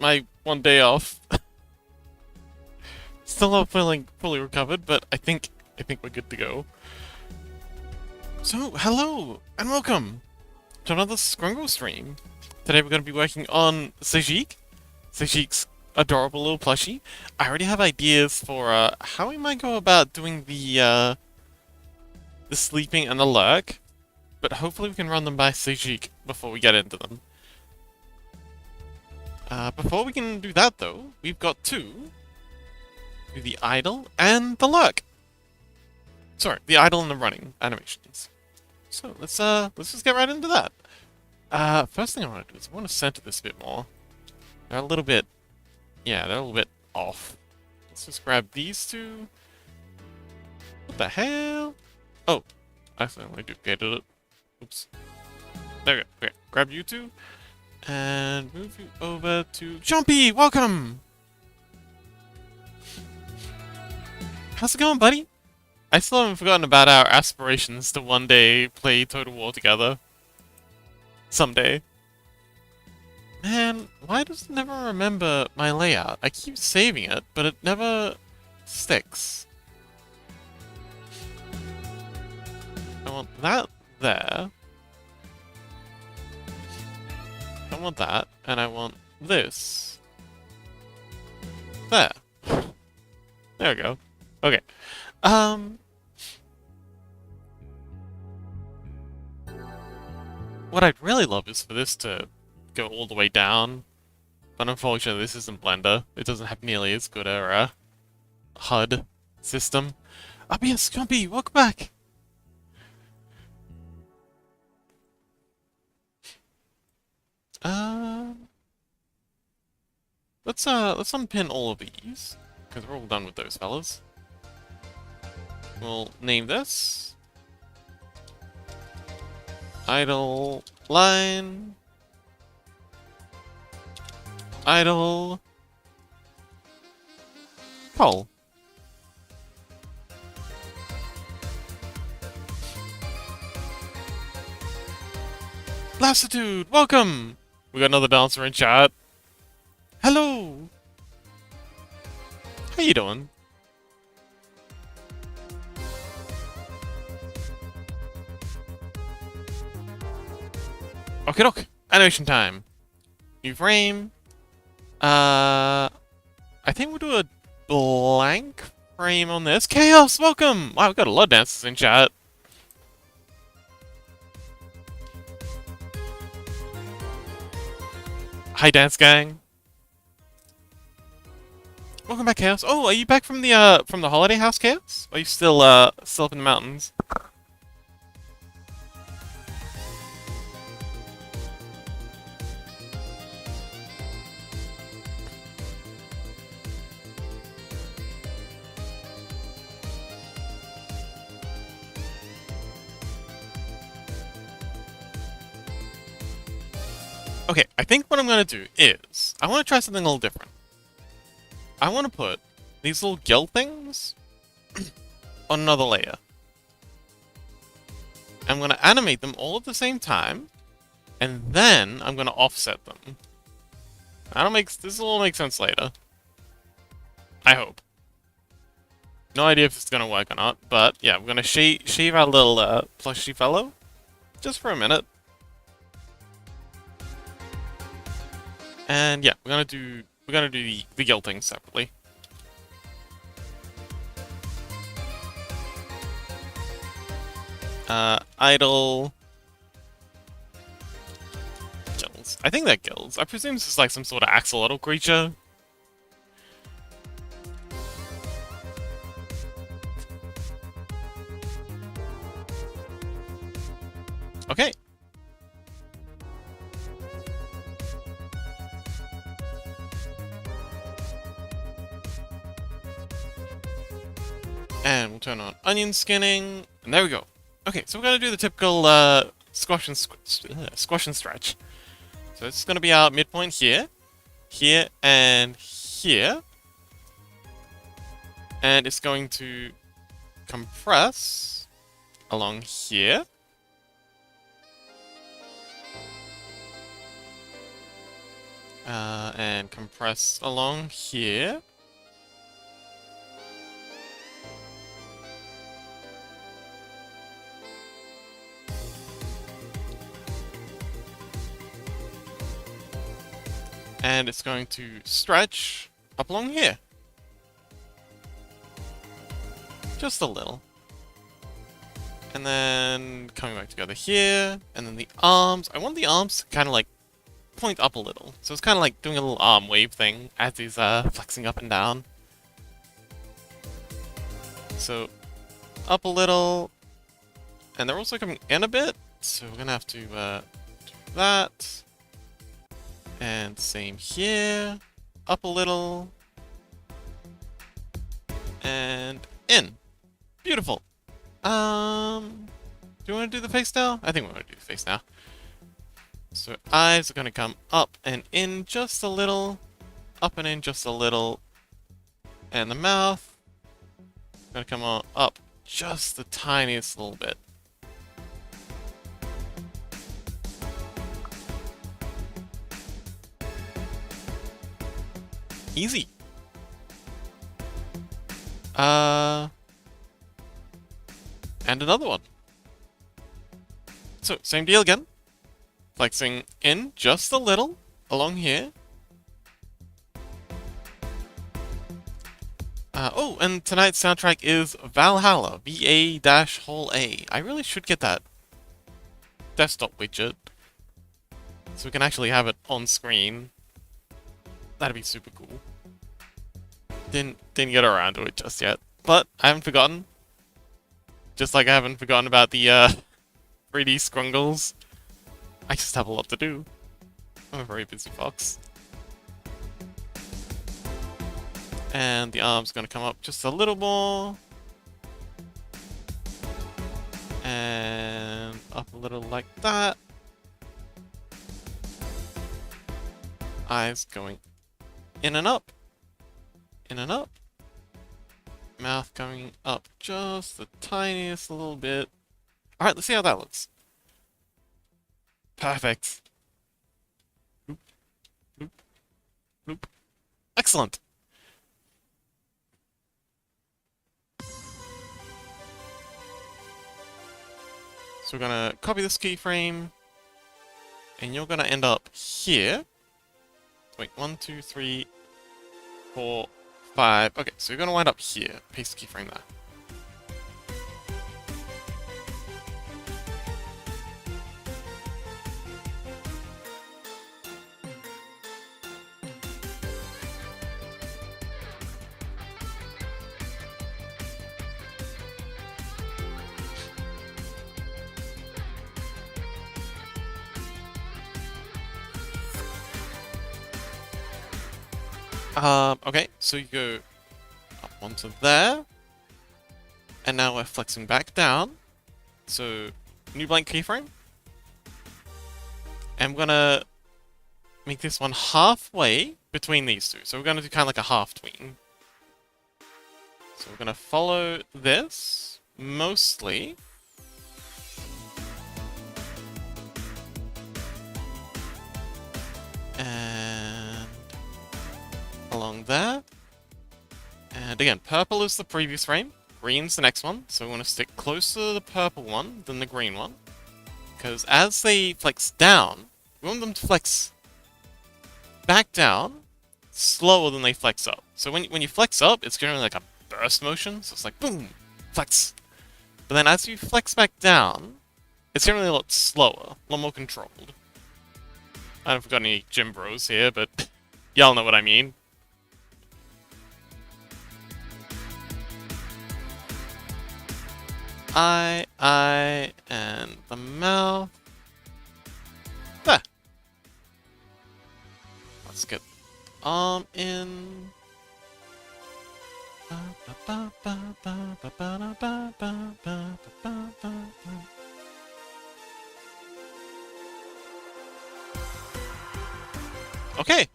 my one day off. Still not feeling fully recovered, but I think we're good to go. So, hello and welcome to another Scrungle stream. Today we're going to be working on Sejik's adorable little plushie. I already have ideas for how we might go about doing the sleeping and the lurk, but hopefully we can run them by Sejik before we get into them. Before we can do that though, we've got to do the idle and the lurk. Sorry, the idle and the running animations. So let's just get right into that. First thing I want to do is I want to center this a bit more. They're a little bit, yeah, they're a little bit off. Let's just grab these two. What the hell? Oh, I accidentally duplicated it. Oops. There we go. Okay, grab you two. And move you over to Jumpy! Welcome! How's it going, buddy? I still haven't forgotten about our aspirations to one day play Total War together. Someday. Man, why does it never remember my layout? I keep saving it, but it never sticks. I want that there. I want that, and I want this. There. There we go. Okay. What I'd really love is for this to go all the way down, but unfortunately this isn't Blender. It doesn't have nearly as good a HUD system. Oh yes, Scumpy, welcome back! Let's unpin all of these, because we're all done with those fellas. We'll name this idle line, idle pole. Lassitude, welcome! We got another dancer in chat. Hello! How you doing? Okay, doc. Animation time. New frame. I think we'll do a blank frame on this. Chaos, welcome! Wow, we've got a lot of dancers in chat. Hi, dance gang. Welcome back, Chaos. Oh, are you back from the holiday house, Chaos? Or are you still up in the mountains? Okay, I think what I'm gonna do is I want to try something a little different. I want to put these little gill things on another layer. I'm going to animate them all at the same time, and then I'm going to offset them. This will all make sense later. I hope. No idea if it's going to work or not, but yeah, we're going to shave our little plushy fellow just for a minute. And yeah, we're gonna do the gill thing separately. Idle gills. I think they're gills. I presume this is like some sort of axolotl creature. Okay. And we'll turn on onion skinning, and there we go. Okay, so we're gonna do the typical squash and stretch. So it's gonna be our midpoint here, here, and here, and it's going to compress along here. And compress along here. And it's going to stretch up along here. Just a little. And then coming back together here. And then the arms. I want the arms to kind of like point up a little. So it's kind of like doing a little arm wave thing as he's flexing up and down. So up a little. And they're also coming in a bit. So we're going to have to do that. And same here. Up a little. And in. Beautiful. Do you want to do the face now? I think we want to do the face now. So eyes are going to come up and in just a little. Up and in just a little. And the mouth is going to come on up just the tiniest little bit. Easy. And another one. So, same deal again. Flexing in just a little along here. Oh, and tonight's soundtrack is Valhalla, VA-A. I really should get that desktop widget so we can actually have it on screen. That'd be super cool. Didn't get around to it just yet, but I haven't forgotten. Just like I haven't forgotten about the 3D Scrungles. I just have a lot to do. I'm a very busy fox. And the arm's gonna come up just a little more. And up a little like that. Eyes going in and up. In and up. Mouth coming up just the tiniest little bit. Alright, let's see how that looks. Perfect. Bloop, bloop, bloop. Excellent. So we're gonna copy this keyframe, and you're gonna end up here. Wait, 1, 2, 3, 4, 5. Okay, so you're gonna wind up here. Paste the keyframe there. Okay, so you go up onto there, and now we're flexing back down. So, new blank keyframe, and we're gonna make this one halfway between these two. So we're gonna do kind of like a half tween. So we're gonna follow this mostly. And along there. And again, purple is the previous frame, green's the next one, so we want to stick closer to the purple one than the green one. Because as they flex down, we want them to flex back down slower than they flex up. So when you flex up, it's generally like a burst motion, so it's like boom, flex. But then as you flex back down, it's generally a lot slower, a lot more controlled. I don't know if we've got any gym bros here, but y'all know what I mean. Eye, and the mouth. There. Let's get the arm in. Okay.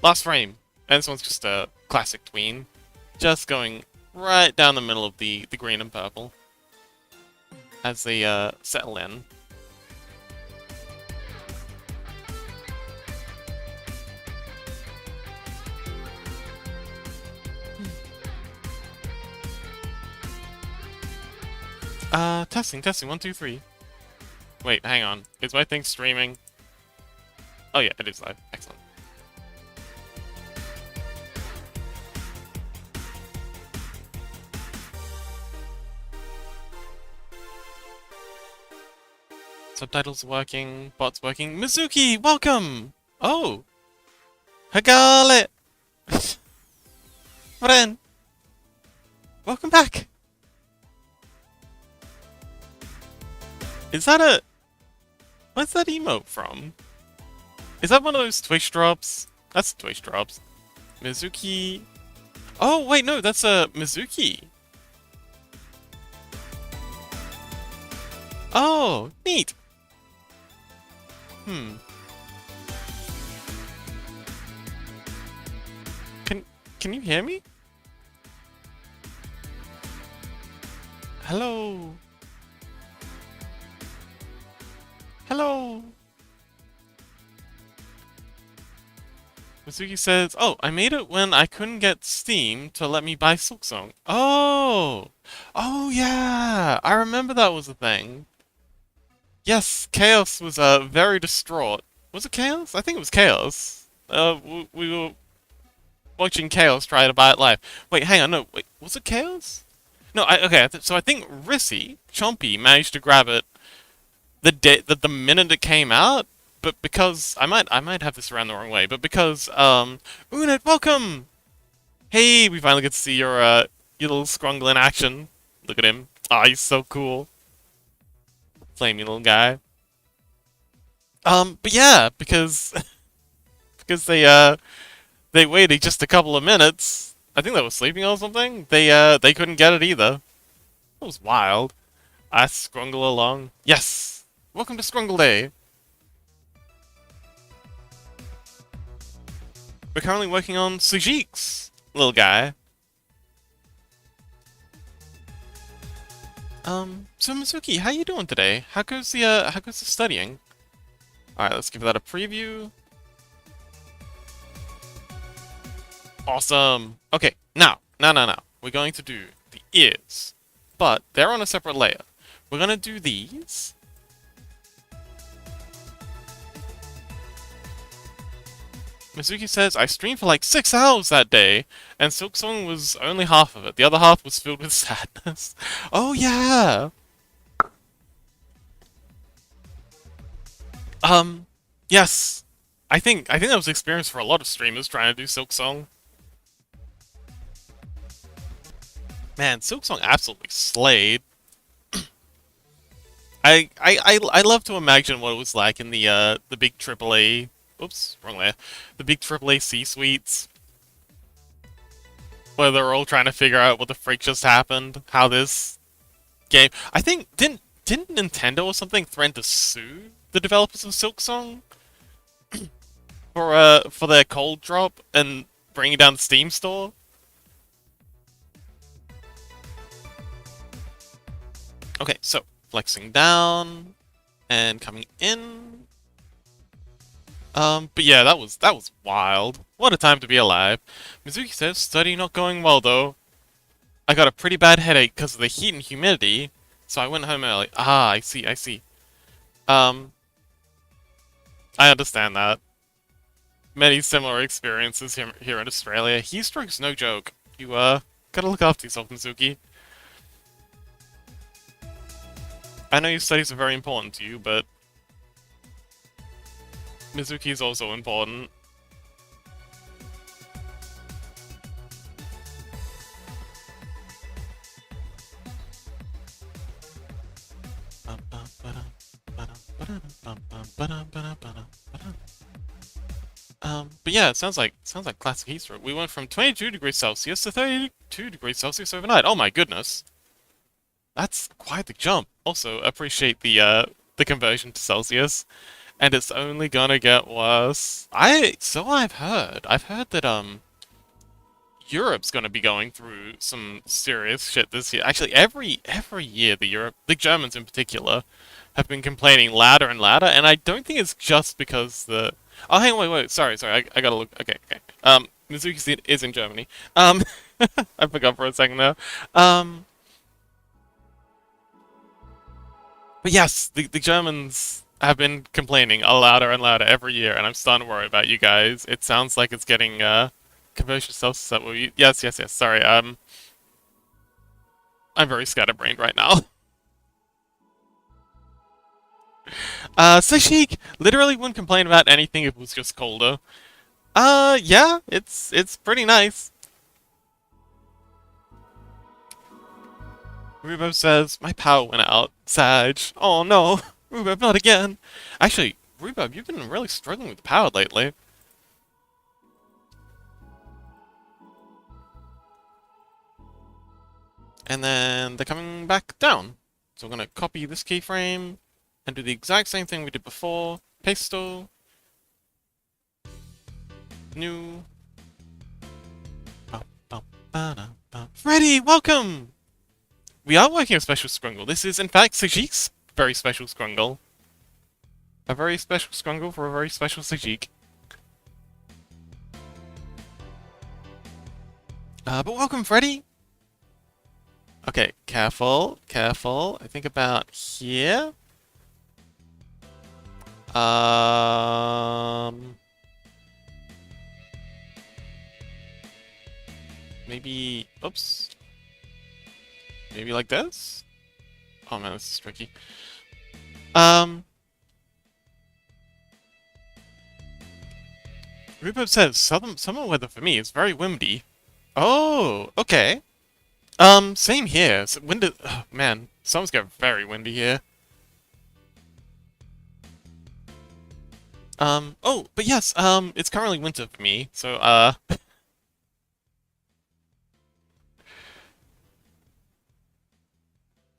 Last frame. And this one's just a classic tween. Just going right down the middle of the green and purple. As they settle in. Testing, testing, 1, 2, 3. Wait, hang on. Is my thing streaming? Oh yeah, it is live. Excellent. Subtitles working, bots working. Mizuki, welcome! Oh! Hagale! Friend! Welcome back! Is that a... Where's that emote from? Is that one of those Twitch drops? That's Twitch drops. Mizuki... Oh, wait, no, that's a Mizuki. Oh, neat! Hmm. Can you hear me? Hello? Hello? Mizuki says, oh, I made it when I couldn't get Steam to let me buy Silksong. Oh! Oh, yeah! I remember that was a thing. Yes, Chaos was very distraught. Was it Chaos? I think it was Chaos. We were watching Chaos try to buy it live. Wait, hang on, no, wait, was it Chaos? No, okay, so I think Rissy, Chompy, managed to grab it the minute it came out, but because I might have this around the wrong way, but because Unit, welcome! Hey, we finally get to see your little Scrungle in action. Look at him. Ah, he's so cool. Flamey little guy. But yeah, because because they waited just a couple of minutes. I think they were sleeping or something. They couldn't get it either. It was wild. I Scrungle along. Yes! Welcome to Scrungle Day! We're currently working on Sujik's little guy. So Mizuki, how you doing today? How goes the studying? Alright, let's give that a preview. Awesome! Okay, now. We're going to do the ears. But they're on a separate layer. We're gonna do these. Mizuki says, I streamed for like 6 hours that day, and Silksong was only half of it. The other half was filled with sadness. Oh yeah! Yes. I think that was the experience for a lot of streamers trying to do Silksong. Man, Silksong absolutely slayed. I love to imagine what it was like in the big AAA. Oops, wrong layer. The big AAA C-suites, where they're all trying to figure out what the freak just happened. How this game. I think didn't Nintendo or something threaten to sue the developers of Silksong for their cold drop and bringing down the Steam store? Okay, so flexing down and coming in. But yeah, that was wild. What a time to be alive. Mizuki says, study not going well though. I got a pretty bad headache because of the heat and humidity, so I went home early. Ah, I see. I understand that. Many similar experiences here in Australia. Heat stroke's no joke. You, gotta look after yourself, Mizuki. I know your studies are very important to you, but Mizuki is also important. But yeah, it sounds like classic heat stroke. We went from 22 degrees Celsius to 32 degrees Celsius overnight. Oh my goodness. That's quite the jump. Also, appreciate the conversion to Celsius. And it's only gonna get worse. So I've heard. I've heard that Europe's gonna be going through some serious shit this year. Actually, every year the Germans in particular, have been complaining louder and louder, and I don't think it's just because the... Oh, hang on, wait, sorry, I gotta look... Okay. Mizuki is in Germany. I forgot for a second there. But yes, the Germans have been complaining louder and louder every year, and I'm starting to worry about you guys. It sounds like it's getting compose yourself set with you. Yes, yes, yes. Sorry, I'm very scatterbrained right now. Sashik literally wouldn't complain about anything if it was just colder. Yeah, it's pretty nice. Rubo says, my power went out. Sag. Oh no. Rubo, not again. Actually, Rubo, you've been really struggling with the power lately. And then they're coming back down. So we're gonna copy this keyframe and do the exact same thing we did before. Paste, new. Freddy, welcome! We are working a special Scrungle. This is, in fact, Sajik's very special Scrungle. A very special Scrungle for a very special Sajik. But welcome, Freddy! Okay, careful, careful. I think about here. Maybe, oops. Maybe like this? Oh man, this is tricky. Rupert says, summer weather for me is very windy. Oh, okay. Same here. So windy, oh, man, summer's get very windy here. Oh, but yes, it's currently winter for me, so,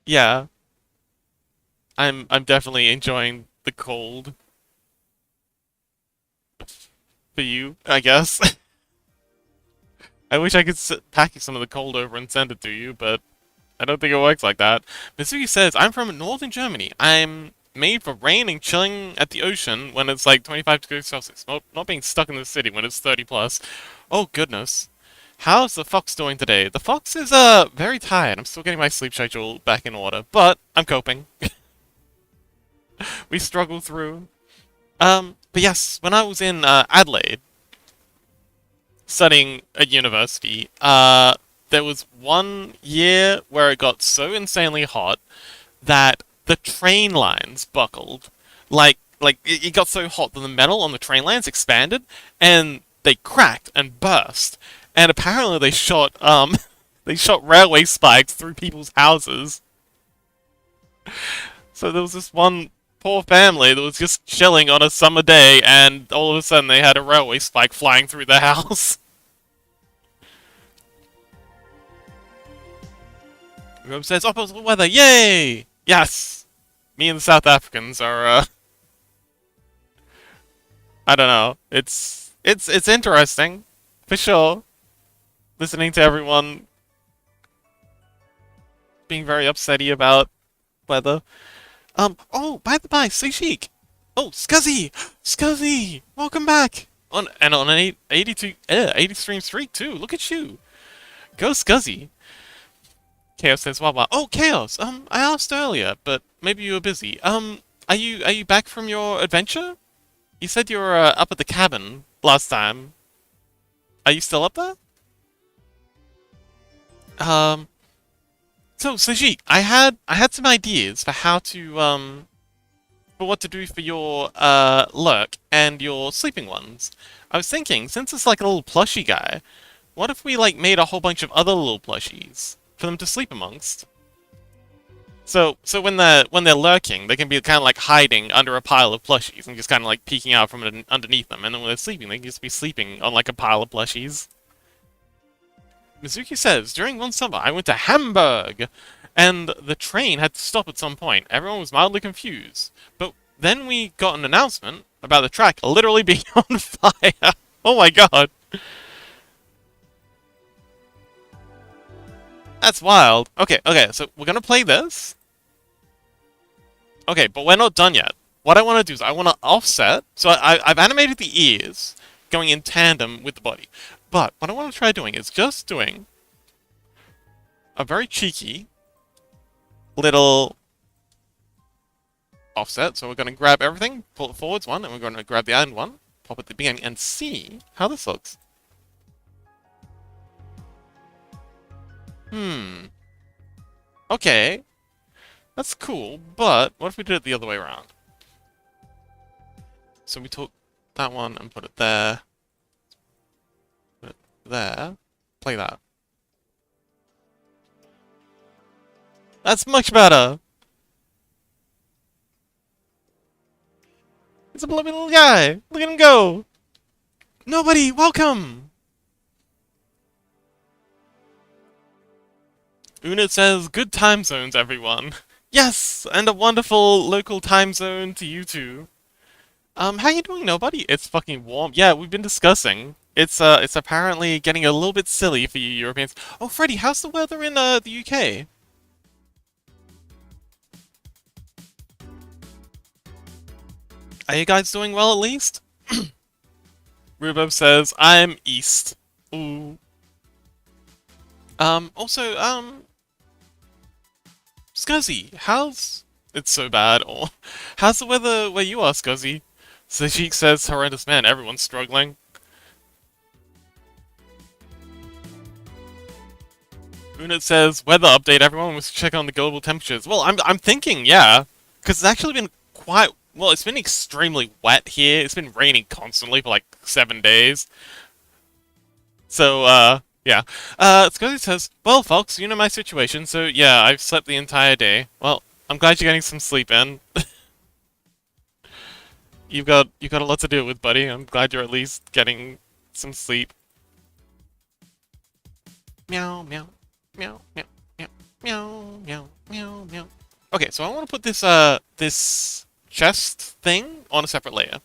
yeah, I'm definitely enjoying the cold for you, I guess. I wish I could pack you some of the cold over and send it to you, but I don't think it works like that. Mitsuki says, I'm from northern Germany. I'm made for rain and chilling at the ocean when it's like 25 degrees Celsius. Not being stuck in the city when it's 30 plus. Oh, goodness. How's the fox doing today? The fox is, very tired. I'm still getting my sleep schedule back in order, but I'm coping. We struggle through. But yes, when I was in, Adelaide, studying at university, there was one year where it got so insanely hot that the train lines buckled. Like it got so hot that the metal on the train lines expanded and they cracked and burst. And apparently they shot they shot railway spikes through people's houses. So there was this one poor family that was just chilling on a summer day and all of a sudden they had a railway spike flying through their house. Rob says opposite weather, yay! Yes! Me and the South Africans are I don't know. It's interesting. For sure. Listening to everyone being very upsetty about weather. Oh, by the by, say chic. Oh, Scuzzy! Scuzzy! Welcome back! On an 80 stream streak too. Look at you. Go Scuzzy. Chaos says, wow, wow. Oh, Chaos! I asked earlier, but maybe you were busy. Are you back from your adventure? You said you were up at the cabin last time. Are you still up there? Um, so Sajik, I had some ideas for how to for what to do for your lurk and your sleeping ones. I was thinking, since it's like a little plushy guy, what if we like made a whole bunch of other little plushies for them to sleep amongst? So when they're lurking, they can be kind of like hiding under a pile of plushies and just kind of like peeking out from underneath them. And then when they're sleeping, they can just be sleeping on like a pile of plushies. Mizuki says, during one summer, I went to Hamburg, and the train had to stop at some point. Everyone was mildly confused. But then we got an announcement about the track literally being on fire. Oh my god. That's wild. Okay, so we're gonna play this. Okay, but we're not done yet. What I want to do is I want to offset. So I've animated the ears going in tandem with the body. But what I want to try doing is just doing a very cheeky little offset. So we're going to grab everything, pull it forwards one, and we're going to grab the end one, pop it at the beginning, and see how this looks. Okay. That's cool, but what if we did it the other way around? So we took that one and put it there. Put it there. Play that. That's much better! It's a blubby little guy! Look at him go! Nobody, welcome! Unit says, good time zones, everyone. Yes! And a wonderful local time zone to you too. How you doing, nobody? It's fucking warm. Yeah, we've been discussing. It's apparently getting a little bit silly for you Europeans. Oh, Freddy, how's the weather in, the UK? Are you guys doing well, at least? Rubo says, I'm east. Ooh. Also, Scuzzy, how's... It's so bad. Or how's the weather where you are, Scuzzy? Sajik says, horrendous man, everyone's struggling. Unit says, weather update, everyone must check on the global temperatures. Well, I'm thinking, yeah. Because it's actually been quite... Well, it's been extremely wet here. It's been raining constantly for like 7 days. So, yeah. Scuzzy says, well, folks, you know my situation, so yeah, I've slept the entire day. Well, I'm glad you're getting some sleep in. You've got a lot to deal with, buddy. I'm glad you're at least getting some sleep. Meow, meow, meow, meow, meow, meow, meow, meow, meow. Okay, so I want to put this, this chest thing on a separate layer.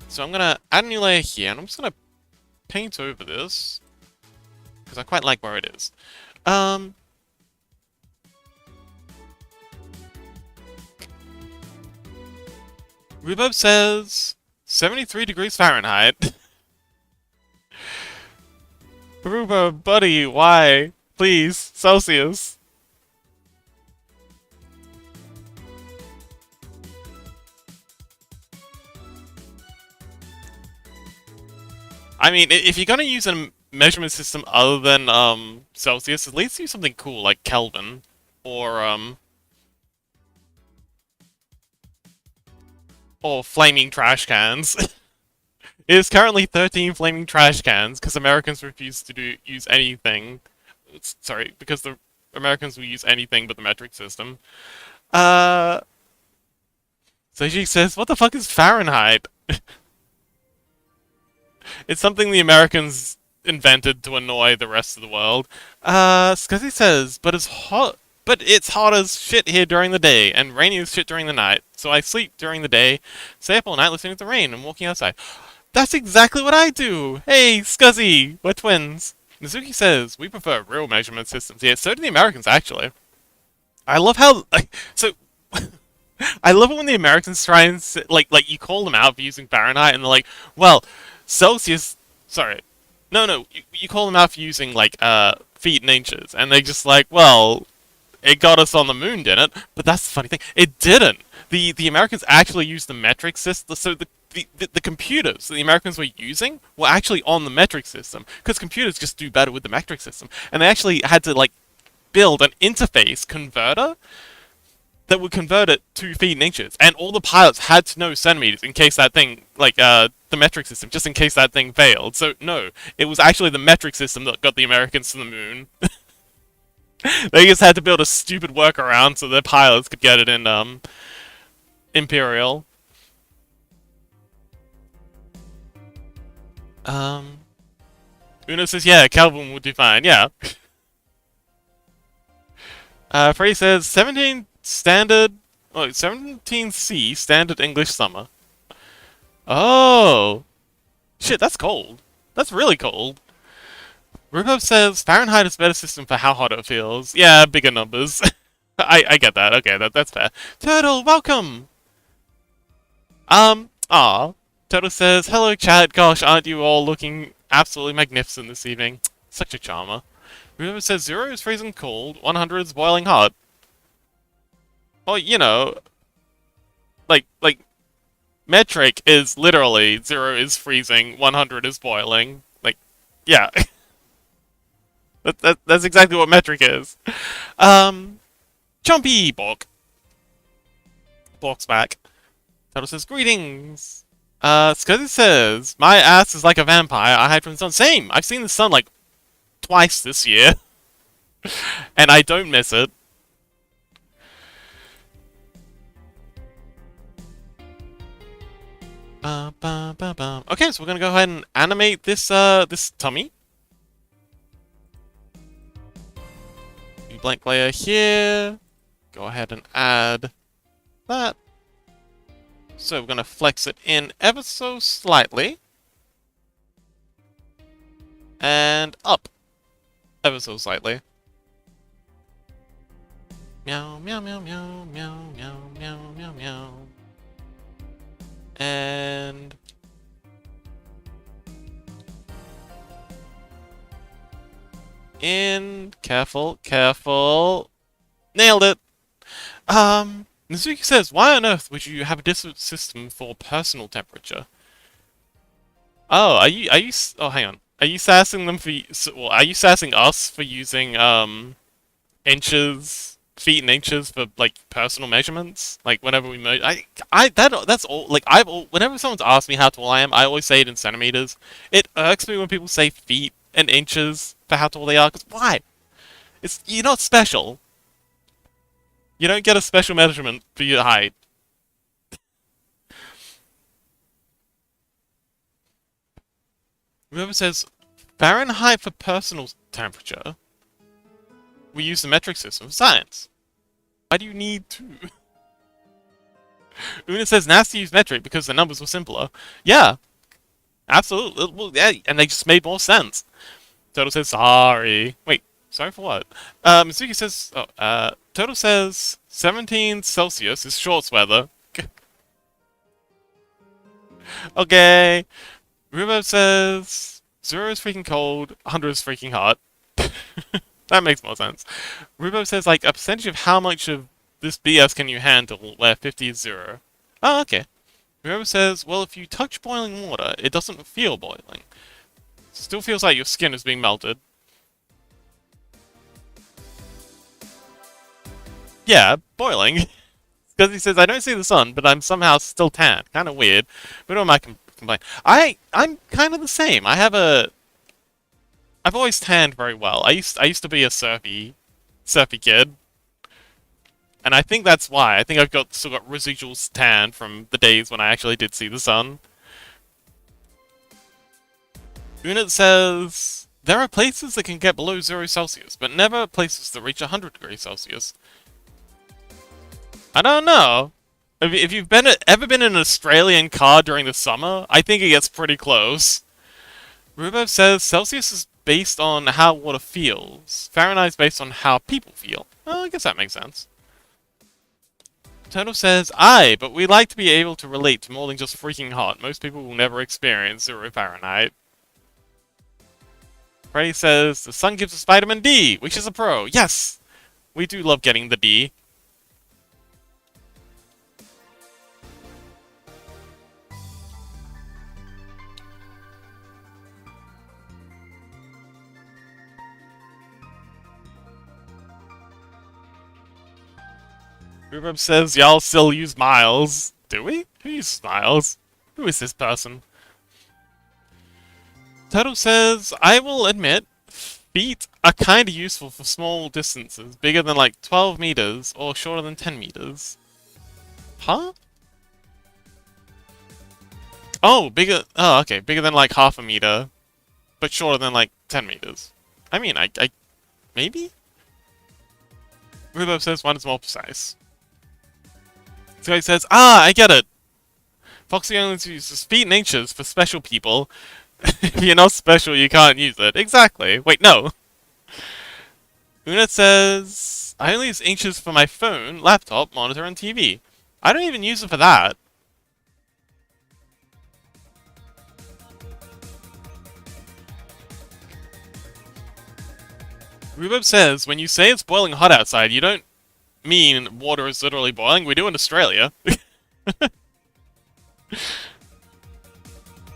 So I'm gonna add a new layer here, and I'm just gonna paint over this, because I quite like where it is. Rhubarb says 73 degrees Fahrenheit. Rhubarb, buddy, why? Please, Celsius. I mean, if you're gonna use a measurement system other than Celsius, at least use something cool like Kelvin or flaming trash cans. It is currently 13 flaming trash cans because Americans refuse to use anything. Sorry, because the Americans will use anything but the metric system. So she says, "What the fuck is Fahrenheit?" It's something the Americans invented to annoy the rest of the world. Scuzzy says, but it's hot as shit here during the day, and rainy as shit during the night. So I sleep during the day, stay up all night listening to the rain and walking outside. That's exactly what I do! Hey, Scuzzy! We're twins! Mizuki says, we prefer real measurement systems. Yeah, so do the Americans, actually. I love how... so... I love it when the Americans try and... Like, you call them out for using Fahrenheit, and they're like, well... Celsius, sorry, no, you call them out for using like feet and inches, and they're just like, well, it got us on the moon, didn't it? But that's the funny thing, it didn't. The Americans actually used the metric system, so the computers that the Americans were using were actually on the metric system, because computers just do better with the metric system, and they actually had to like build an interface converter that would convert it to feet and inches, and all the pilots had to know centimeters in case that thing, like, the metric system, just in case that thing failed. So, no, it was actually the metric system that got the Americans to the moon. They just had to build a stupid workaround so their pilots could get it in, Imperial. Uno says, yeah, Kelvin would do fine, yeah. Frey says, 17 standard... Oh, 17C, standard English summer. Oh! Shit, that's cold. That's really cold. Rupert says, Fahrenheit is a better system for how hot it feels. Yeah, bigger numbers. I get that. Okay, that's fair. Turtle, welcome! Turtle says, hello chat, gosh, aren't you all looking absolutely magnificent this evening? Such a charmer. Rupert says, 0 is freezing cold, 100 is boiling hot. Oh, you know, like metric is literally 0 is freezing, 100 is boiling. Like, yeah, that's exactly what metric is. Um, Chompy Bork. Bork's back. Turtle says, greetings. Scuzzy says, my ass is like a vampire. I hide from the sun. Same! I've seen the sun like twice this year. And I don't miss it. Okay, so we're gonna go ahead and animate this this tummy. New blank layer here. Go ahead and add that. So we're gonna flex it in ever so slightly. And up ever so slightly. Meow meow meow meow meow meow meow meow meow. And in, careful, careful. Nailed it. Mizuki says, why on earth would you have a different system for personal temperature? Oh, oh, hang on. Are you sassing them for, well, are you sassing us for using, inches, feet and inches for, like, personal measurements? Like, whenever we that's all, like, whenever someone's asked me how tall I am, I always say it in centimeters. It irks me when people say feet and inches for how tall they are, because why? You're not special. You don't get a special measurement for your height. Whoever says Fahrenheit for personal temperature, we use the metric system for science. Why do you need to? Una says nasty use metric because the numbers were simpler. Yeah, absolutely. Well, yeah, and they just made more sense. Total says sorry. Wait, sorry for what? Mitsuki says, Total says 17 Celsius is shorts weather. Okay. Rubo says 0 is freaking cold, 100 is freaking hot. That makes more sense. Rubo says, like, a percentage of how much of this BS can you handle, where 50 is 0. Oh, okay. Rubo says, well, if you touch boiling water, it doesn't feel boiling. Still feels like your skin is being melted. Yeah, boiling. Because he says, I don't see the sun, but I'm somehow still tan. Kind of weird. But who am I complain? I'm kind of the same. I've always tanned very well. I used to be a surfy kid. And I think that's why. I think I've still got residual tan from the days when I actually did see the sun. Unit says, there are places that can get below 0 Celsius, but never places that reach 100 degrees Celsius. I don't know. If you've ever been in an Australian car during the summer, I think it gets pretty close. Rubo says Celsius is based on how water feels. Fahrenheit is based on how people feel. Well, I guess that makes sense. Turtle says, aye, but we like to be able to relate to more than just freaking hot. Most people will never experience 0 Fahrenheit. Freddy says, the sun gives us vitamin D, which is a pro. Yes! We do love getting the D. Rubab says y'all still use miles. Do we? Who uses miles? Who is this person? Turtle says, I will admit, feet are kinda useful for small distances, bigger than like 12 meters or shorter than 10 meters. Huh? Oh, bigger. Oh, okay. Bigger than like half a meter, but shorter than like 10 meters. I mean, I maybe? Rubab says one is more precise. This guy says, ah, I get it. Foxy only uses feet and inches for special people. If you're not special, you can't use it. Exactly. Wait, no. Una says, I only use inches for my phone, laptop, monitor, and TV. I don't even use it for that. Rubab says, when you say it's boiling hot outside, you don't mean water is literally boiling. We do in Australia.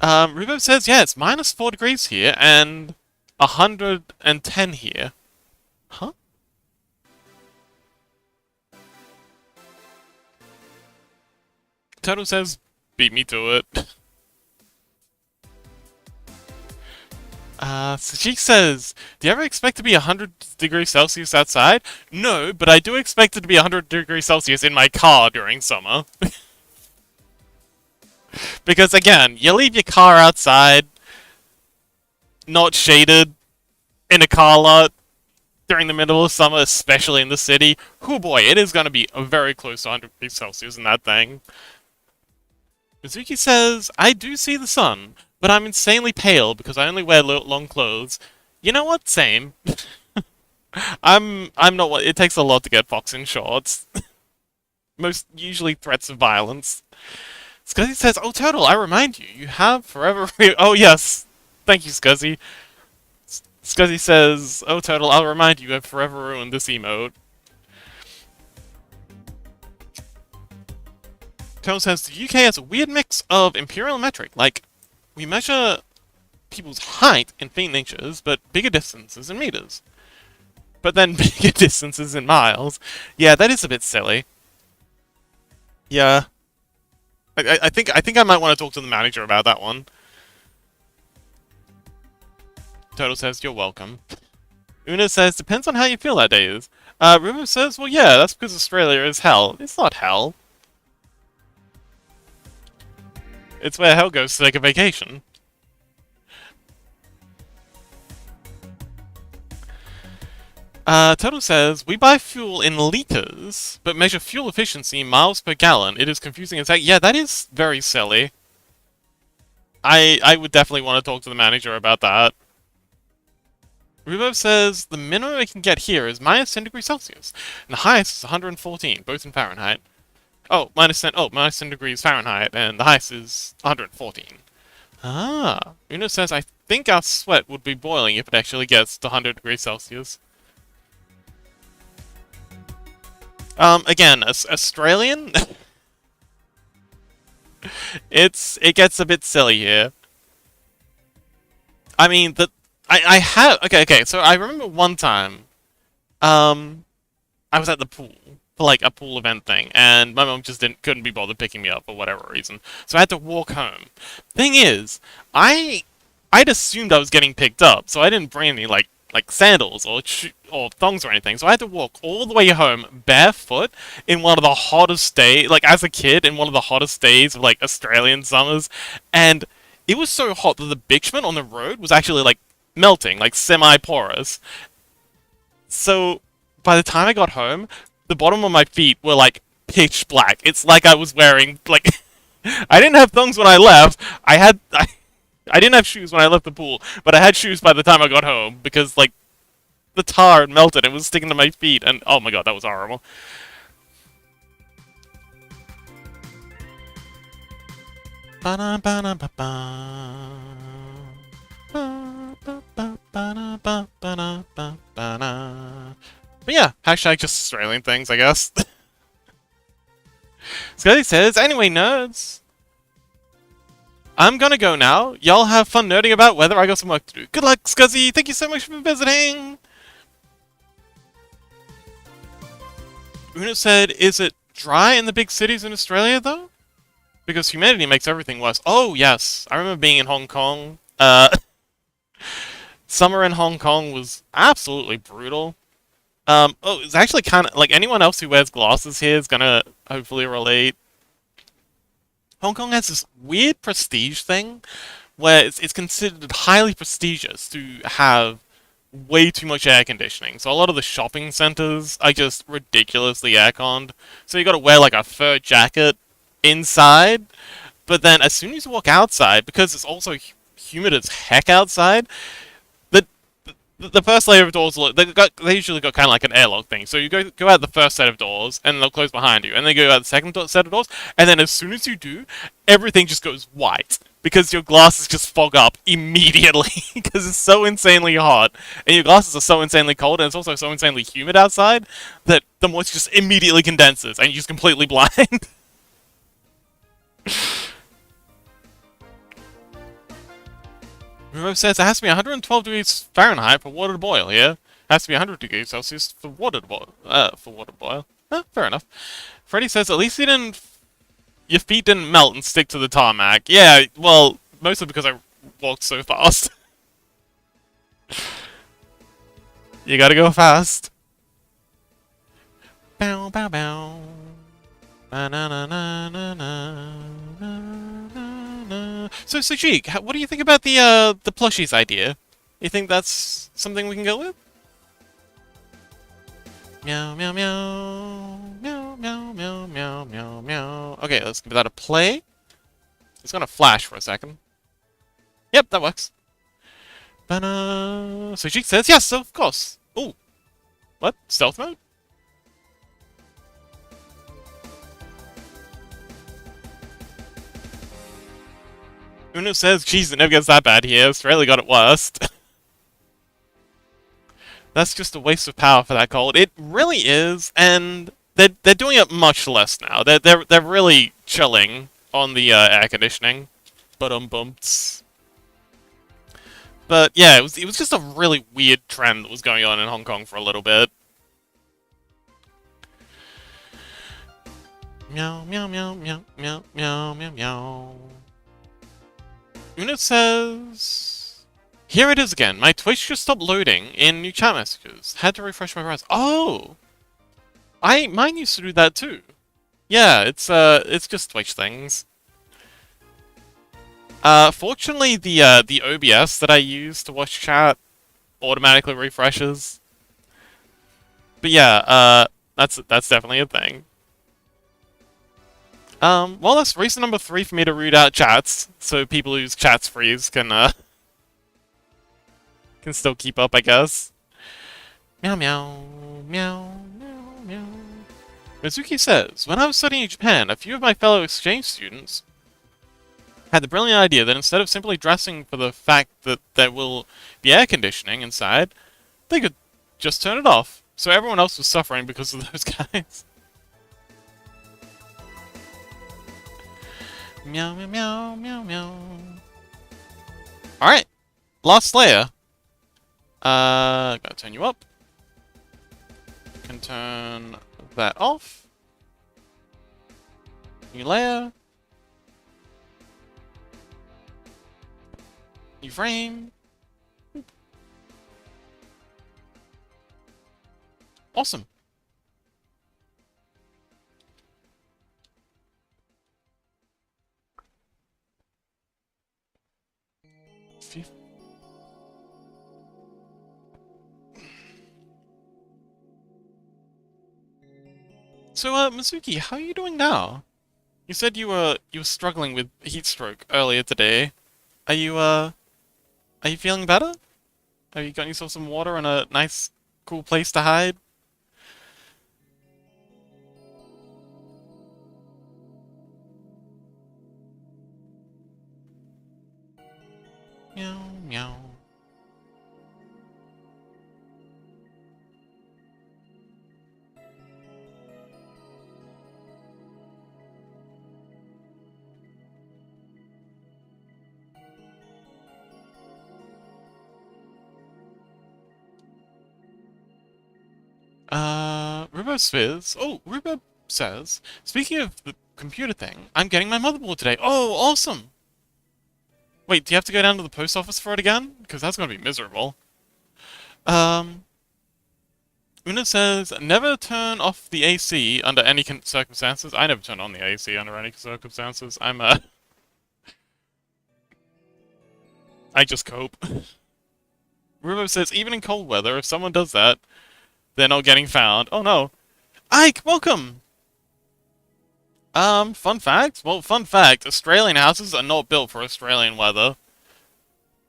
Rubo says, yeah, it's -4 degrees here and 110 here. Huh? Turtle says, beat me to it. Sajik says, do you ever expect to be 100 degrees Celsius outside? No, but I do expect it to be 100 degrees Celsius in my car during summer. Because again, you leave your car outside, not shaded, in a car lot, during the middle of summer, especially in the city. Oh boy, it is going to be very close to 100 degrees Celsius in that thing. Mizuki says, I do see the sun, but I'm insanely pale because I only wear long clothes. You know what? Same. I'm not. It takes a lot to get Fox in shorts. Most usually threats of violence. Scuzzy says, "Oh, Turtle, I remind you, you have forever." Oh yes, thank you, Scuzzy. Scuzzy says, "Oh, Turtle, I'll remind you, I've forever ruined this emote." Turtle says, "The UK has a weird mix of imperial metric, like we measure people's height in feet inches, but bigger distances in meters. But then bigger distances in miles. Yeah, that is a bit silly. Yeah, I think I might want to talk to the manager about that one." Turtle says, "You're welcome." Una says, "Depends on how you feel that day is." River says, "Well, yeah, that's because Australia is hell." It's not hell. It's where hell goes to take a vacation. Turtle says, "We buy fuel in liters, but measure fuel efficiency in miles per gallon. It is confusing as heck." Yeah, that is very silly. I would definitely want to talk to the manager about that. Rubo says, "The minimum we can get here is -10 degrees Celsius, and the highest is 114, both in Fahrenheit." Oh, -10, oh, -10 degrees Fahrenheit, and the highest is 114. Ah, Uno says, "I think our sweat would be boiling if it actually gets to 100 degrees Celsius." Again, Australian? It gets a bit silly here. I mean, I have, okay, so I remember one time, I was at the pool for like a pool event thing, and my mom just couldn't be bothered picking me up for whatever reason, so I had to walk home. Thing is, I'd assumed I was getting picked up, so I didn't bring any like sandals or thongs or anything. So I had to walk all the way home barefoot in one of the hottest days, like as a kid, in one of the hottest days of like Australian summers, and it was so hot that the bitumen on the road was actually like melting, like semi-porous. So by the time I got home, the bottom of my feet were like pitch black. It's like I was wearing like I didn't have thongs when I left. I didn't have shoes when I left the pool, but I had shoes by the time I got home because like the tar had melted. It was sticking to my feet, and oh my god, that was horrible. But yeah, hashtag just Australian things, I guess. Scotty says, "Anyway, nerds, I'm gonna go now. Y'all have fun nerding about weather. I got some work to do. Good luck, Scuzzy. Thank you so much for visiting." Una said, "Is it dry in the big cities in Australia, though? Because humidity makes everything worse." Oh, yes. I remember being in Hong Kong. Summer in Hong Kong was absolutely brutal. Oh, it's actually kind of like anyone else who wears glasses here is gonna hopefully relate. Hong Kong has this weird prestige thing where it's considered highly prestigious to have way too much air conditioning. So a lot of the shopping centers are just ridiculously airconned. So you gotta wear like a fur jacket inside, but then as soon as you walk outside, because it's also humid as heck outside, the first layer of doors, they usually got kind of like an airlock thing. So you go out the first set of doors, and they'll close behind you. And then you go out the second set of doors, and then as soon as you do, everything just goes white. because your glasses just fog up immediately because it's so insanely hot, and your glasses are so insanely cold, and it's also so insanely humid outside that the moisture just immediately condenses, and you're just completely blind. Revo says it has to be 112 degrees Fahrenheit for water to boil here. It has to be 100 degrees Celsius for water to boil. Fair enough. Freddy says at least your feet didn't melt and stick to the tarmac. Yeah, well, mostly because I walked so fast. You gotta go fast. Bow, bow, bow. Na na na na na na. So, Sujik, what do you think about the plushies idea? You think that's something we can go with? Meow, meow, meow. Meow, meow, meow, meow, meow, meow. Okay, let's give that a play. It's gonna flash for a second. Yep, that works. So she says yes, of course. Ooh. What? Stealth mode? Uno says, geez, it never gets that bad here. Australia got it worst. That's just a waste of power for that cold. It really is, and they're doing it much less now. They're really chilling on the air conditioning. Bumps. But yeah, it was just a really weird trend that was going on in Hong Kong for a little bit. Meow meow meow meow meow meow meow meow. Una says, here it is again. My Twitch just stopped loading in new chat messages. Had to refresh my browser. Oh, mine used to do that too. Yeah, it's just Twitch things. Fortunately, the OBS that I use to watch chat automatically refreshes. But yeah, that's definitely a thing. Well, that's reason number 3 for me to root out chats, so people whose chats freeze can still keep up, I guess. Meow meow meow meow meow. Mizuki says, when I was studying in Japan, a few of my fellow exchange students had the brilliant idea that instead of simply dressing for the fact that there will be air conditioning inside, they could just turn it off. So everyone else was suffering because of those guys. Meow meow meow meow meow. Alright. Last layer. Gotta turn you up. Can turn that off. New layer. New frame. Awesome. So, Mizuki, how are you doing now? You said you were struggling with heat stroke earlier today. Are you feeling better? Have you gotten yourself some water and a nice, cool place to hide? Meow, meow. Rubo says, speaking of the computer thing, I'm getting my motherboard today. Oh, awesome! Wait, do you have to go down to the post office for it again? Because that's gonna be miserable. Una says, never turn off the AC under any circumstances. I never turn on the AC under any circumstances. I just cope. Rubo says, even in cold weather, if someone does that, they're not getting found. Oh no. Ike, welcome! Fun fact? Well, fun fact, Australian houses are not built for Australian weather.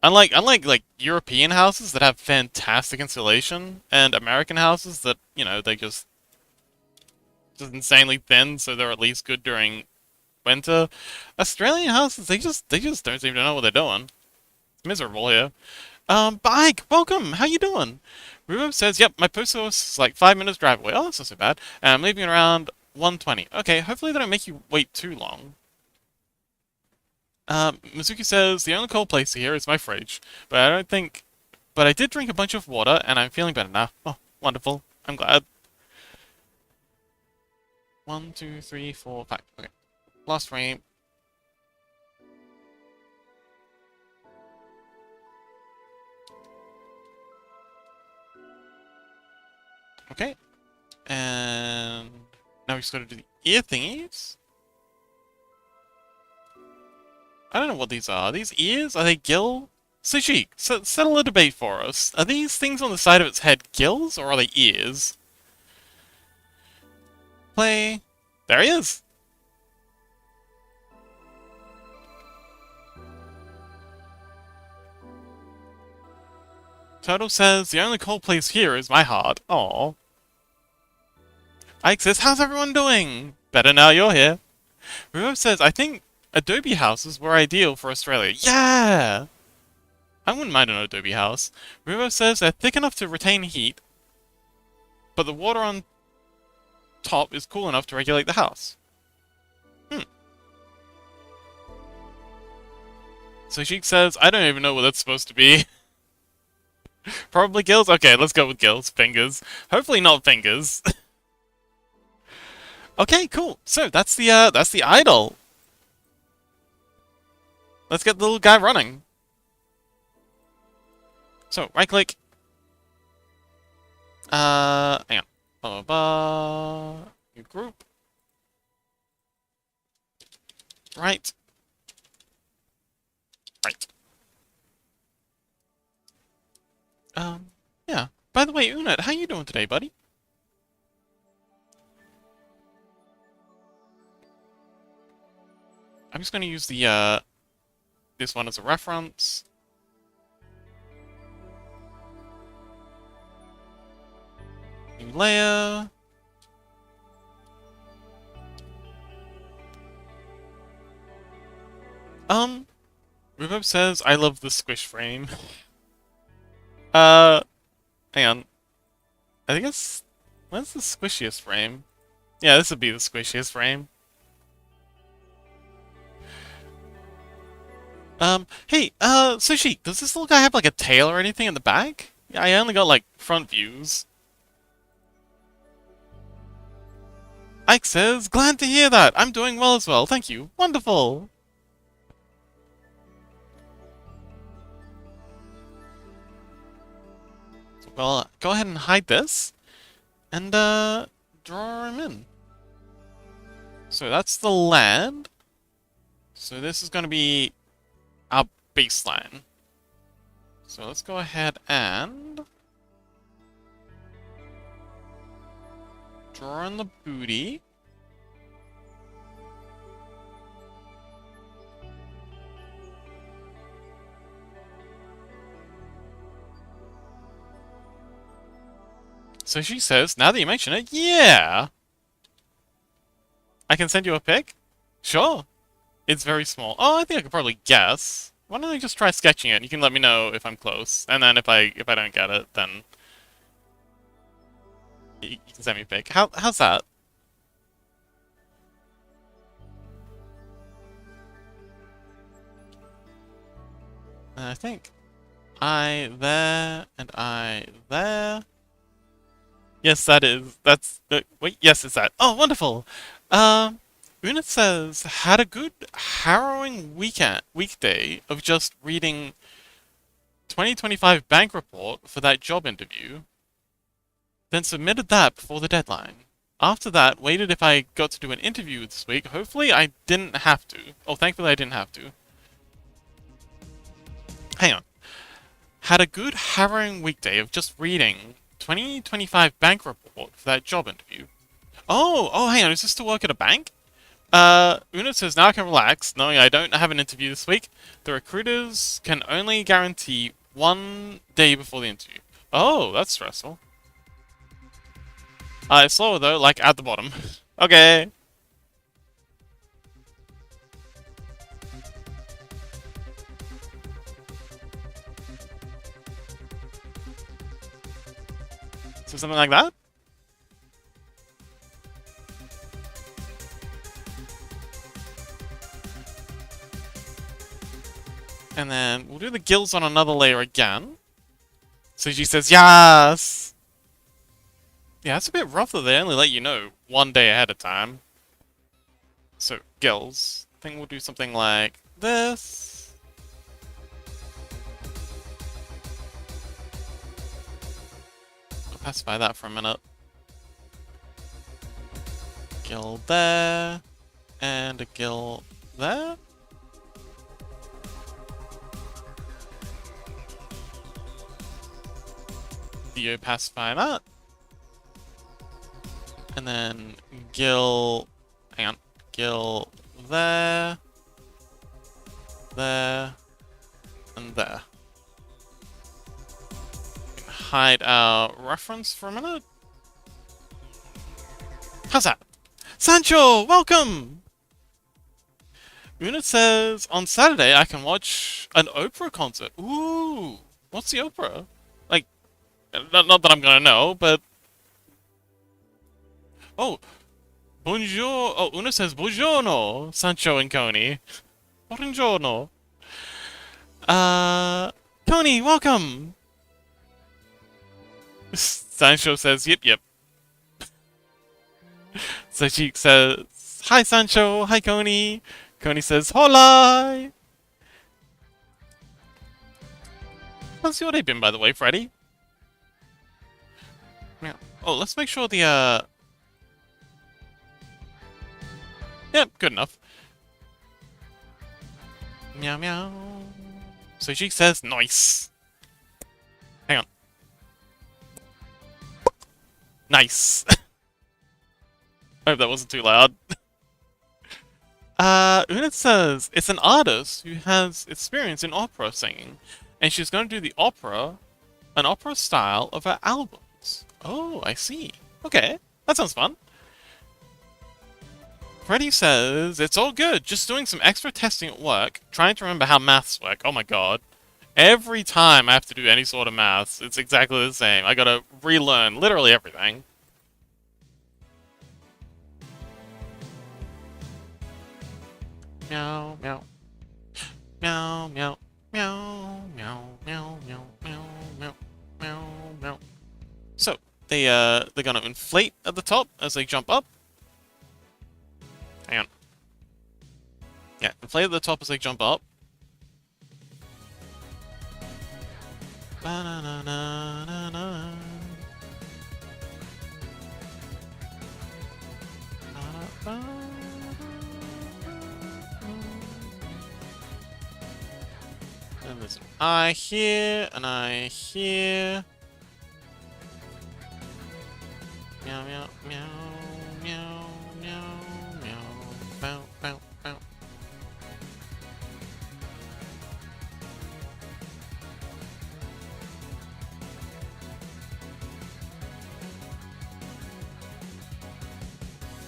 Unlike like European houses that have fantastic insulation, and American houses that, you know, they just insanely thin, so they're at least good during winter. Australian houses, they just don't seem to know what they're doing. It's miserable here. Bike, welcome. How you doing? Rubo says, yep, my post office is like 5 minutes drive away. Oh, that's not so bad. And I'm leaving around 1:20. Okay, hopefully they don't make you wait too long. Mizuki says, the only cold place here is my fridge, but I did drink a bunch of water, and I'm feeling better now. Oh, wonderful. I'm glad. 1, 2, 3, 4, 5. Okay. Last frame. Okay. And now we just gotta do the ear thingies. I don't know what these are. Are these ears? Are they gill? Sushi, settle a debate for us. Are these things on the side of its head gills, or are they ears? Play. There he is! Turtle says, the only cold place here is my heart. Aww. Ike says, how's everyone doing? Better now you're here. Ruo says, I think adobe houses were ideal for Australia. Yeah! I wouldn't mind an adobe house. Ruo says they're thick enough to retain heat, but the water on top is cool enough to regulate the house. So Sheik says, I don't even know what that's supposed to be. Probably gills? Okay, let's go with gills. Fingers. Hopefully not fingers. Okay, cool. So that's the idol. Let's get the little guy running. So right click. Hang on. Blah, blah, blah. New group. Right. Right. Yeah. By the way, Unit, how you doing today, buddy? I'm just gonna use the, this one as a reference. New layer. Rubo says, I love the squish frame. Hang on. I think it's... What's the squishiest frame? Yeah, this would be the squishiest frame. Hey, Sushi, does this little guy have, like, a tail or anything in the back? Yeah, I only got, like, front views. Ike says, glad to hear that. I'm doing well as well, thank you. Wonderful! Well, go ahead and hide this, and, draw him in. So that's the land. So this is gonna be our baseline. So let's go ahead and draw in the booty. So she says, now that you mention it, yeah! I can send you a pic? Sure. It's very small. Oh, I think I could probably guess. Why don't I just try sketching it? You can let me know if I'm close. And then if I don't get it, then you can send me a pic. How's that? And I think I there and I there. Yes, that's wait, yes, it's that. Oh, wonderful. Una says, had a good, harrowing weekday of just reading 2025 bank report for that job interview, then submitted that before the deadline. After that, waited if I got to do an interview this week. Hopefully I didn't have to. Oh, thankfully I didn't have to. Hang on. Had a good, harrowing weekday of just reading 2025 bank report for that job interview. Oh, hang on, is this to work at a bank? Una says, now I can relax, knowing I don't have an interview this week. The recruiters can only guarantee 1 day before the interview. Oh, that's stressful. It's slower though, like at the bottom. Okay. So something like that? And then we'll do the gills on another layer again. So she says, yes! Yeah, it's a bit rough that they only let you know 1 day ahead of time. So, gills. I think we'll do something like this. I'll pacify that for a minute. Gill there. And a gill there. Theo pacify that. And then gill, hang on, gill there, there, and there. Hide our reference for a minute. How's that? Sancho, welcome! Una says, on Saturday I can watch an opera concert. Ooh, what's the opera? Like, not that I'm gonna know, but... Oh, bonjour. Oh, Una says, buongiorno, Sancho and Coney. Buongiorno. Coney, welcome! Sancho says, yep, yep. So she says, hi Sancho, hi Coney. Coney says, hola! How's your day been, by the way, Freddy? Yeah. Oh, let's make sure the, Yep, good enough. Meow meow. So she says, nice. Hang on. Nice. I hope that wasn't too loud. Una says, it's an artist who has experience in opera singing, and she's going to do an opera style of her albums. Oh, I see. Okay, that sounds fun. Freddy says, it's all good, just doing some extra testing at work, trying to remember how maths work. Oh my god. Every time I have to do any sort of maths, it's exactly the same. I gotta relearn literally everything. Meow, meow. Meow, meow. Meow, meow, meow, meow, meow, meow, meow, meow. So, they're gonna inflate at the top as they jump up. Hang on. Yeah, inflate at the top as they jump up. Ba-na-na-na-na-na. And there's an eye here, an eye here. Meow, meow, meow, meow, meow, meow, bow, bow, bow.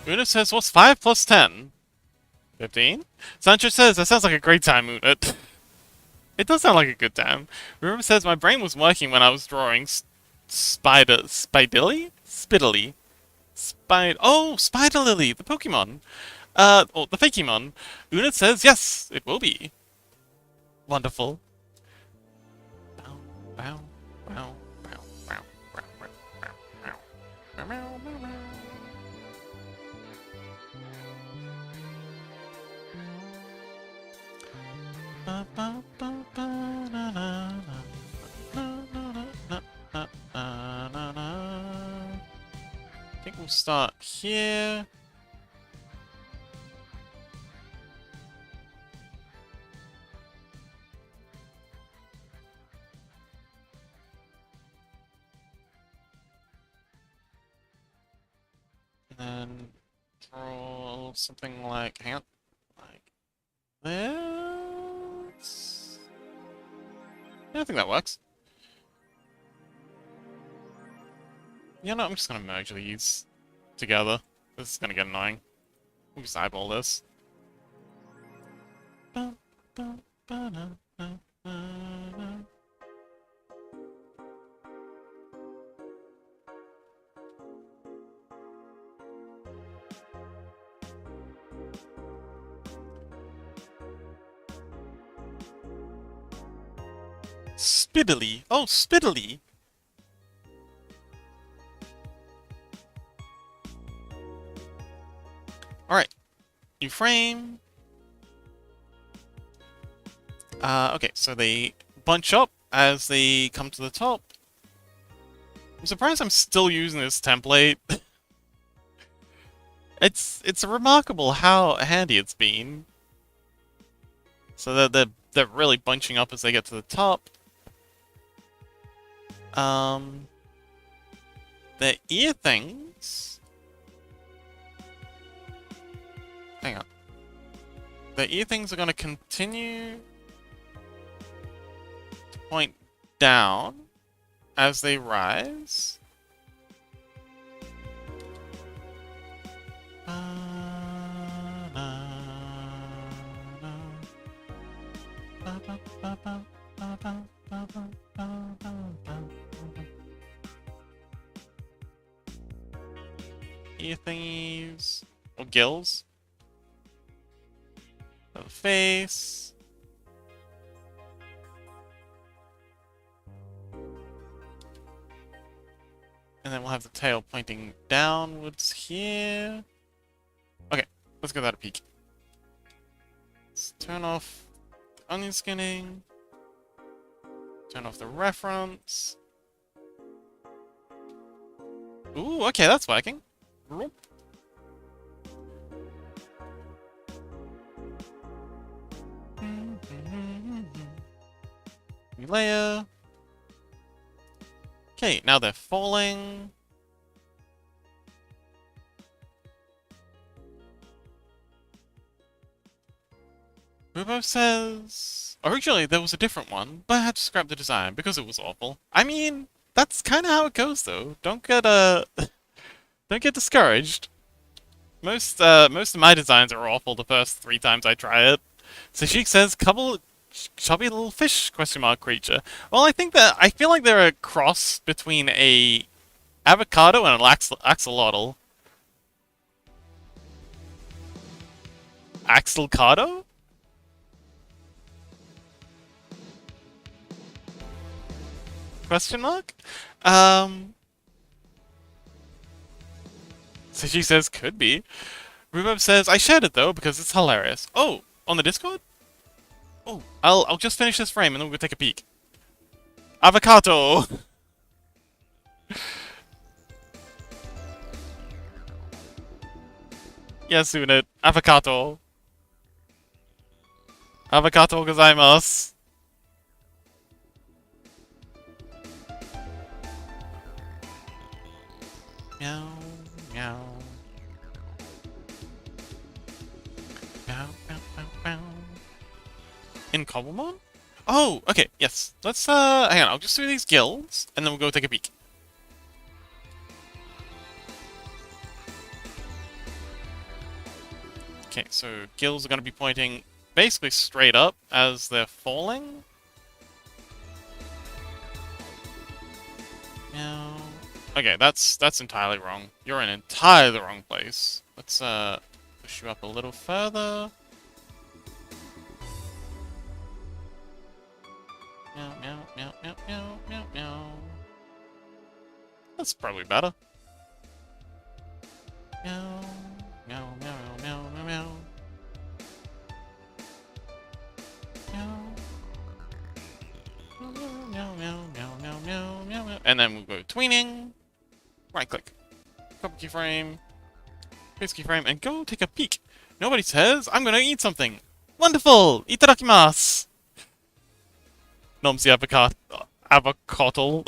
Una says, what's 5 plus 10? 15? Sancho says, that sounds like a great time, Una. It does sound like a good time. River says, my brain was working when I was drawing Spider Lily, the Pokemon. Or the Fakemon. Una says, yes, it will be. Wonderful. Bow, bow, bow, bow, bow, bow, bow, bow, bow, bow, bow, bow. I think we'll start here. And then draw something like, hang on, like this. Yeah, I think that works. Yeah, no, I'm just gonna merge these together. This is gonna get annoying. We'll just eyeball this. Spiddly. Oh, spiddly. Alright. New frame. Okay, so they bunch up as they come to the top. I'm surprised I'm still using this template. It's remarkable how handy it's been. So they're really bunching up as they get to the top. Their ear things. Hang on. The ear things are going to continue to point down as they rise. Ear thingies. Or gills. The face. And then we'll have the tail pointing downwards here. Okay, let's give that a peek. Let's turn off the onion skinning. Turn off the reference. Ooh, okay, that's working. New layer. Okay, now they're falling. Rubo says... Originally, there was a different one, but I had to scrap the design because it was awful. I mean, that's kind of how it goes, though. Don't get, don't get discouraged. Most of my designs are awful the first 3 times I try it. Sashik says, couple chubby little fish, question mark, creature. Well, I feel like they're a cross between a avocado and an axolotl. Axolotl? Question mark? So she says, could be. Rhubarb says, I shared it though, because it's hilarious. Oh, on the Discord? Oh, I'll just finish this frame and then we'll take a peek. Avocado! Yes, Unit. Avocado. Avocado gozaimasu. Meow, meow. Meow, meow, meow, meow. In Cobblemon? Oh, okay, yes. Let's, hang on, I'll just do these guilds, and then we'll go take a peek. Okay, so gills are gonna be pointing basically straight up as they're falling. Meow. Okay, that's entirely wrong. You're in entirely the wrong place. Let's push you up a little further. Meow, meow, meow, meow, meow, meow, meow. That's probably better. Meow, meow, meow, meow, meow, meow. Meow. Meow, meow, meow, meow, meow, meow, meow. And then we'll go tweening. Right click. Copy keyframe. Paste keyframe, and go take a peek. Nobody says, I'm gonna eat something. Wonderful! Itadakimasu! Nomsi avocado.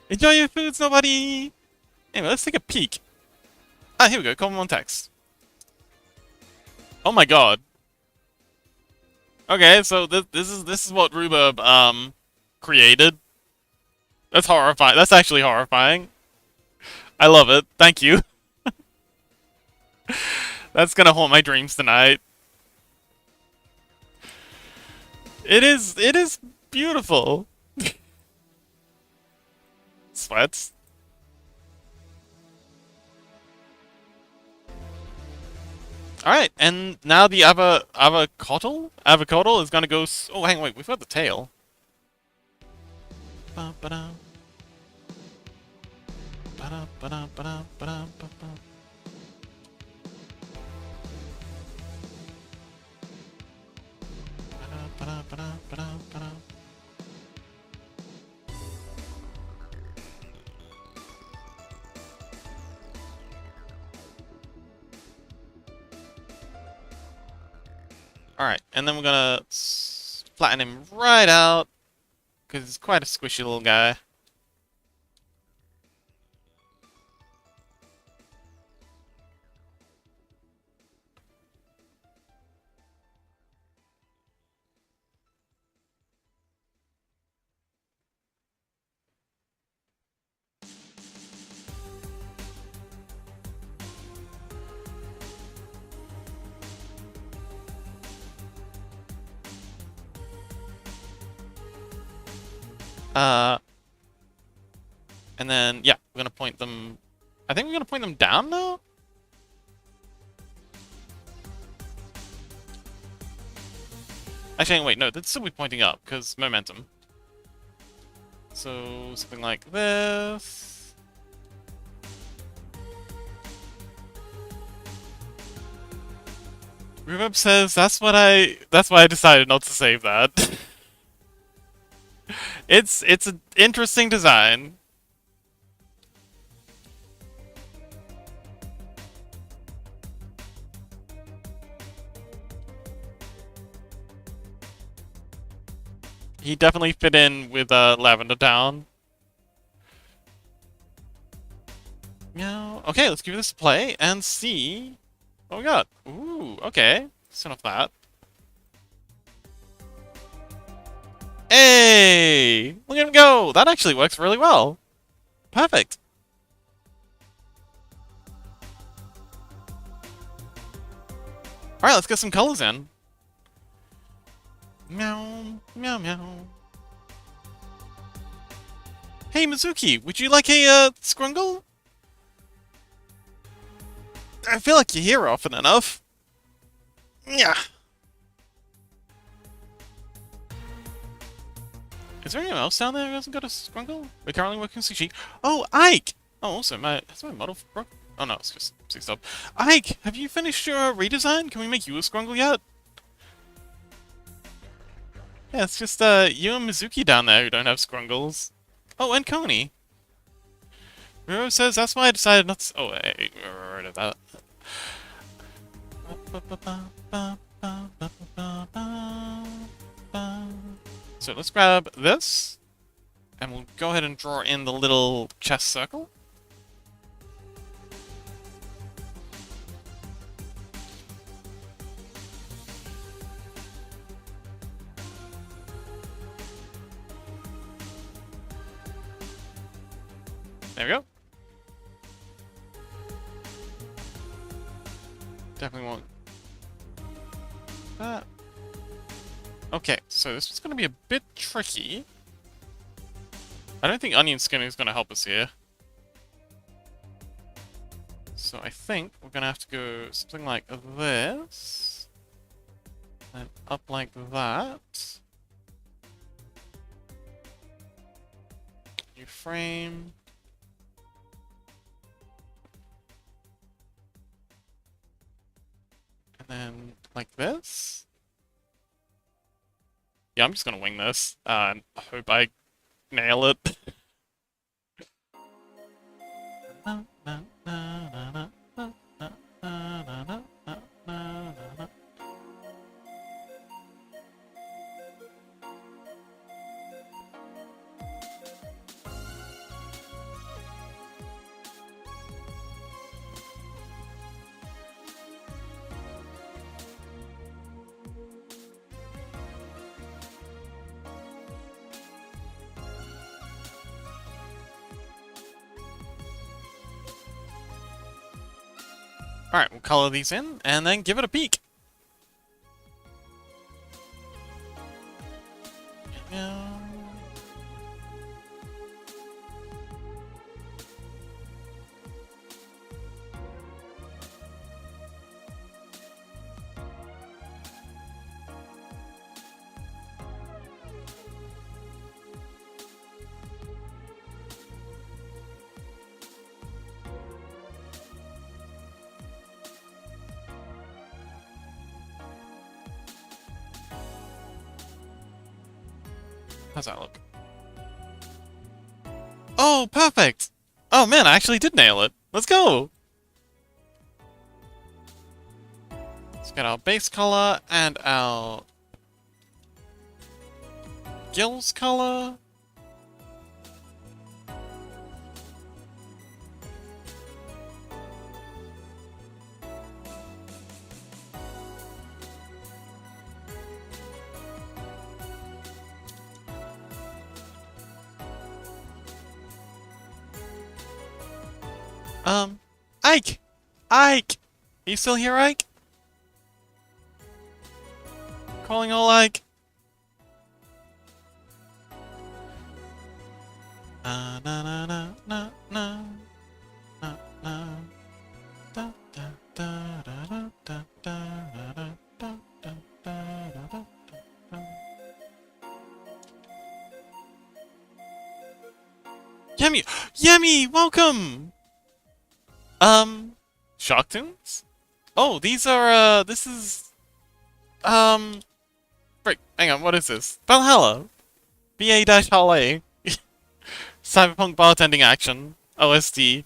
Enjoy your foods, nobody! Anyway, let's take a peek. Ah, here we go, common text. Oh my god. Okay, so this is what Rhubarb created. That's horrifying. That's actually horrifying. I love it. Thank you. That's gonna haunt my dreams tonight. It is beautiful. Sweats. Alright, and now the avocado is gonna go oh hang on, wait, we've got the tail. Alright, and then we're gonna flatten him right out, because he's quite a squishy little guy. And then, yeah, we're gonna point them... I think we're gonna point them down now? Actually, wait, no, they'd still be pointing up, because momentum. So, something like this... Rhubarb says, that's why I decided not to save that. It's an interesting design. He definitely fit in with Lavender Town. Meow. Okay, let's give this a play and see what we got. Ooh, okay. Turn off that. Hey! Look at him go! That actually works really well. Perfect. Alright, let's get some colors in. Meow, meow, meow. Hey, Mizuki, would you like a, Scrungle? I feel like you're here often enough. Yeah. Is there anyone else down there who hasn't got a Scrungle? We're currently working sushi. Oh, Ike! Oh, also, that's my model for... Oh no, it's just 6 up. Ike, have you finished your redesign? Can we make you a Scrungle yet? Yeah, it's just you and Mizuki down there who don't have Scrungles. Oh, and Coney. Ruro says that's why I decided not to... Oh, hey, we're rid of that. So let's grab this, and we'll go ahead and draw in the little chest circle. There we go. Definitely want that. Okay, so this is going to be a bit tricky. I don't think onion skinning is going to help us here. So I think we're going to have to go something like this. And up like that. New frame. And then like this. Yeah, I'm just gonna wing this, and hope I nail it. Alright, we'll color these in, and then give it a peek. How's that look? Oh, perfect! Oh man, I actually did nail it. Let's go! Let's get our base color and our gills color. Ike! Ike! Are you still here, Ike? Calling all Ike. Na na na na na na na na da da da da da da da da da da da. Yummy! Yummy! Welcome! Shock Tunes? Oh, these are, this is, frick, hang on, what is this? Valhalla! BA-HLA. Cyberpunk bartending action. OSD.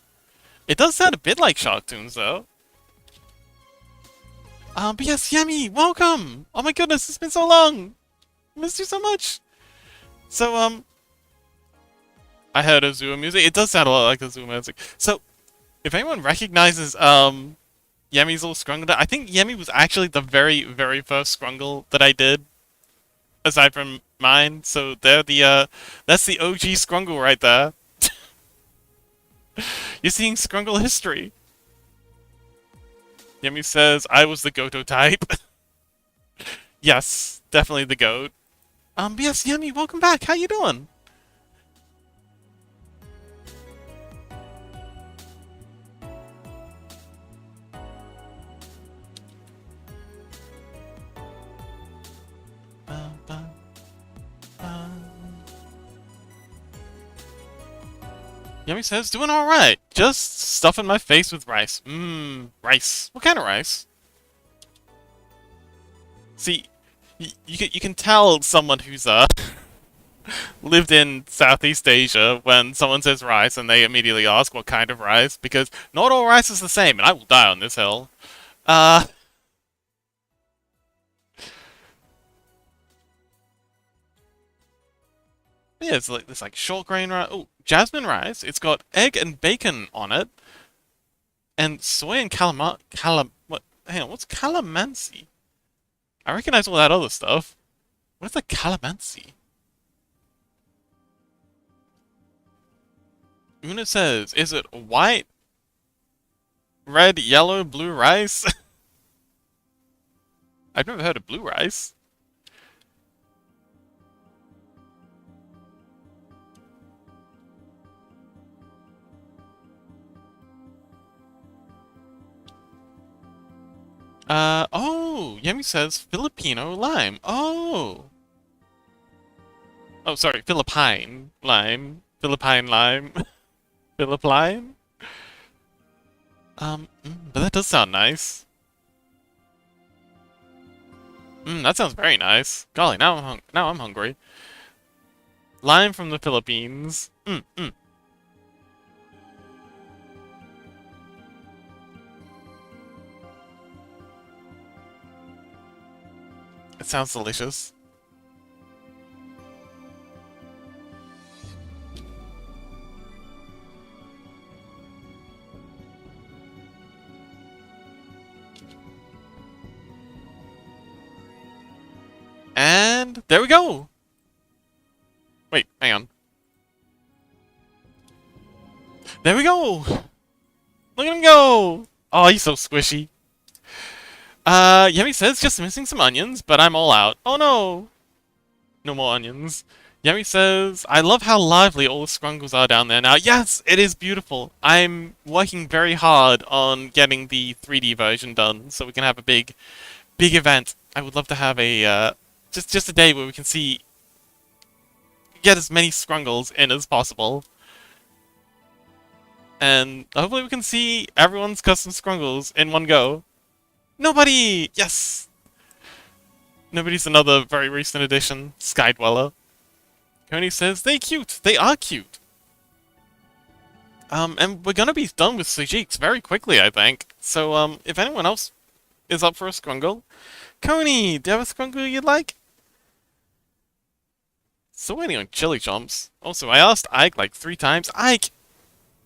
It does sound a bit like Shock Tunes, though. But yes, Yummy, welcome! Oh my goodness, it's been so long! I missed you so much! So, I heard Azure music. It does sound a lot like Azure music. So, if anyone recognizes, Yemi's little Scrungle, I think Yemi was actually the very, very first Scrungle that I did. Aside from mine. So they're the, that's the OG Scrungle right there. You're seeing Scrungle history. Yemi says, I was the Goto type. Yes, definitely the goat. But yes, Yemi, welcome back. How you doing? Yummy says, doing alright. Just stuffing my face with rice. Rice. What kind of rice? See, you can tell someone who's, lived in Southeast Asia when someone says rice and they immediately ask what kind of rice, because not all rice is the same, and I will die on this hill. Yeah, it's like this like short grain rice. Oh, jasmine rice. It's got egg and bacon on it, and soy and what? Hang on, what's calamansi? I recognize all that other stuff. What is the calamansi? Una says, is it white, red, yellow, blue rice? I've never heard of blue rice. Oh, Yemi says Filipino lime. Oh. Oh, sorry, Philippine lime. Philippine lime. Philippine? But that does sound nice. That sounds very nice. Golly, now I'm hungry. Lime from the Philippines. It sounds delicious. And there we go! Wait, hang on. There we go! Look at him go! Oh, he's so squishy. Yemi says just missing some onions, but I'm all out. Oh no! No more onions. Yemi says, I love how lively all the Scrungles are down there now. Yes, it is beautiful. I'm working very hard on getting the 3D version done so we can have a big event. I would love to have a, just a day where we can get as many Scrungles in as possible. And hopefully we can see everyone's custom Scrungles in one go. Nobody! Yes! Nobody's another very recent addition, Skydweller. Coney says they cute. They are cute. And we're gonna be done with Sajik's very quickly, I think. So, if anyone else is up for a Scrungle, Coney, do you have a Scrungle you'd like? Still waiting on Chili Chomps. Also, I asked Ike like 3 times. Ike!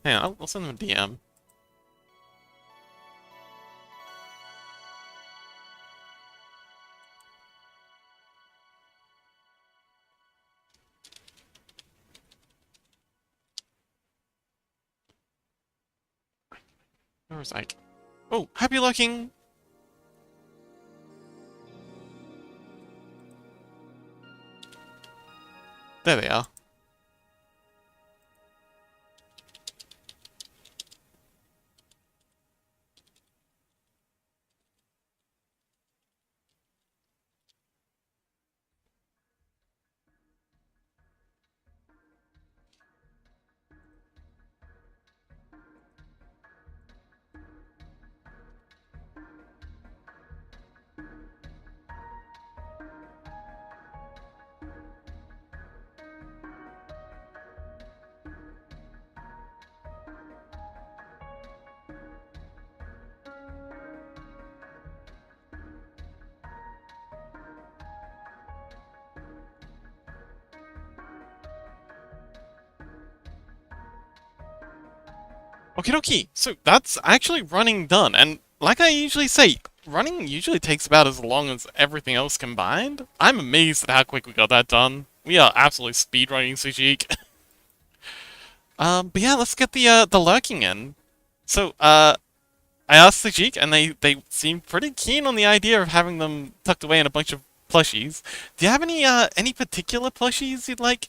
Hang on, I'll send him a DM. Where is Ike? Oh, happy looking! There they are. Okie dokie, so that's actually running done, and like I usually say, running usually takes about as long as everything else combined. I'm amazed at how quick we got that done. We are absolutely speedrunning Sujik. But yeah, let's get the lurking in. So, I asked Sujik, and they seem pretty keen on the idea of having them tucked away in a bunch of plushies. Do you have any particular plushies you'd like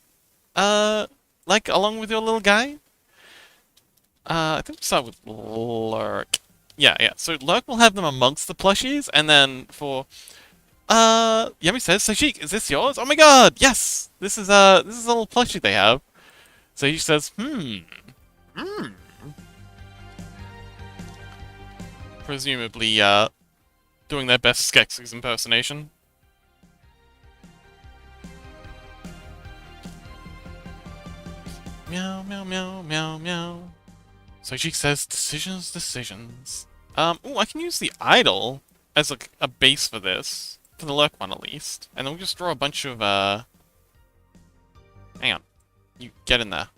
along with your little guy? I think we'll start with Lurk. Yeah, yeah. So Lurk will have them amongst the plushies, and then for Yemi says, Sashik, is this yours? Oh my god, yes! This is a little plushie they have. So he says, presumably doing their best Skeksis impersonation. Meow meow meow meow meow. So she says, decisions. Ooh, I can use the idol as a base for this. For the lurk one, at least. And then we'll just draw a bunch of, hang on. You get in there.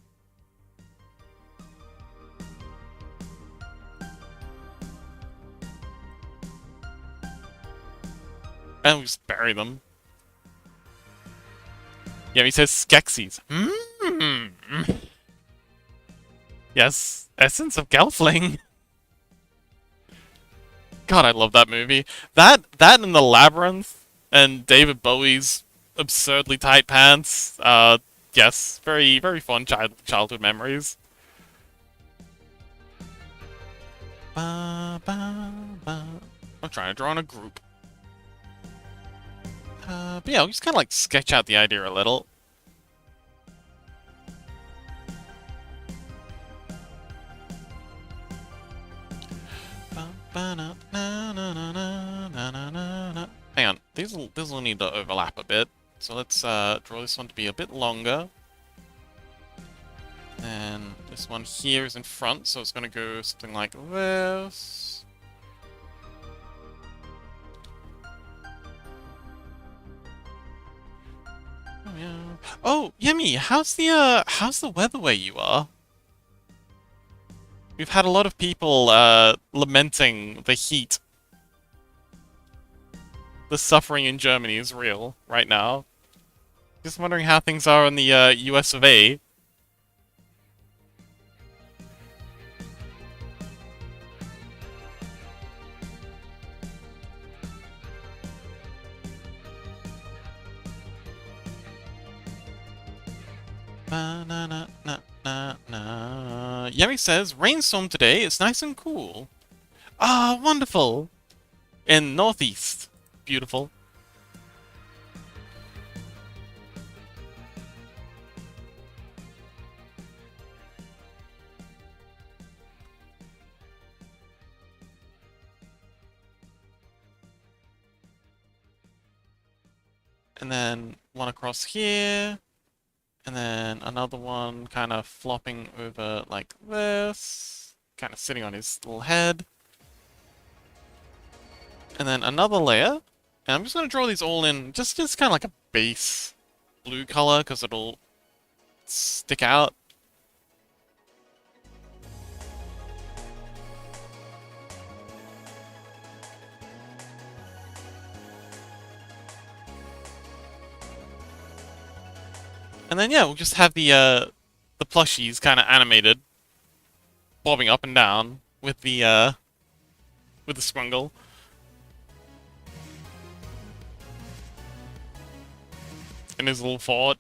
And we just bury them. Yeah, he says Skeksis. Yes, essence of Gelfling. God, I love that movie. That and The Labyrinth and David Bowie's absurdly tight pants. Yes, very very fun childhood memories. I'm trying to draw in a group. But yeah, I'll just kind of like sketch out the idea a little. Hang on, these will need to overlap a bit. So let's draw this one to be a bit longer. And this one here is in front, so it's going to go something like this. Oh, yeah. Oh, Yemi, how's the weather where you are? We've had a lot of people lamenting the heat. The suffering in Germany is real right now. Just wondering how things are in the US of A. Yemi says, rainstorm today, it's nice and cool. Ah, wonderful! In northeast. Beautiful. And then one across here. And then another one kind of flopping over like this, kind of sitting on his little head. And then another layer. And I'm just going to draw these all in just kind of like a base blue color because it'll stick out. And then yeah, we'll just have the plushies kind of animated, bobbing up and down with the Scrungle. And his little fort.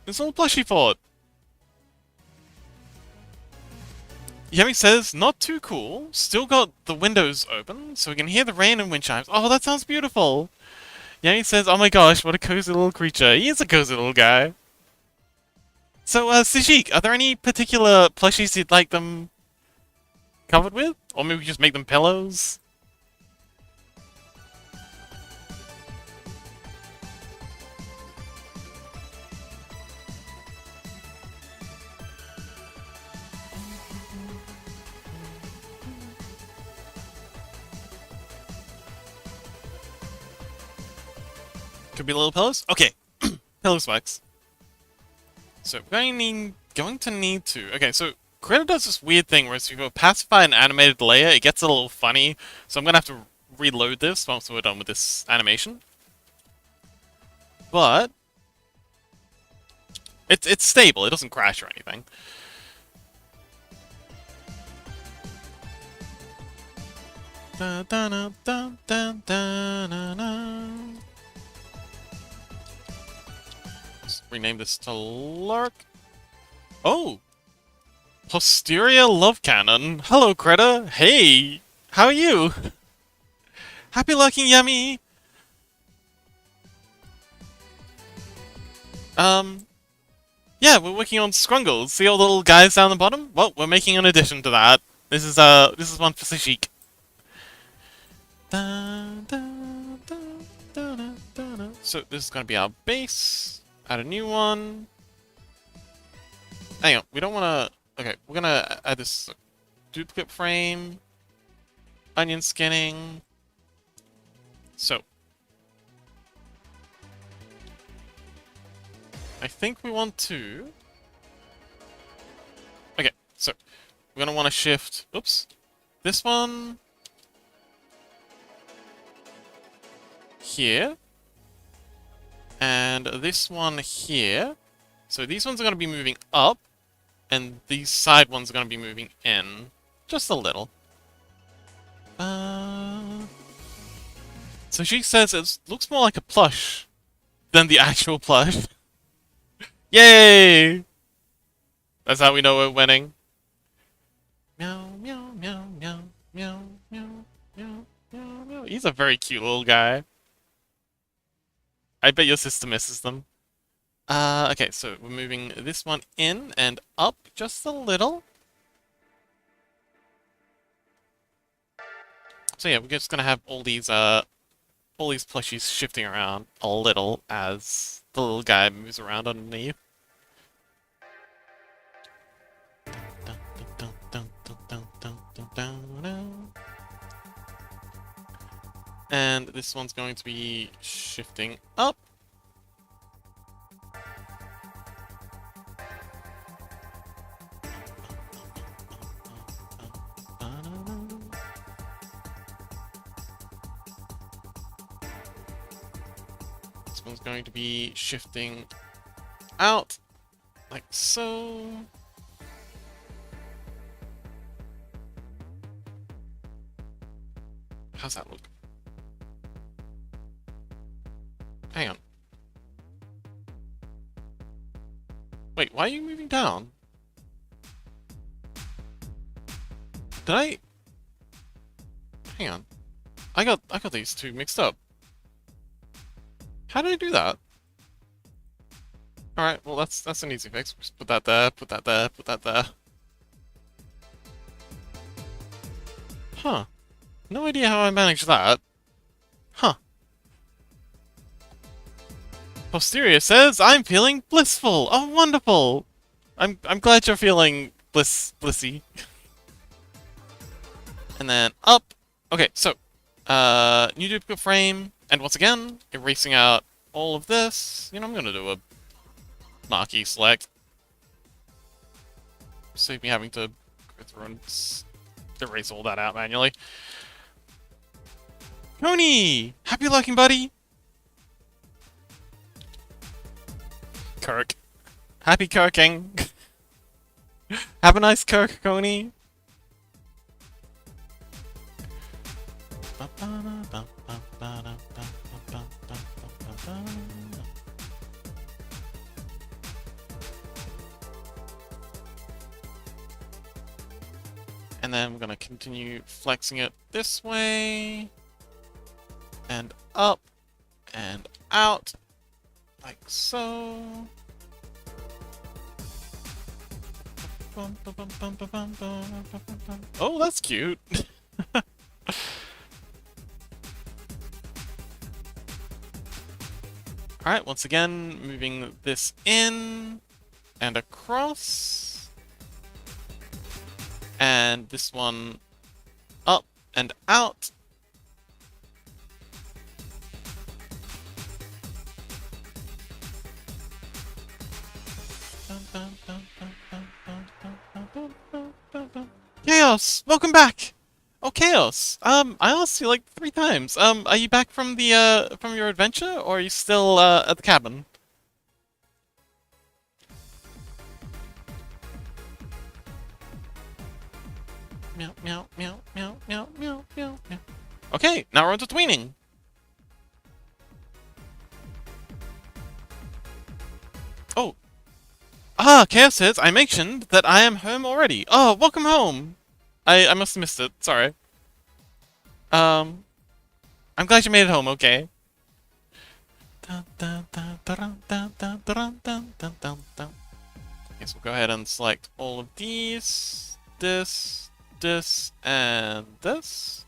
His little plushie fort. Yemi says, not too cool. Still got the windows open, so we can hear the rain and wind chimes. Oh, that sounds beautiful. Yemi says, oh my gosh, what a cozy little creature. He is a cozy little guy. So, Sijik, are there any particular plushies you'd like them covered with? Or maybe just make them pillows? Could be little pillows? Okay. Pillow specs. So we're going to need to... Okay, so Krita does this weird thing where if you pacify an animated layer, it gets a little funny. So I'm going to have to reload this once we're done with this animation. But... It's stable, it doesn't crash or anything. Da, da, da, da, da, da, da, da. Let's rename this to Lark. Oh! Posterior Love Cannon. Hello, Krita. Hey! How are you? Happy lurking, Yummy! Yeah, we're working on Scrungles. See all the little guys down the bottom? Well, we're making an addition to that. This is one for Sashik. So this is gonna be our base. Add a new one. Hang on, we don't wanna... Okay, we're gonna add this duplicate frame. Onion skinning. So. I think we want to... Okay, so. We're gonna wanna shift... Oops. This one... here. And this one here. So these ones are going to be moving up, and these side ones are going to be moving in. Just a little. So she says it looks more like a plush than the actual plush. Yay! That's how we know we're winning. Meow, meow, meow, meow, meow, meow, meow, meow, meow. He's a very cute little guy. I bet your sister misses them. Okay, so we're moving this one in and up just a little. So yeah, we're just gonna have all these plushies shifting around a little as the little guy moves around underneath. And this one's going to be shifting up. This one's going to be shifting out, like so. How's that look? Hang on. Wait, why are you moving down? Did I... Hang on. I got these two mixed up. How did I do that? Alright, well that's an easy fix. Just put that there, put that there, put that there. Huh. No idea how I managed that. Huh. Posterior says, I'm feeling blissful. Oh, wonderful. I'm glad you're feeling blissy. And then up. Okay, so, new duplicate frame. And once again, erasing out all of this. You know, I'm gonna do a marquee select. Save me having to go through and erase all that out manually. Coney! Happy lurking, buddy! Kirk. Happy kirking. Have a nice Kirk, Coney. And then we're going to continue flexing it this way. And up. And out. Like so. Oh, that's cute. Alright, once again, moving this in and across. And this one up and out. Chaos! Welcome back! Oh, Chaos! I asked you like 3 times. Are you back from the, from your adventure, or are you still, at the cabin? Meow, meow, meow, meow, meow, meow, meow, meow. Okay, now we're on to tweening! Oh! Ah, Chaos says, I mentioned that I am home already. Oh, welcome home! I must have missed it, sorry. I'm glad you made it home, okay? Guess we'll go ahead and select all of these. This, and this.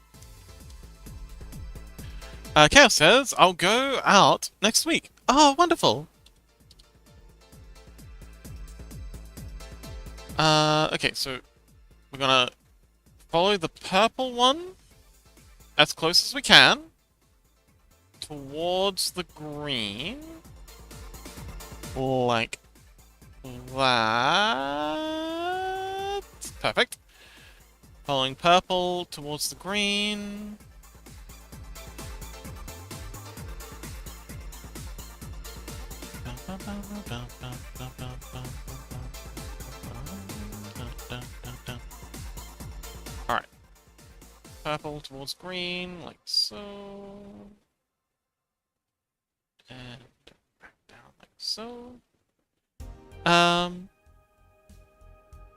Chaos says, I'll go out next week. Oh, wonderful! Okay, so we're gonna follow the purple one as close as we can towards the green, like that. Perfect. Following purple towards the green. Alright. Purple towards green, like so. And back down like so.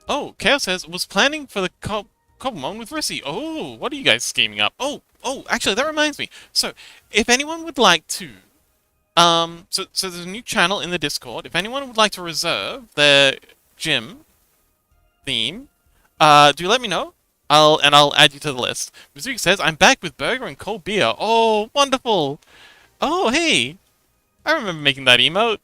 Oh, Chaos says, was planning for the Cobblemon with Rissy. Oh, what are you guys scheming up? Oh, actually, that reminds me. So, if anyone would like to, so there's a new channel in the Discord. If anyone would like to reserve their gym theme, do let me know. I'll add you to the list. Mizuki says, I'm back with burger and cold beer. Oh, wonderful. Oh, hey. I remember making that emote.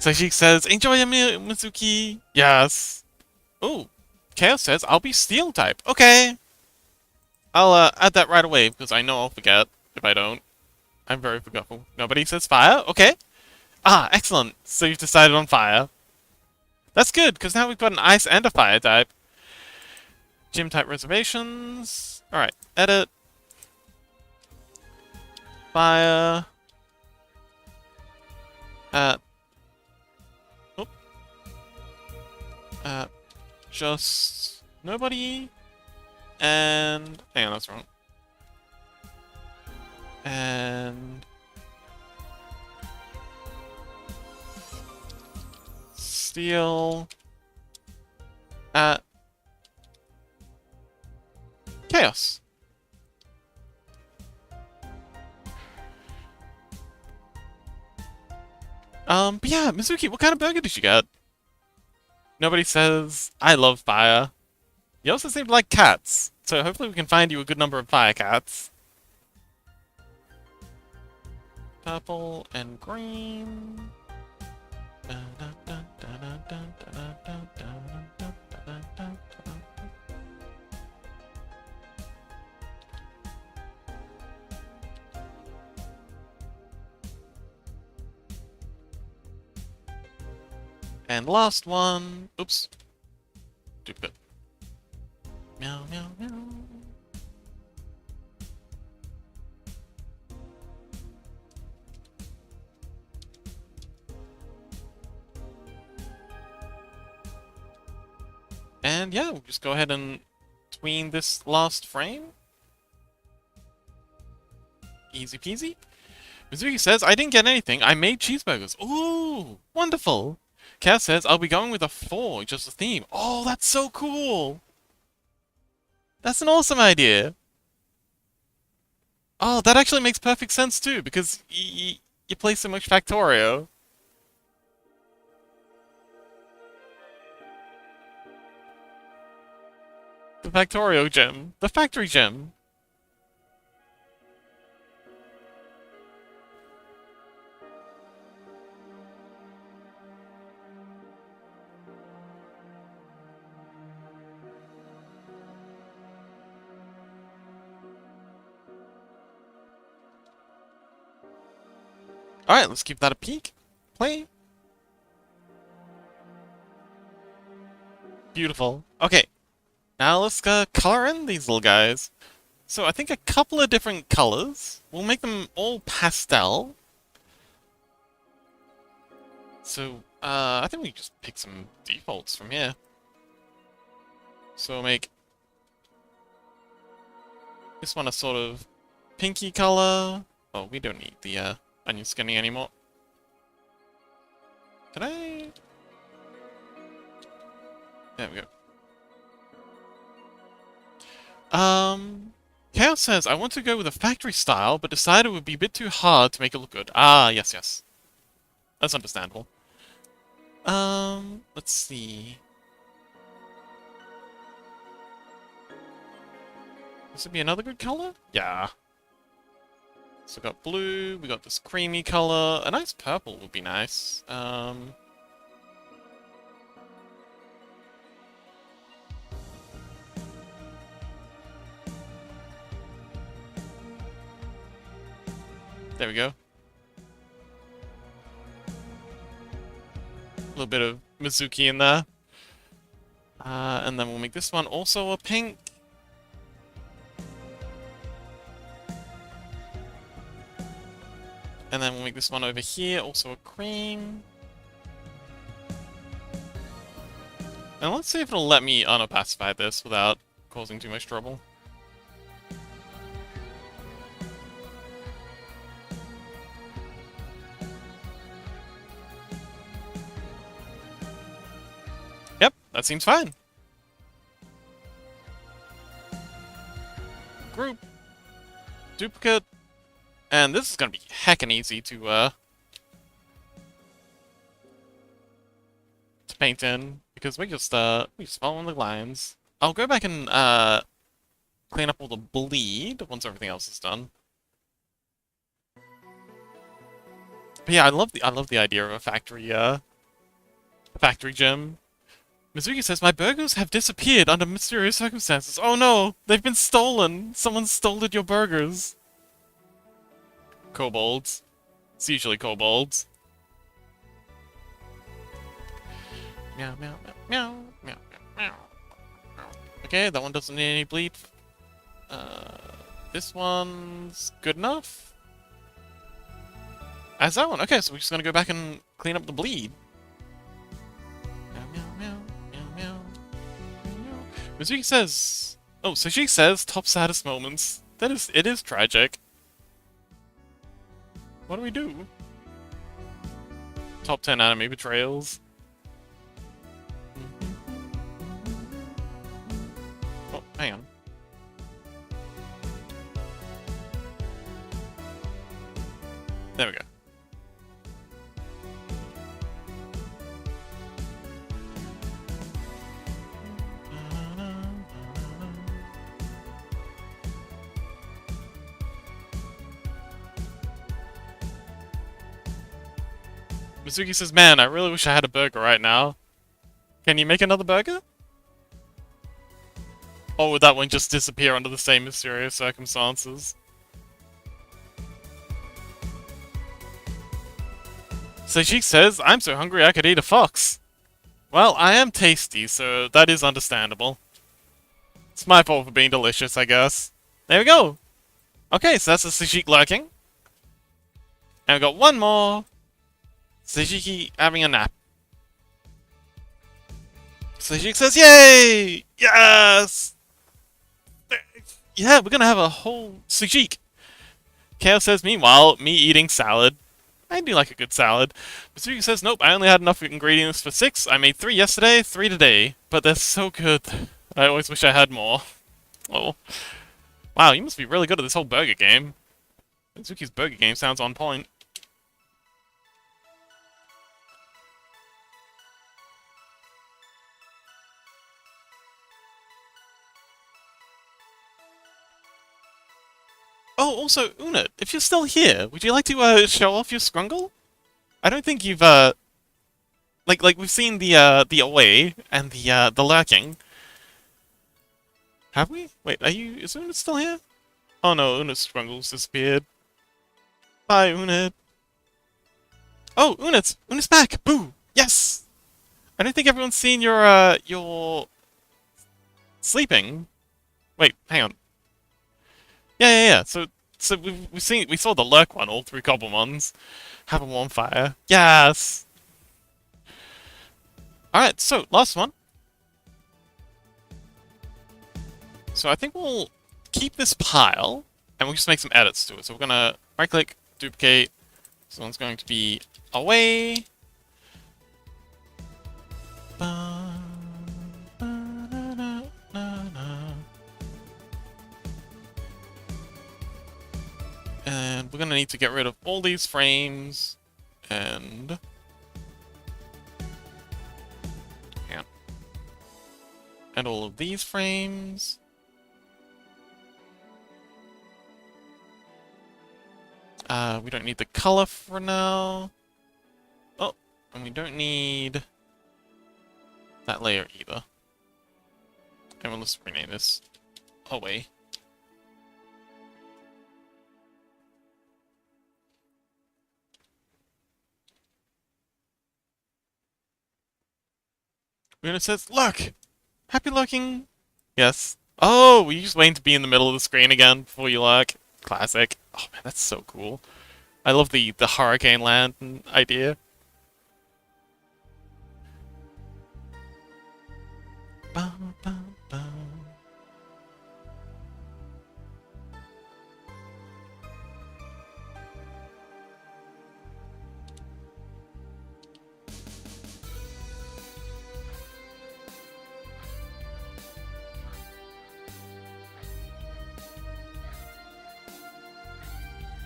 So she says, enjoy your meal, Mizuki. Yes. Oh, Chaos says, I'll be steel type. Okay. I'll add that right away, because I know I'll forget if I don't. I'm very forgetful. Nobody says fire? Okay. Ah, excellent. So you've decided on fire. That's good, because now we've got an ice and a fire type. Gym type reservations. Alright, edit. Fire. Just nobody. And hang on, that's wrong. And steel at chaos. But yeah, Mizuki, what kind of burger did you get? Nobody says, I love fire. You also seem to like cats, so hopefully we can find you a good number of fire cats. Purple and green. And last one. Oops. Duplicate. Meow, meow, meow. And yeah, we'll just go ahead and tween this last frame. Easy peasy. Mizuki says, I didn't get anything. I made cheeseburgers. Ooh, wonderful. Kat says, I'll be going with a 4, just a theme. Oh, that's so cool. That's an awesome idea. Oh, that actually makes perfect sense too, because you play so much Factorio. The Factorio gem. The factory gem. Alright, let's give that a peek. Play. Beautiful. Okay. Now let's color in these little guys. So I think a couple of different colors. We'll make them all pastel. So, I think we just pick some defaults from here. So we'll make this one a sort of pinky color. Oh, we don't need the onion skinning anymore. Did I? There we go. Chaos says, I want to go with a factory style, but decided it would be a bit too hard to make it look good. Ah, yes, yes. That's understandable. Let's see. This would be another good color? Yeah. So we got blue, we got this creamy color. A nice purple would be nice. There we go. A little bit of Mizuki in there. And then we'll make this one also a pink. And then we'll make this one over here also a cream. And let's see if it'll let me unopacify this without causing too much trouble. Yep, that seems fine. Group. Duplicate. And this is gonna be heckin' easy to paint in, because we just following the lines. I'll go back and clean up all the bleed once everything else is done. But yeah, I love the idea of a factory gym. Mizuki says, my burgers have disappeared under mysterious circumstances. Oh no, they've been stolen. Someone stole your burgers. Kobolds. It's usually kobolds. Meow, meow, meow, meow, meow, meow. Okay, that one doesn't need any bleed. This one's good enough. As that one. Okay, so we're just gonna go back and clean up the bleed. Meow, meow, meow, meow, meow, meow. Mizuki says... Oh, so she says top saddest moments. It is tragic. What do we do? Top 10 anime betrayals. Oh, hang on. There we go. Mizuki says, man, I really wish I had a burger right now. Can you make another burger? Or would that one just disappear under the same mysterious circumstances? So she says, I'm so hungry I could eat a fox. Well, I am tasty, so that is understandable. It's my fault for being delicious, I guess. There we go! Okay, so that's the Sajik lurking. And we got one more. Sajiki having a nap. Sajik says, yay! Yes! Yeah, we're gonna have a whole Sajik. Kale says, meanwhile, me eating salad. I do like a good salad. Mitsuki says, nope, I only had enough ingredients for 6. I made 3 yesterday, 3 today. But they're so good. I always wish I had more. Oh. Wow, you must be really good at this whole burger game. Mitsuki's burger game sounds on point. Oh, also, Unit, if you're still here, would you like to show off your Scrungle? I don't think you've like we've seen the away and the lurking. Have we? Wait, is Unit still here? Oh no, Unit's Scrungle's disappeared. Bye, Unit. Oh, Unit's back! Boo! Yes! I don't think everyone's seen your sleeping. Wait, hang on. Yeah. So we saw the lurk one all through Cobblemons. Have them on fire. Yes! Alright, so last one. So I think we'll keep this pile and we'll just make some edits to it. So we're gonna right click, duplicate. This one's going to be away. And we're gonna need to get rid of all these frames and all of these frames. We don't need the color for now. Oh, and we don't need that layer either. And let's rename this away. And it says, look! Happy lurking! Yes. Oh, were you just waiting to be in the middle of the screen again before you lurk? Classic. Oh man, that's so cool. I love the Hurricane Land idea. Bum, bum, bum.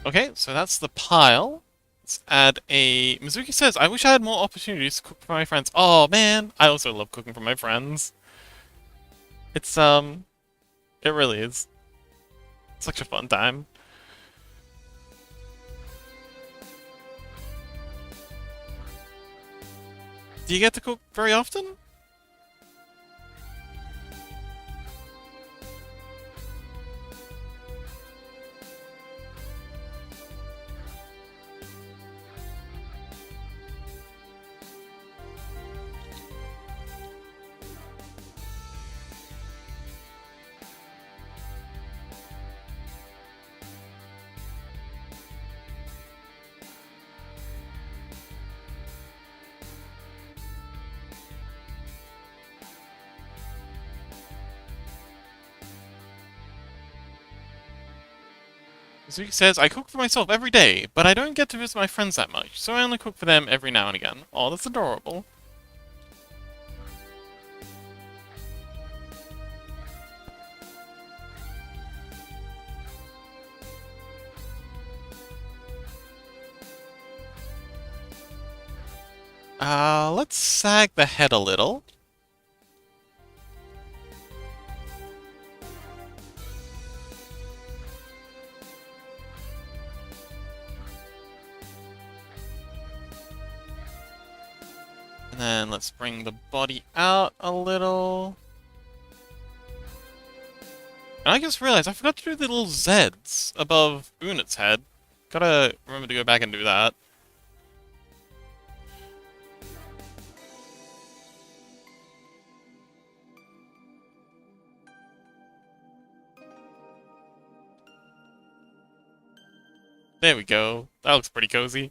Okay, so that's the pile. Let's add a... Mizuki says, I wish I had more opportunities to cook for my friends. Oh, man. I also love cooking for my friends. It's, it really is. Such a fun time. Do you get to cook very often? Mizuki says, I cook for myself every day, but I don't get to visit my friends that much, so I only cook for them every now and again. Oh, that's adorable. Let's sag the head a little. then let's bring the body out a little. And I just realized I forgot to do the little Zs above Unit's head. Gotta remember to go back and do that. There we go. That looks pretty cozy.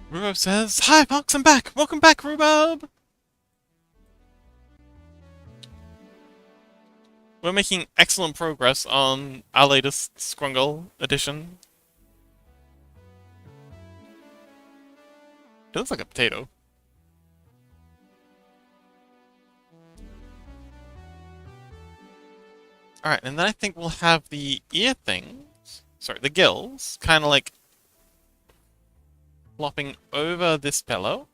Rhubarb says, "Hi, Pox, I'm back! Welcome back, Rhubarb!" We're making excellent progress on our latest Scrungle edition. It looks like a potato. Alright, and then I think we'll have the ear things, sorry, the gills, kind of like flopping over this pillow.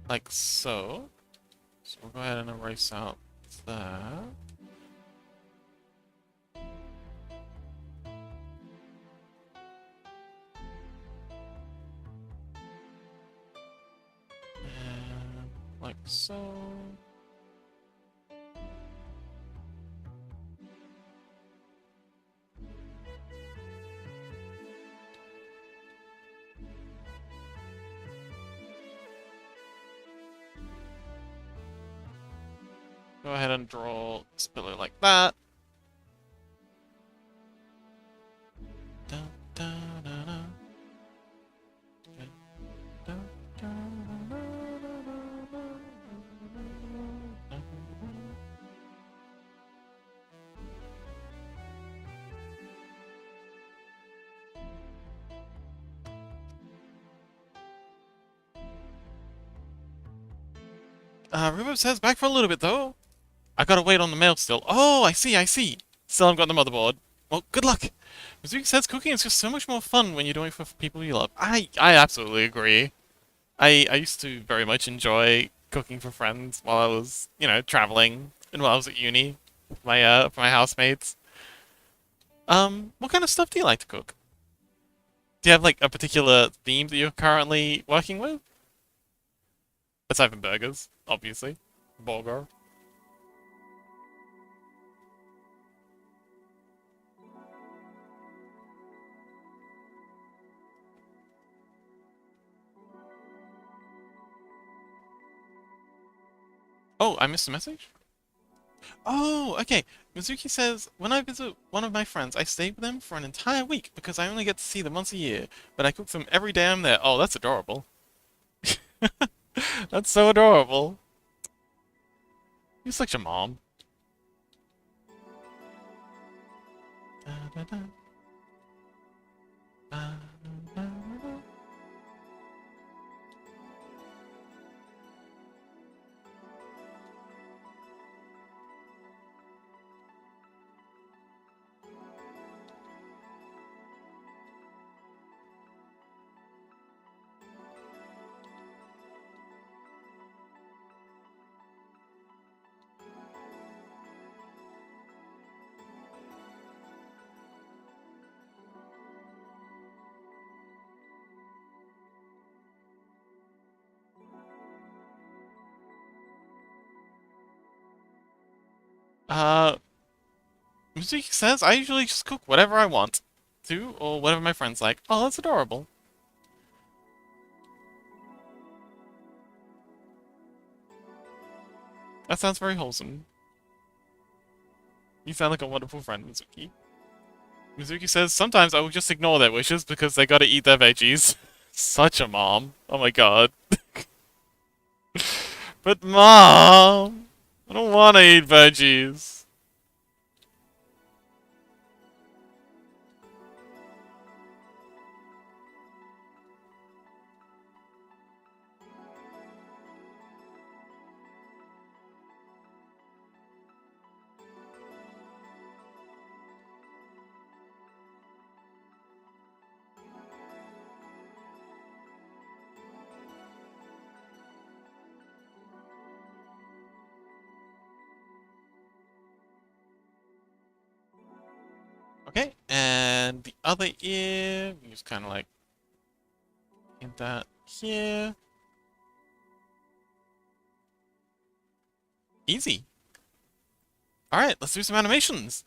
Like so. So we'll go ahead and erase out that. And like so. Go ahead and draw this pillow like that. Dun, dun, dun, dun. Dun, dun, dun, dun, dun, dun. Rhubarb says back for a little bit though. I gotta wait on the mail still. Oh, I see, I see. Still haven't got the motherboard. Well, good luck. Mizuki says cooking is just so much more fun when you're doing it for people you love. I absolutely agree. I used to very much enjoy cooking for friends while I was, you know, traveling and while I was at uni for my housemates. What kind of stuff do you like to cook? Do you have like a particular theme that you're currently working with? Aside from burgers, obviously. Burger. Oh, I missed a message? Oh, okay. Mizuki says, when I visit one of my friends, I stay with them for an entire week because I only get to see them once a year, but I cook them every day I'm there. Oh, that's adorable. That's so adorable. You're such a mom. Da, da, da. Da, da, da, da. Uh, Mizuki says I usually just cook whatever I want to, or whatever my friends like. Oh, that's adorable. That sounds very wholesome. You sound like a wonderful friend, Mizuki. Mizuki says, sometimes I will just ignore their wishes because they gotta eat their veggies. Such a mom. Oh my god. But mom! I don't wanna eat veggies. Okay, and the other ear, we just kind of like get that here. Easy. All right, let's do some animations.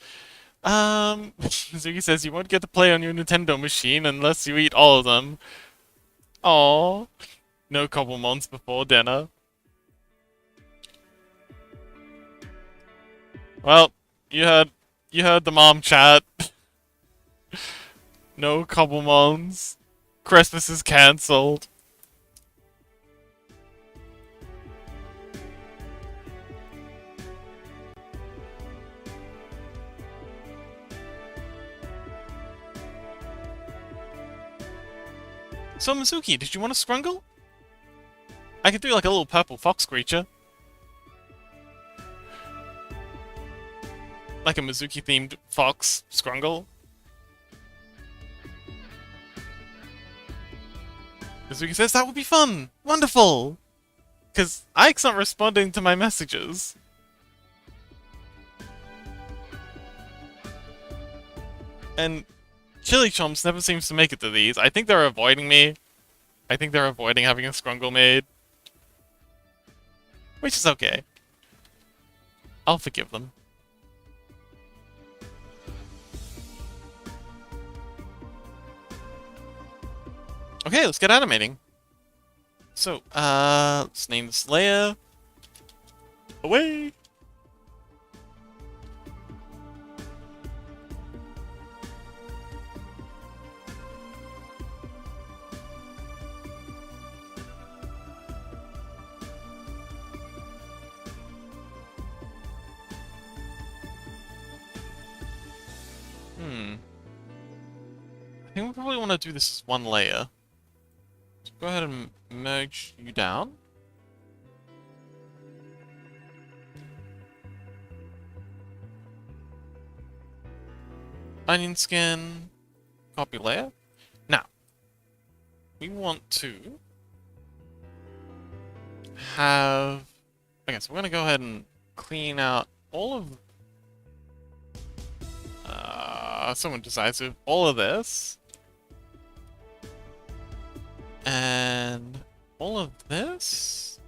Zuki says you won't get to play on your Nintendo machine unless you eat all of them. Aww. No couple months before dinner. Well, you heard the mom chat. No couple months. Christmas is cancelled. So Mizuki, did you want a Scrungle? I could do like a little purple fox creature. Like a Mizuki themed fox Scrungle. Mizuki says that would be fun! Wonderful! Because Ike's not responding to my messages. And Chili Chomps never seems to make it to these. I think they're avoiding me. I think they're avoiding having a Scrungle made. Which is okay. I'll forgive them. Okay, let's get animating. So, let's name this layer. Away! I think we probably want to do this as one layer. So go ahead and merge you down. Onion skin, copy layer. Now, we want to have... Okay, so we're going to go ahead and clean out all of... someone decides to all of this. And all of this.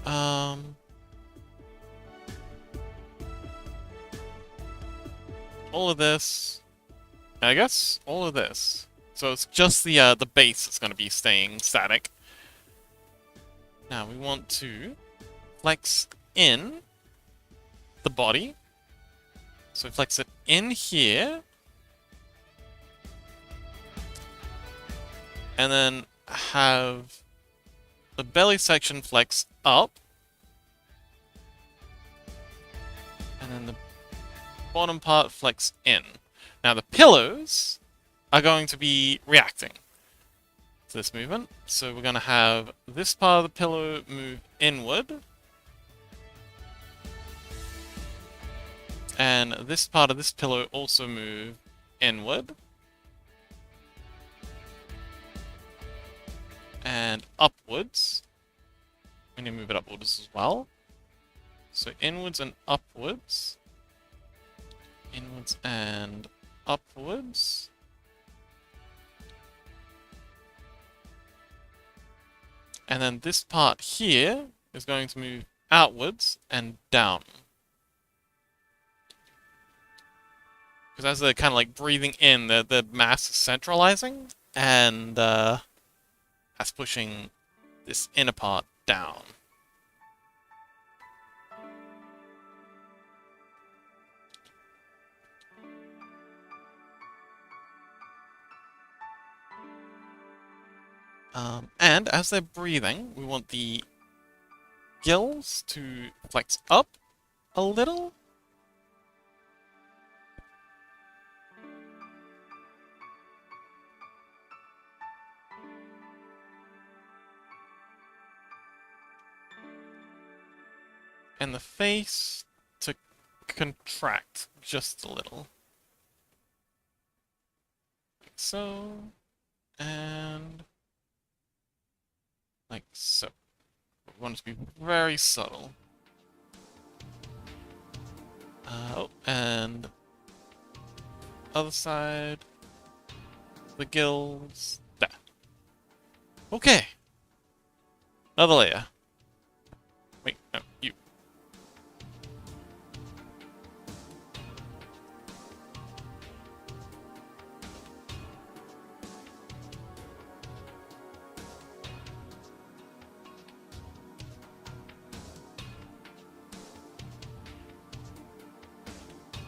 All of this. And I guess all of this. So it's just the base that's going to be staying static. Now we want to flex in the body. So we flex it in here. And then have the belly section flex up. And then the bottom part flex in. Now the pillows are going to be reacting to this movement. So we're going to have this part of the pillow move inward. And this part of this pillow also move inward. And upwards. We need to move it upwards as well. So inwards and upwards. Inwards and upwards. And then this part here is going to move outwards and down. Because as they're kind of like breathing in, the mass is centralizing, and that's pushing this inner part down. And as they're breathing, we want the gills to flex up a little. And the face to contract just a little. Like so. And like so. We want it to be very subtle. Oh, and Other side. The gills. There. Okay. Another layer. Wait, no, you.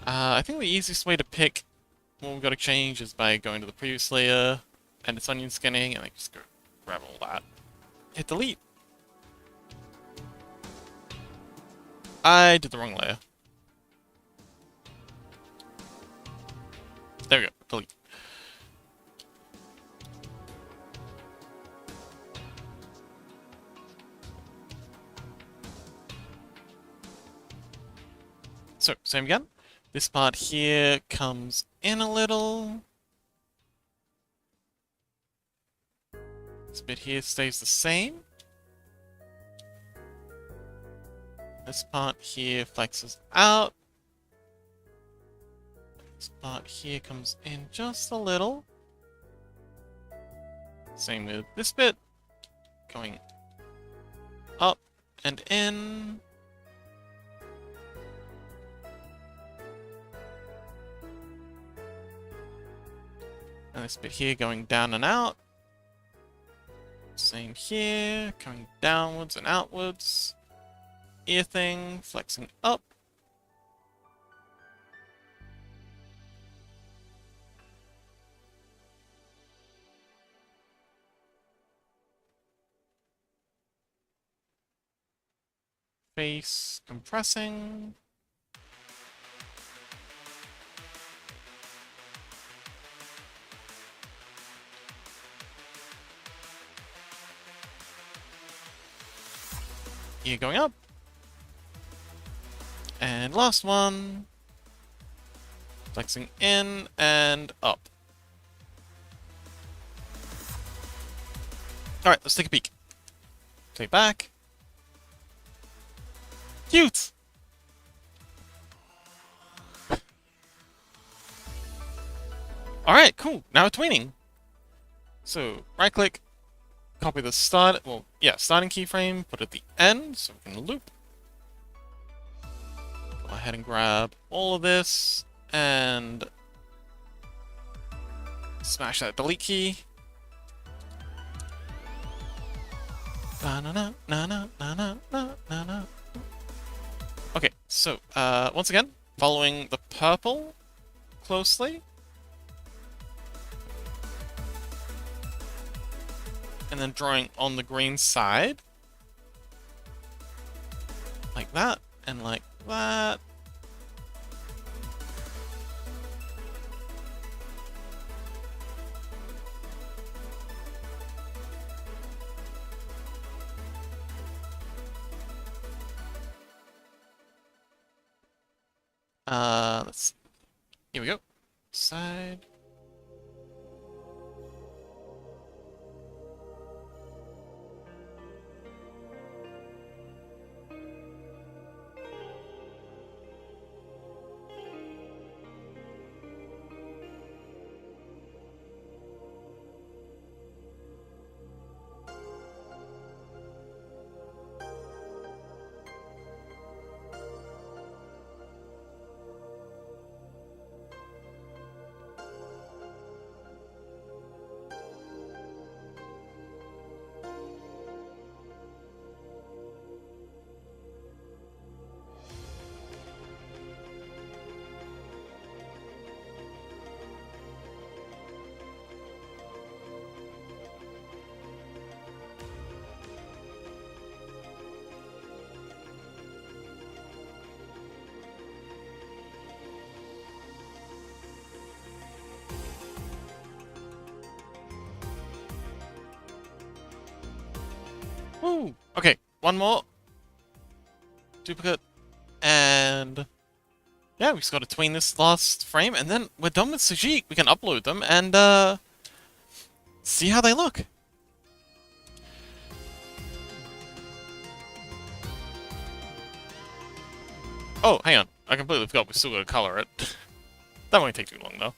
I think the easiest way to pick what we've got to change is by going to the previous layer, and it's onion skinning, and I just go grab all that. Hit delete. I did the wrong layer. There we go, delete. So, same again. This part here comes in a little. This bit here stays the same. This part here flexes out. This part here comes in just a little. Same with this bit. Going up and in. And this bit here going down and out. Same here, coming downwards and outwards. Ear thing, flexing up. Face compressing. Ear going up. And last one. Flexing in and up. Alright, let's take a peek. Take back. Cute! Alright, cool. Now we're tweening. So, right click. Copy the start, well, yeah, starting keyframe, put it at the end, so we can loop. Go ahead and grab all of this, and smash that delete key. Okay, so, once again, following the purple closely. And then drawing on the green side. Like that, and like that. Let's, here we go. Side. Woo! Okay, one more. Duplicate. And yeah, we just got to tween this last frame, and then we're done with Sajik. We can upload them and see how they look. Oh, hang on. I completely forgot we still got to color it. That won't take too long, though.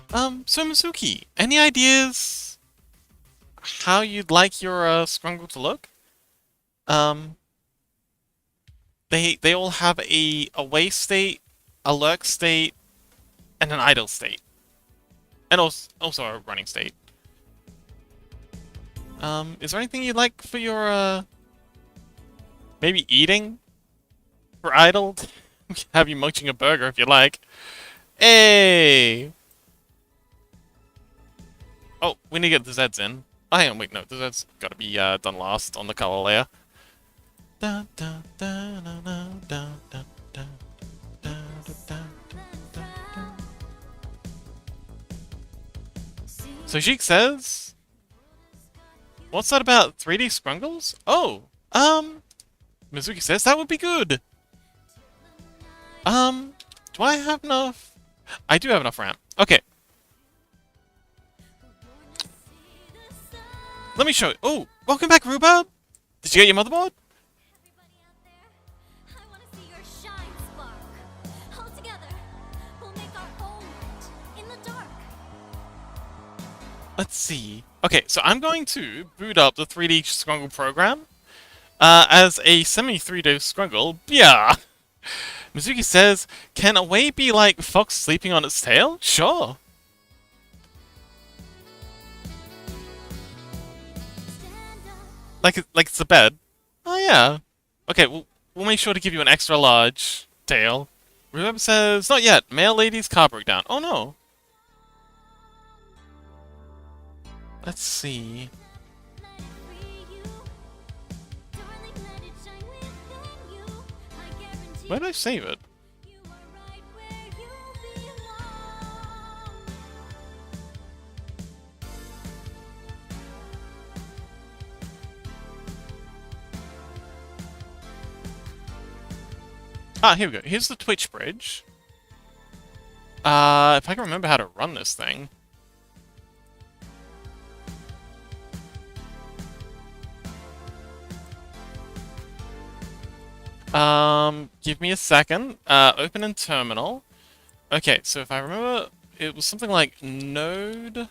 So Mizuki, any ideas how you'd like your Scrungle to look? Um, they all have a away state, a lurk state, and an idle state, and also a running state. Is there anything you'd like for your maybe eating for idle? Have you munching a burger if you like. Hey! Oh, we need to get the Zeds in. Oh, hang on, wait, no, the Zeds gotta be done last on the color layer. Dun, dun, dun, dun, dun, dun, dun, dun, dun, dun, dun, dun. So Sheik says, what's that about 3D Scrungles? Oh, Mizuki says that would be good. Do I have enough? I do have enough RAM. Okay. Let me show you. Oh, welcome back, Rhubarb. Did you get your motherboard? Let's see. Okay, so I'm going to boot up the 3D Scrungle program as a semi-3D Scrungle. Yeah. Mizuki says, can a way be like fox sleeping on its tail? Sure. Like it's a bed. Oh yeah. Okay, we'll make sure to give you an extra large tail. Rhubarb says, not yet. Male lady's car broke down. Oh no. Let's see. Where did I save it? Ah, here we go. Here's the Twitch bridge. If I can remember how to run this thing. Give me a second. Open in terminal. Okay, so if I remember, it was something like node.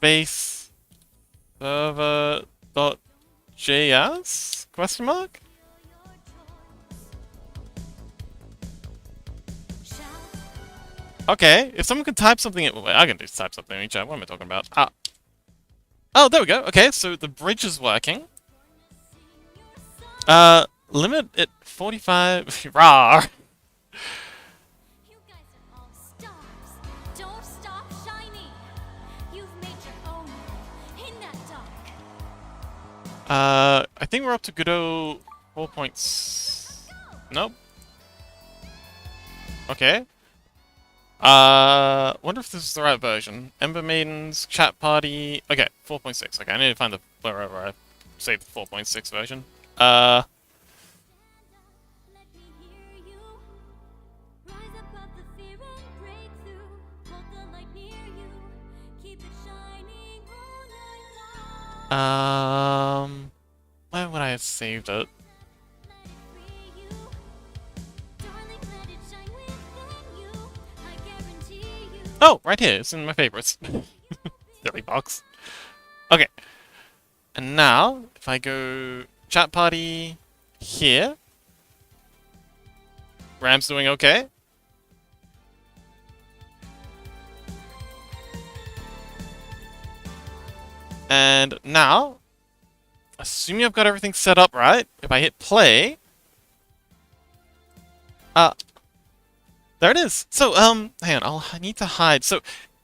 Base server dot JS? Question mark? Okay, if someone could type something in... Wait, I can just type something in chat. What am I talking about? Ah. Oh, there we go. Okay, so the bridge is working. Limit at 45... Rawr! I think we're up to Godot 4 points... Nope. Okay. Wonder if this is the right version. Ember Maidens, Chat Party... Okay, 4.6. Okay, I need to find the... wherever I saved the 4.6 version. Where would I have saved it? Oh, right here. It's in my favorites. Silly box. Okay. And now, if I go chat party here, Ram's doing okay. And now, assuming I've got everything set up right, if I hit play, there it is. So, hang on, I need to hide. So,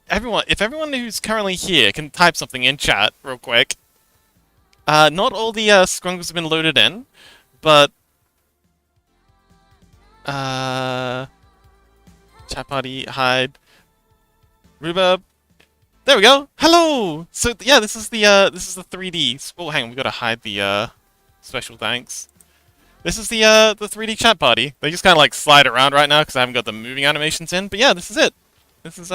if everyone who's currently here can type something in chat real quick. Not all the scrungles have been loaded in, but chat party hide Rhubarb. There we go. Hello. So yeah, this is the 3D. Oh, hang on, we gotta hide the special thanks. This is the 3D chat party. They just kind of like slide around right now because I haven't got the moving animations in. But yeah, this is it. This is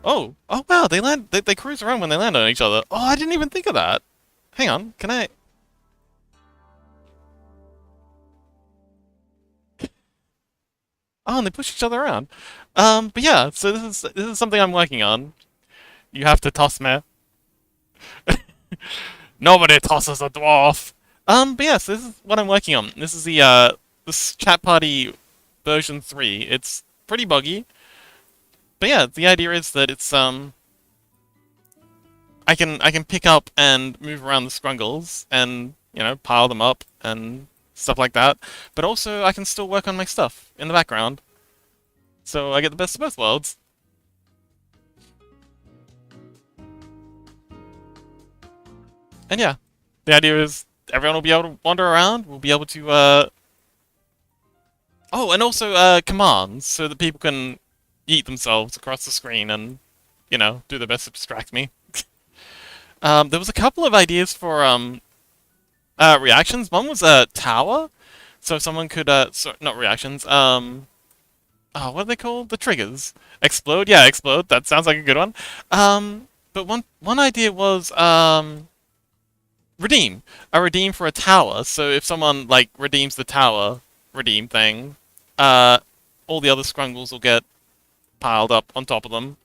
Oh wow! They cruise around when they land on each other. Oh, I didn't even think of that. hang on, can I? Oh, and they push each other around. But yeah, so this is something I'm working on. You have to toss me. Nobody tosses a dwarf. But yes, this is what I'm working on. This is the this chat party version 3. It's pretty buggy, but yeah, the idea is that it's I can pick up and move around the scrungles and pile them up and stuff like that. But also I can still work on my stuff in the background, so I get the best of both worlds. And yeah, the idea is everyone will be able to wander around. We'll be able to oh, and also commands so that people can eat themselves across the screen and do their best to distract me. There was a couple of ideas for reactions. One was a tower, so someone could not reactions. Oh, what are they called? The triggers. Explode. Yeah, explode. That sounds like a good one. But one idea was redeem. A redeem for a tower. So if someone like redeems the tower redeem thing, uh, all the other scrungles will get piled up on top of them.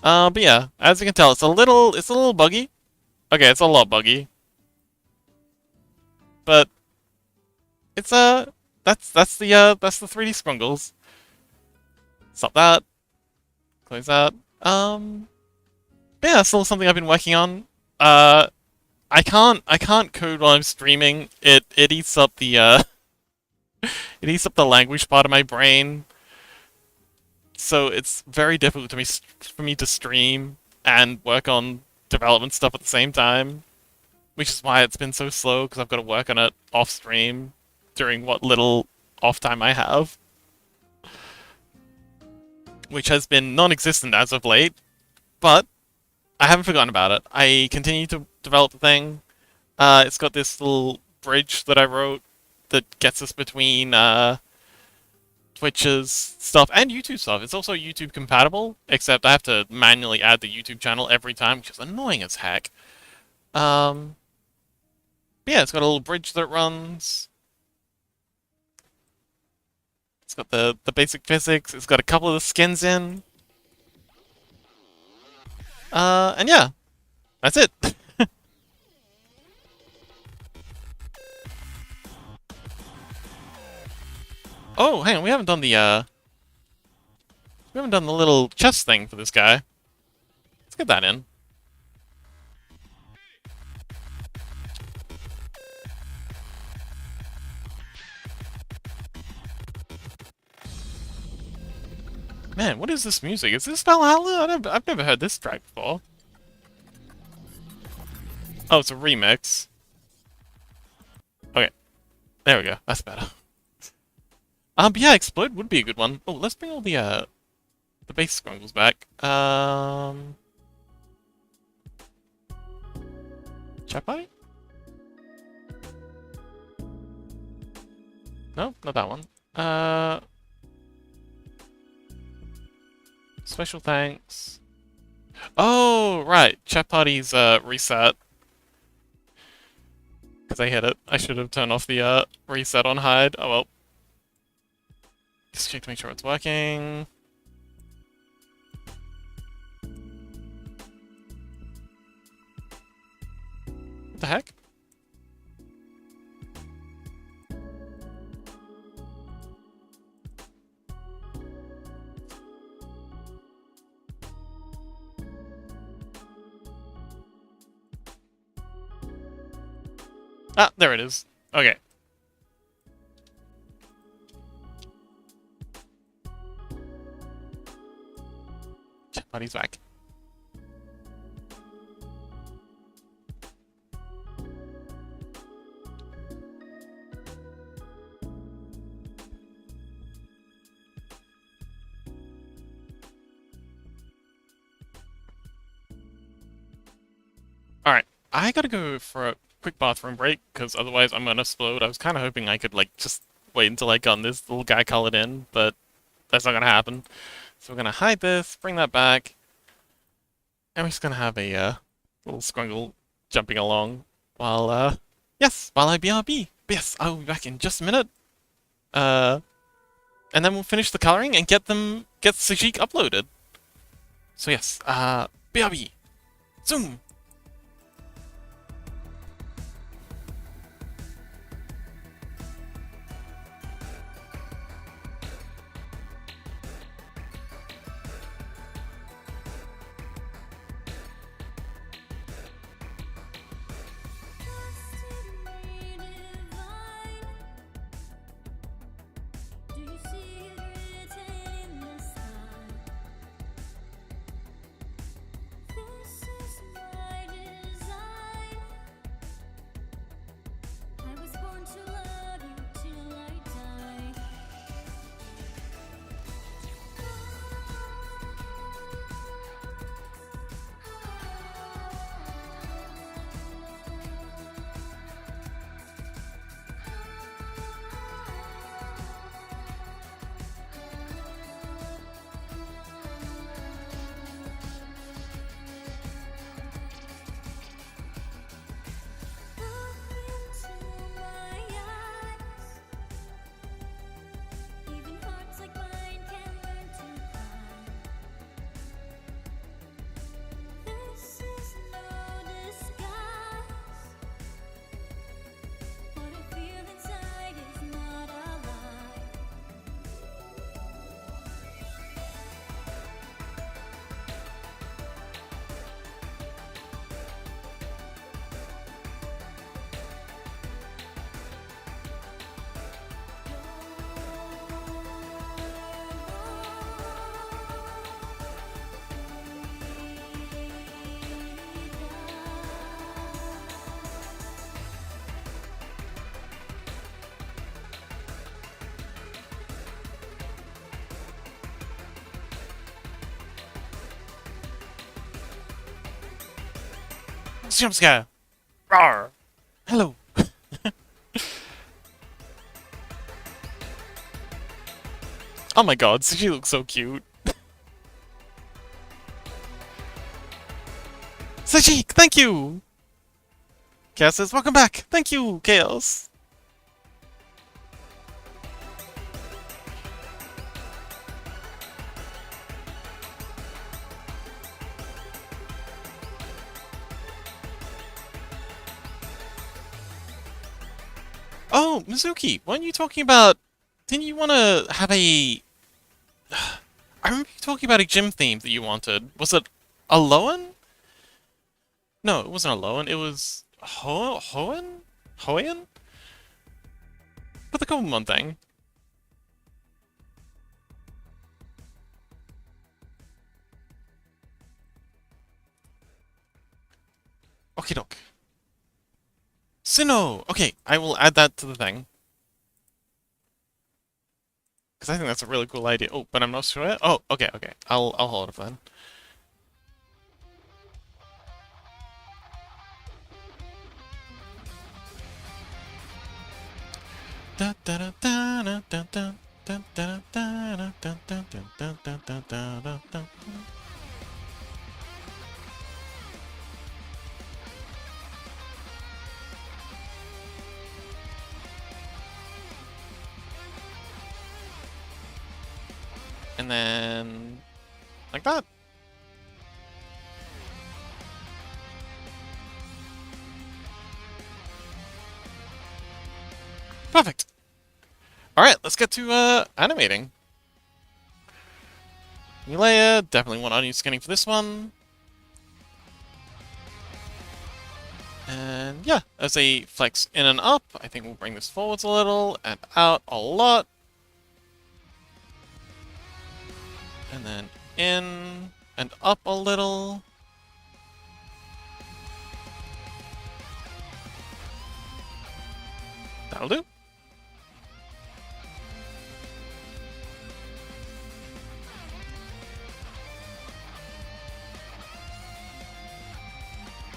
But yeah, as you can tell, it's a little buggy. Okay, it's a lot buggy, but it's that's the 3D scrungles. Stop that. Close that. But yeah, still something I've been working on. Uh, I can't code while I'm streaming. It eats up the it eats up the language part of my brain. So it's very difficult for me to stream and work on development stuff at the same time, which is why it's been so slow because I've got to work on it off stream during what little off time I have, which has been non-existent as of late. But I haven't forgotten about it. I continue to develop the thing. It's got this little bridge that I wrote that gets us between Twitch's stuff and YouTube stuff. It's also YouTube compatible, except I have to manually add the YouTube channel every time, which is annoying as heck. Um, but yeah, it's got a little bridge that runs. It's got the basic physics. It's got a couple of the skins in. And yeah, that's it. Oh, hang on, we haven't done the little chest thing for this guy. Let's get that in. Man, what is this music? Is this Valhalla? I've never heard this track before. Oh, it's a remix. Okay, there we go. That's better. But yeah, Explode would be a good one. Oh, let's bring all the base scrungles back. Chapai? No, not that one. Special thanks. Oh, right. Chat party's reset. Because I hit it. I should have turned off the reset on hide. Oh well. Just check to make sure it's working. What the heck? Ah, there it is. Okay. Buddy's back. Alright, I gotta go for a quick bathroom break, because otherwise I'm gonna explode. I was kind of hoping I could, like, just wait until I got this little guy colored in, but that's not gonna happen. So we're gonna hide this, bring that back, and we're just gonna have a Little Scrungle jumping along while, yes, while I BRB. But yes, I'll be back in just a minute. Uh, and then we'll finish the coloring and get Sajik uploaded. So yes, BRB. Zoom! Jump scare! Rawr! Hello! Oh my god, she looks so cute. Sajik, thank you! Chaos says, welcome back! Thank you, Chaos! Oh, Mizuki, weren't you talking about... Didn't you want to have a... I remember you talking about a gym theme that you wanted. Was it Alolan? No, it wasn't Alolan. It was... Hoenn? Hoenn? But the Goemon thing. Okie doke. Sinnoh! Okay, I will add that to the thing. Because I think that's a really cool idea. Oh, but I'm not sure. Oh, okay, okay. I'll hold it then. And then... like that. Perfect. Alright, let's get to animating. New layer, definitely want onion scanning for this one. And yeah, as a flex in and up, I think we'll bring this forwards a little and out a lot. And then in and up a little. That'll do.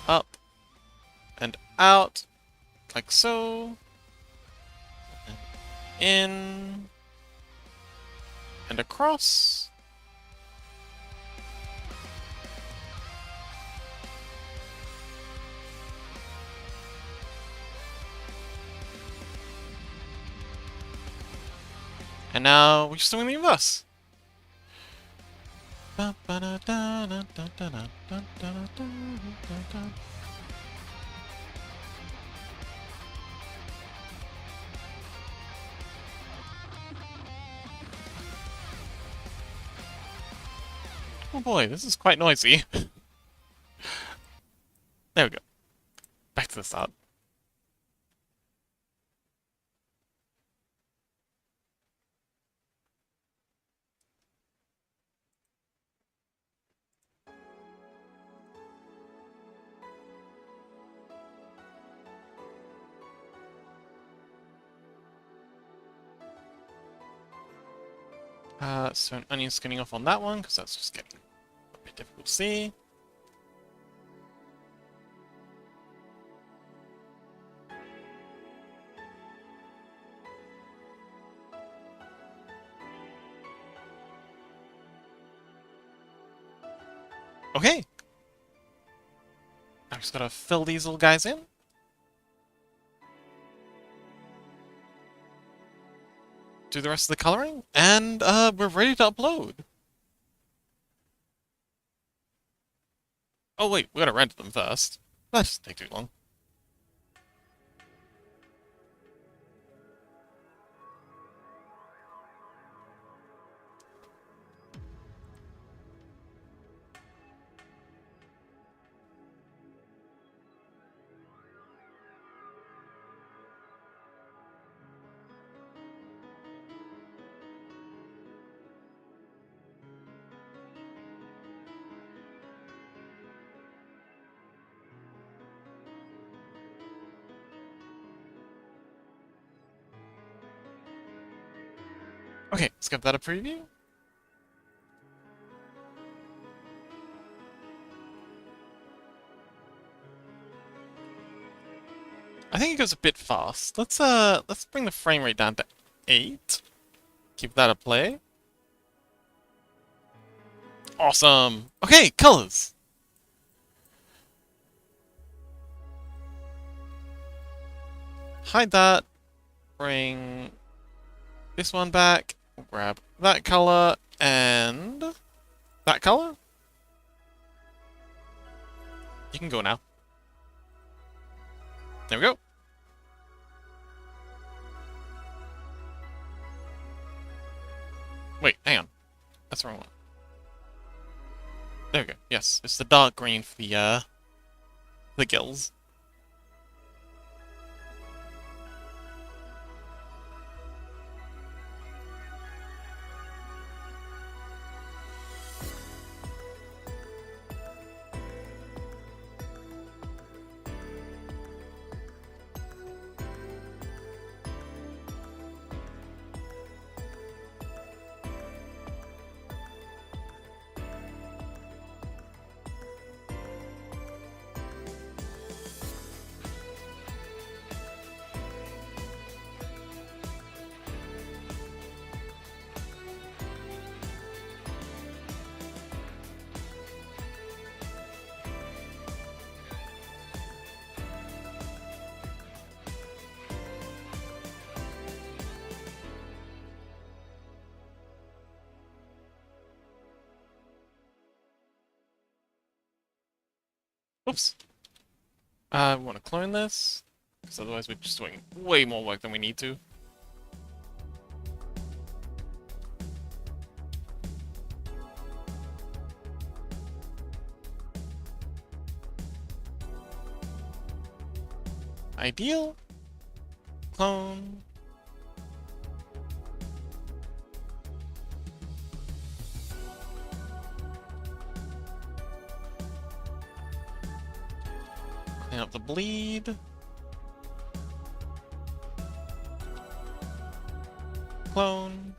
Up and out, like so. And in and across. And now we're just doing the reverse. Oh boy, this is quite noisy. There we go. Back to the start. So an onion skinning off on that one, because that's just getting a bit difficult to see. Okay. Now just gotta fill these little guys in. Do the rest of the coloring, and we're ready to upload. Oh wait, we gotta render them first. That doesn't take too long. Okay, let's give that a preview. I think it goes a bit fast. Let's bring the frame rate down to 8. Keep that at play. Awesome. Okay, colors. Hide that. Bring this one back. Grab that color and that color. You can go now. There we go. Wait, hang on. That's the wrong one. There we go. Yes, it's the dark green for the gills. Oops. We want to clone this, because otherwise we're just doing way more work than we need to. Ideal. Clone. Clean up the bleed. Clone.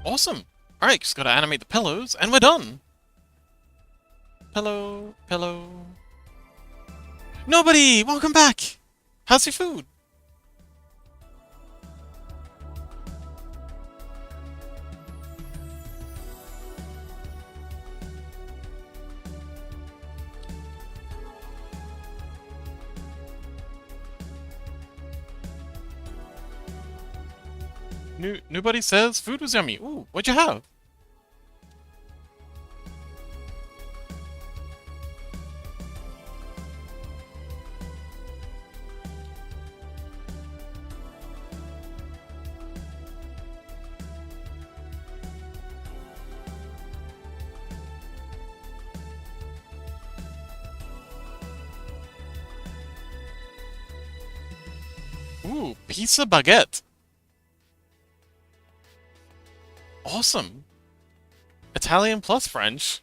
Awesome! Alright, just gotta animate the pillows, and we're done! Pillow, pillow... Nobody! Welcome back! How's your food? Nobody says food was yummy. Ooh, what'd you have? Ooh, pizza baguette. Awesome. Italian plus French.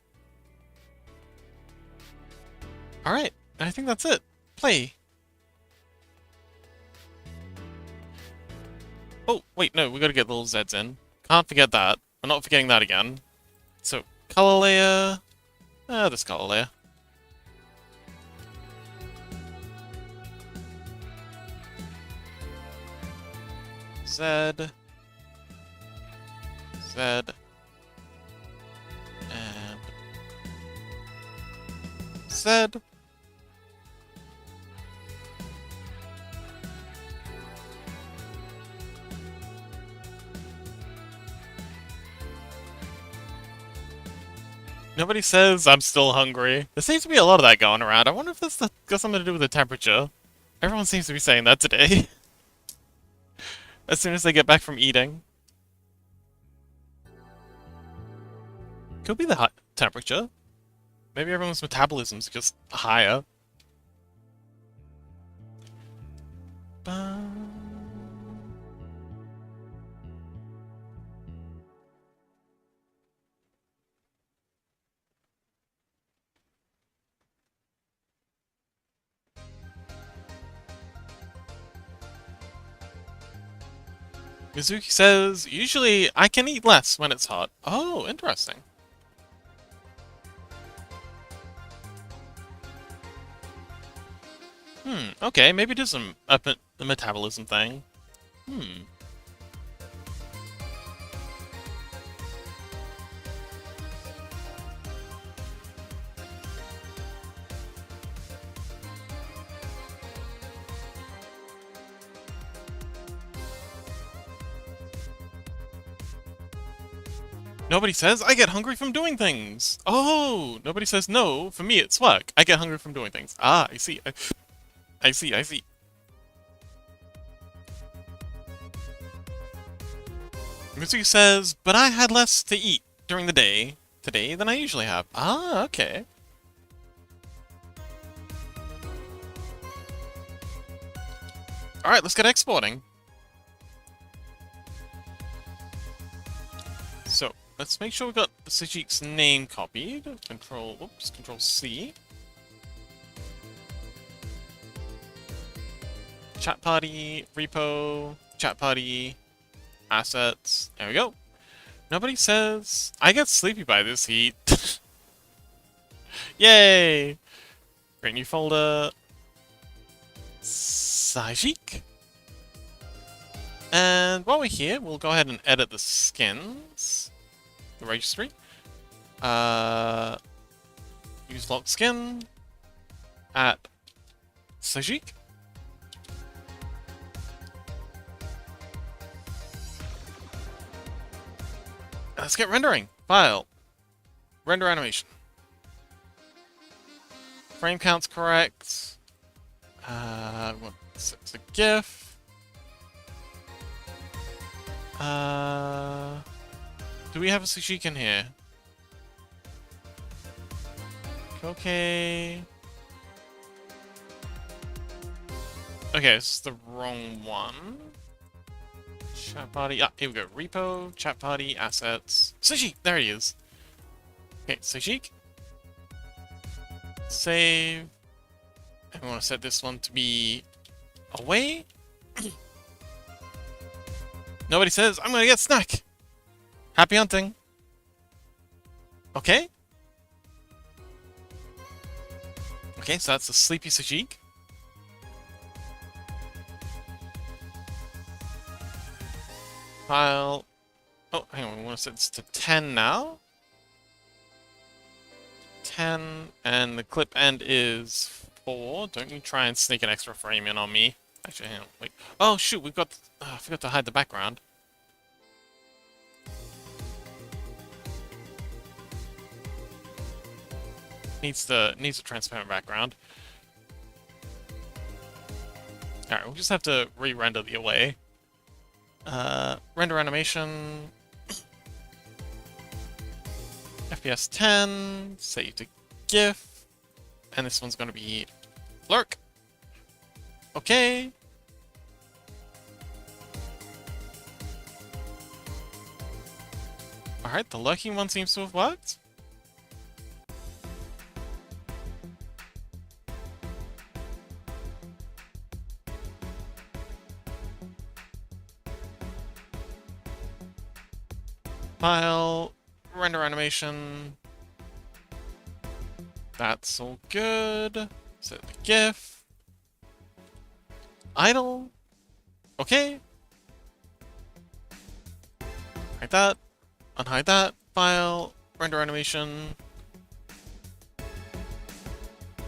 Alright, I think that's it. Play. Oh, wait, no, we gotta get the little Zs in. Can't forget that. We're not forgetting that again. So, color layer. This color layer. Z. Z. And Z. Nobody says I'm still hungry. There seems to be a lot of that going around. I wonder if this got something to do with the temperature. Everyone seems to be saying that today. As soon as they get back from eating. Could be the hot temperature. Maybe everyone's metabolism's just higher. Mizuki says, usually I can eat less when it's hot. Oh, interesting. Okay, maybe it is a metabolism thing. Nobody says I get hungry from doing things. Oh, nobody says no. For me, it's work. I get hungry from doing things. Ah, I see. I see. I see. Mitsuki says, but I had less to eat during the day today than I usually have. Ah, okay. Alright, let's get exporting. So, let's make sure we got Sajik's name copied. Control C. Chat party, repo, chat party, assets. There we go. Nobody says I get sleepy by this heat. Yay! Create new folder. Sajik. And while we're here, we'll go ahead and edit the skins. The registry. Use lock skin at Sajik. Let's get rendering. File. Render animation. Frame count's correct. We want set to GIF. Do we have a Sajik in here? Okay. Okay, this is the wrong one. Chat party. Ah, here we go. Repo, chat party, assets. Sajik! There he is. Okay, Sajik. Save. And we want to set this one to be away. Nobody says, I'm gonna get snack. Happy hunting. Okay. Okay, so that's the sleepy Sajik. File. Oh, hang on, we want to set this to 10 now. 10, and the clip end is 4. Don't you try and sneak an extra frame in on me. Actually, hang on, wait. Oh, shoot, we've got... I forgot to hide the background. needs a transparent background. All right, we'll just have to re-render the away. Render animation. FPS 10. Save to GIF. And this one's going to be lurk. Okay. Alright, the lurking one seems to have worked. File, render animation. That's all good. Set the GIF. Idle. Okay. Hide that. Unhide that. File, render animation.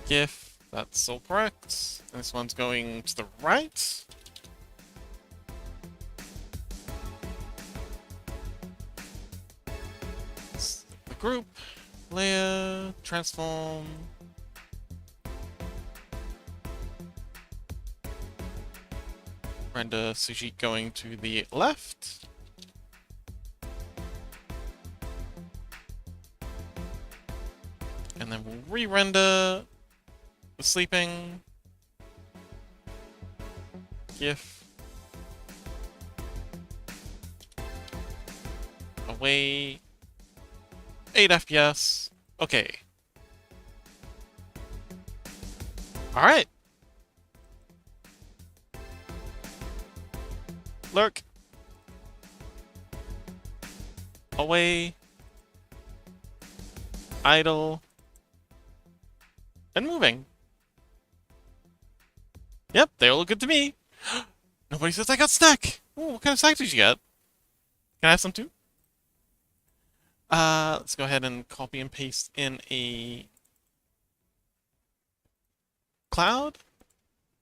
GIF. That's all correct. And this one's going to the right. The group, layer, transform. Render sushi going to the left. And then we'll re-render the sleeping. GIF. Away. 8 FPS. Okay. Alright. Lurk. Away. Idle. And moving. Yep, they all look good to me. Nobody says I got snack. Ooh, what kind of snack did you get? Can I have some too? Let's go ahead and copy and paste in a cloud,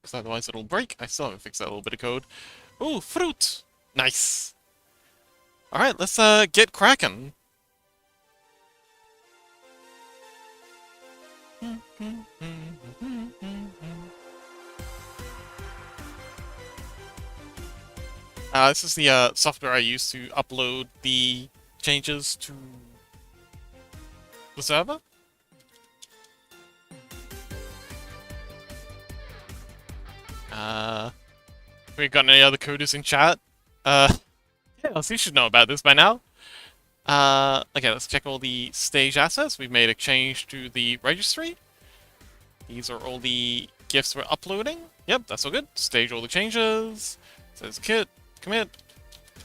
because otherwise it'll break. I still haven't fixed that little bit of code. Ooh, fruit! Nice! Alright, let's get cracking. This is the software I use to upload the changes to the server. We got any other coders in chat? Yeah, you should know about this by now. Okay, let's check all the stage assets. We've made a change to the registry. These are all the GIFs we're uploading. Yep, that's all good. Stage all the changes. Says kit, commit,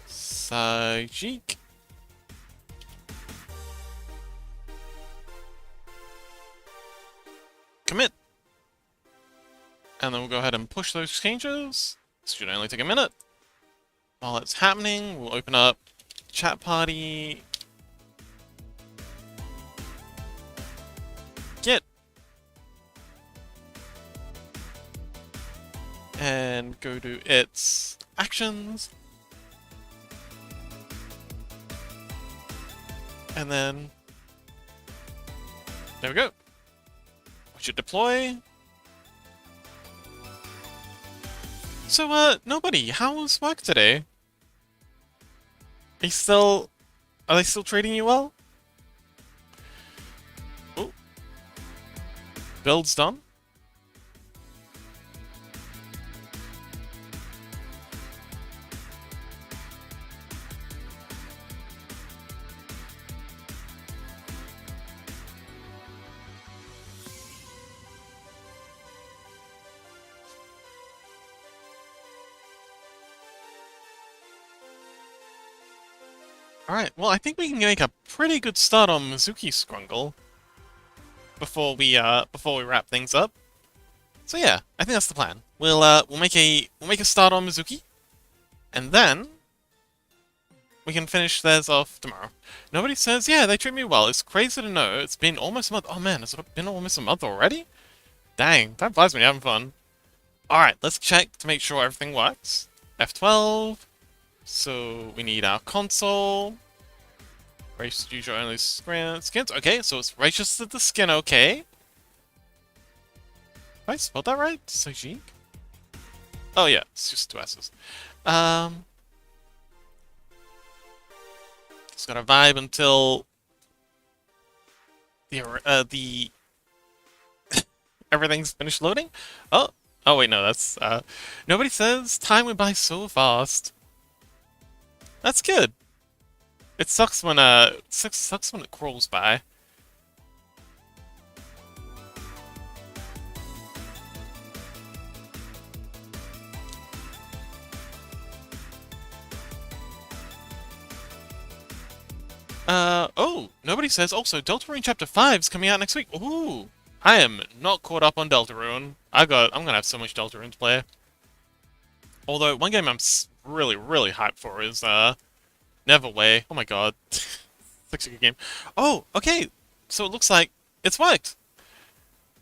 Sajik. Commit. And then we'll go ahead and push those changes. This should only take a minute. While it's happening, we'll open up chat party. Git. And go to its actions. And then there we go. We should deploy. So, nobody, how was work today? Are they still treating you well? Oh. Build's done. Alright, well I think we can make a pretty good start on Mizuki Scrungle before we wrap things up. So yeah, I think that's the plan. We'll make a start on Mizuki, and then we can finish theirs off tomorrow. Nobody says, yeah, they treat me well. It's crazy to know. It's been almost a month. Oh man, has it been almost a month already? Dang, time flies when you're having fun. Alright, let's check to make sure everything works. F12. So we need our console. Use your only skins. Okay, so it's registered the skin okay. I spelled that right? Sajik? Oh yeah, it's just two S's. Um, it's got a vibe until the everything's finished loading. Oh, oh wait, no, that's nobody says time went by so fast. That's good. It sucks when sucks when it crawls by. Oh, nobody says also Deltarune Chapter 5 is coming out next week. Ooh, I am not caught up on Deltarune. I'm gonna have so much Deltarune to play. Although one game I'm really hyped for is Neverway. Oh my god, such a good game. Oh, okay, so it looks like it's worked.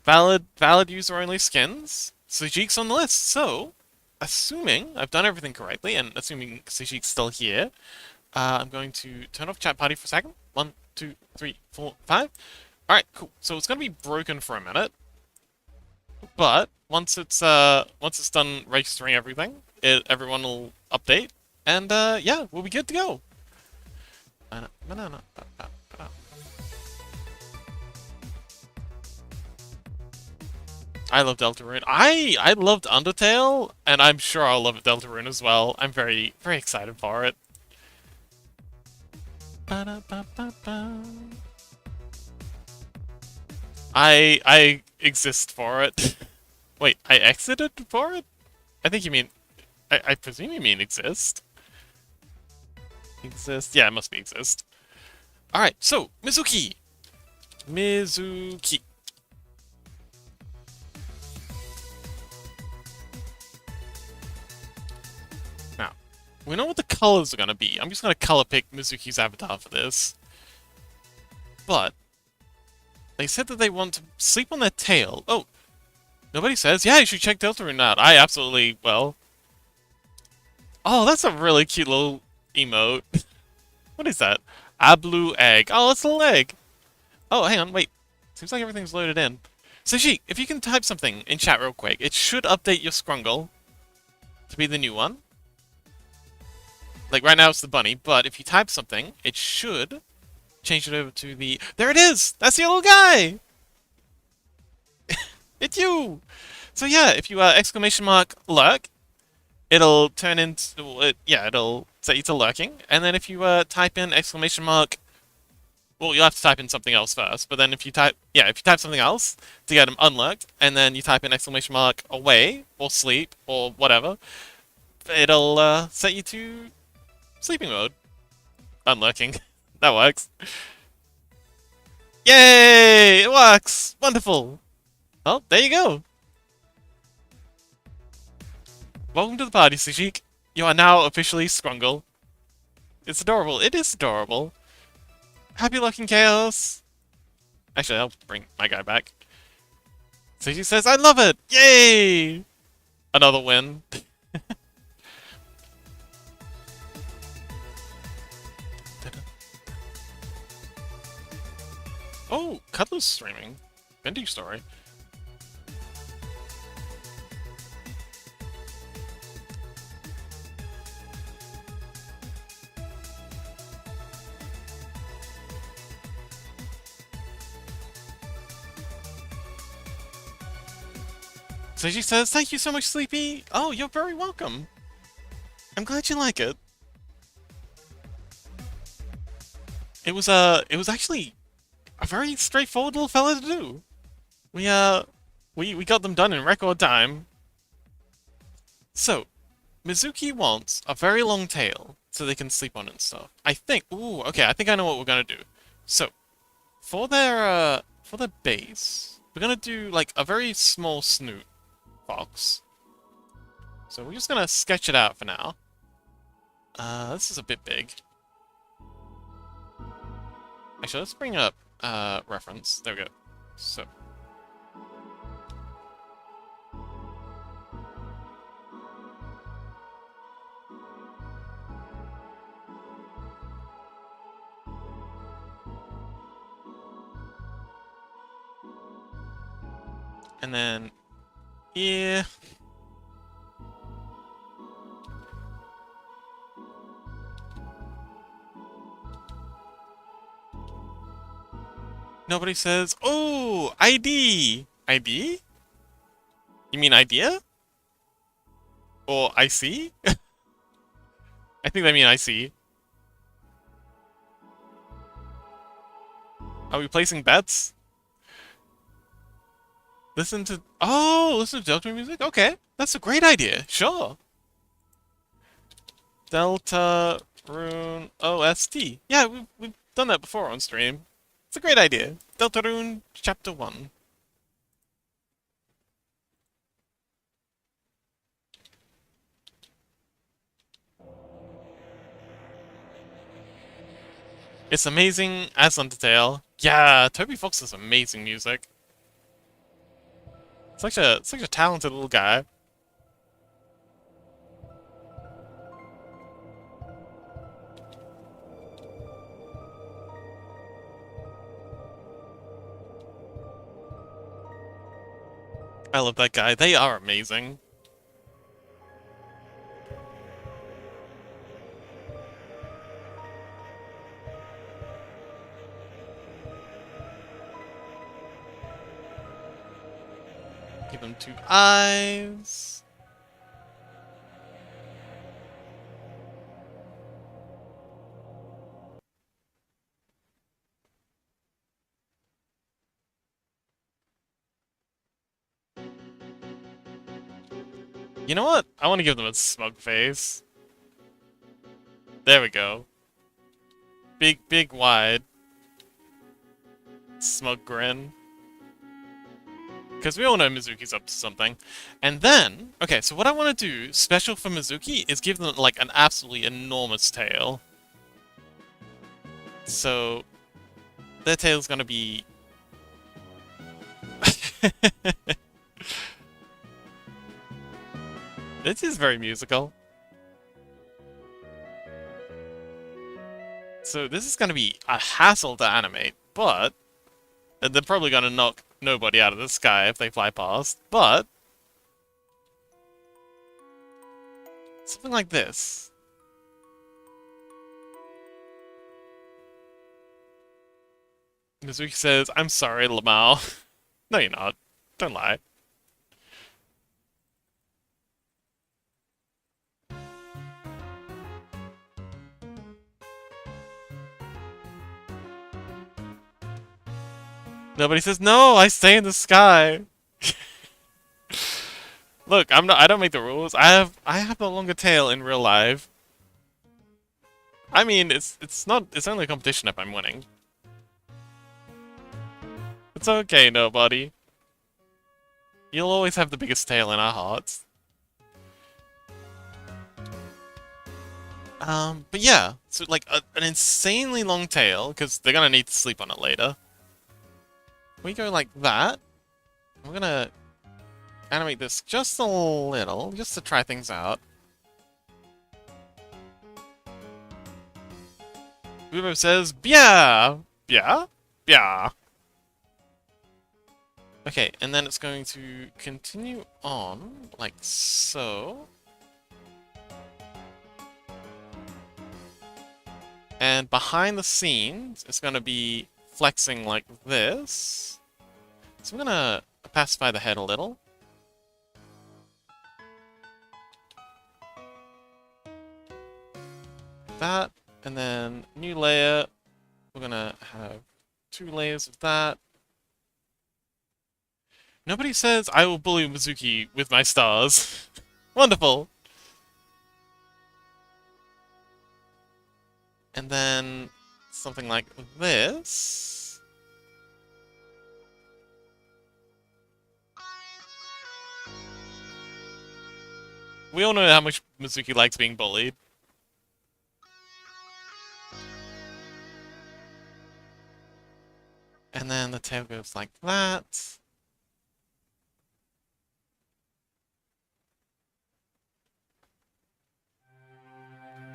Valid user only skins. Sajik's on the list. So, assuming I've done everything correctly, and assuming Sajik's still here. I'm going to turn off chat party for a second. 1, 2, 3, 4, 5. Alright, cool. So it's gonna be broken for a minute. But once it's done registering everything, everyone will update. And yeah, we'll be good to go. I love Deltarune. I loved Undertale, and I'm sure I'll love Deltarune as well. I'm very excited for it. I exist for it. Wait, I exited for it? I think you mean... I presume you mean exist. Exist? Yeah, it must be exist. Alright, so, Mizuki! Mizuki. Now, we know what the colors are gonna be. I'm just gonna color pick Mizuki's avatar for this. But, they said that they want to sleep on their tail. Oh, nobody says, yeah, you should check Deltarune out. I absolutely, well... Oh, that's a really cute little emote. What is that? A blue egg. Oh, it's a little egg. Oh, hang on, wait. Seems like everything's loaded in. Sajik, if you can type something in chat real quick, it should update your Scrungle to be the new one. Like, right now it's the bunny, but if you type something, it should change it over to the... There it is! That's the little guy! It's you! So yeah, if you exclamation mark lurk, it'll turn into... it'll set you to lurking. And then if you type in exclamation mark... Well, you'll have to type in something else first, but then if you type... Yeah, if you type something else to get him unlurked, and then you type in exclamation mark away, or sleep, or whatever, it'll set you to sleeping mode. Unlurking. That works. Yay! It works! Wonderful! Well, there you go. Welcome to the party, Sajik. You are now officially Scrungle. It's adorable. It is adorable. Happy luck and chaos. Actually, I'll bring my guy back. Sajik says, I love it! Yay! Another win. Oh, Cutler's streaming. Vintage story. Seiji says, thank you so much, Sleepy! Oh, you're very welcome! I'm glad you like it. It was actually a very straightforward little fella to do. We got them done in record time. So, Mizuki wants a very long tail so they can sleep on it and stuff. I think, ooh, okay, I think I know what we're gonna do. So, for their base, we're gonna do, like, a very small snoot fox. So we're just gonna sketch it out for now. This is a bit big. Actually, let's bring up, reference. There we go. So. And then Yeah. Nobody says, oh, ID. ID? You mean idea? Or I see? I think they mean I see. Are we placing bets? Listen to Delta music? Okay. That's a great idea. Sure. Delta Rune OST. Yeah, we've done that before on stream. It's a great idea. Delta Rune Chapter 1. It's amazing as Undertale. Yeah, Toby Fox has amazing music. Such a talented little guy. I love that guy. They are amazing. Give them 2 eyes. You know what? I want to give them a smug face. There we go. Big, wide. Smug grin. Because we all know Mizuki's up to something. And then, okay, so what I want to do, special for Mizuki, is give them, like, an absolutely enormous tail. So, their tail's gonna be... This is very musical. So this is gonna be a hassle to animate, but... They're probably gonna knock nobody out of the sky if they fly past, but... Something like this. Mizuki says, I'm sorry, Lamau. No, you're not. Don't lie. Nobody says, no, I stay in the sky. Look, I don't make the rules. I have the longer tail in real life. I mean, it's only a competition if I'm winning. It's okay, nobody. You'll always have the biggest tail in our hearts. But yeah, so like an insanely long tail, because they're gonna need to sleep on it later. We go like that. We're gonna animate this just a little, just to try things out. Bubo says, yeah, yeah, yeah. Okay, and then it's going to continue on, like so. And behind the scenes, it's going to be flexing like this. So I'm going to pacify the head a little. That, and then new layer. We're going to have 2 layers of that. Nobody says, I will bully Mizuki with my stars. Wonderful! And then something like this. We all know how much Mizuki likes being bullied. And then the tail goes like that.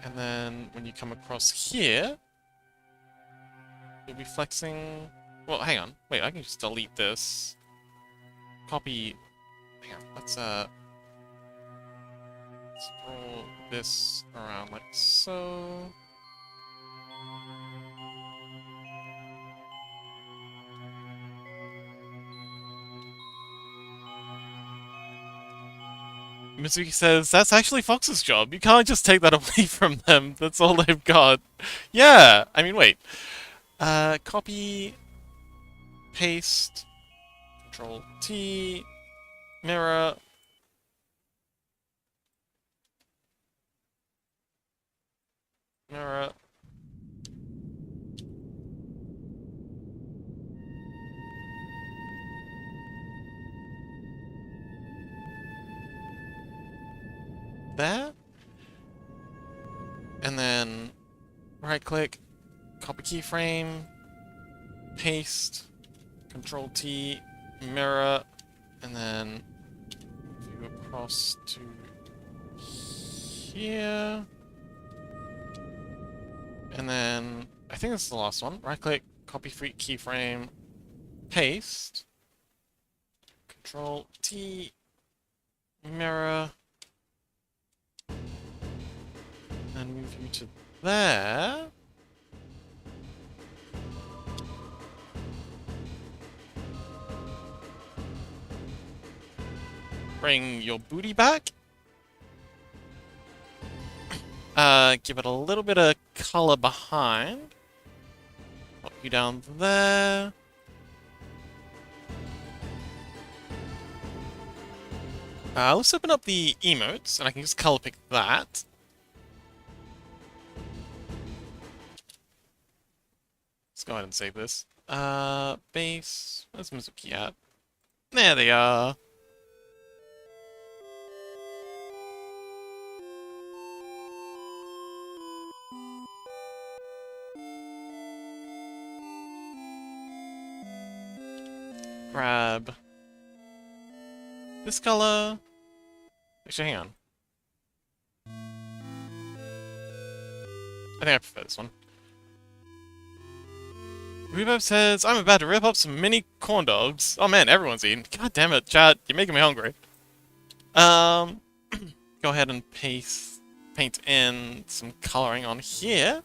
And then when you come across here, you'll be flexing... Well, hang on. Wait, I can just delete this. Copy hang on. Let's roll this around like so. Mizuki says, that's actually Fox's job. You can't just take that away from them. That's all they've got. Yeah, I mean, wait. Copy, paste, Control T, mirror. Mirror. There. And then right click, copy keyframe, paste, Control T, mirror, and then view across to here. And then I think this is the last one. Right click, copy keyframe, paste, Control T, mirror, and move you to there. Bring your booty back. Give it a little bit of color behind. Pop you down there. Let's open up the emotes, and I can just color pick that. Let's go ahead and save this. Base. Where's Mizuki at? There they are. Grab this color. Actually, hang on. I think I prefer this one. Rebo says, I'm about to rip up some mini corn dogs. Oh man, everyone's eating. God damn it, chat. You're making me hungry. Go ahead and paint in some coloring on here.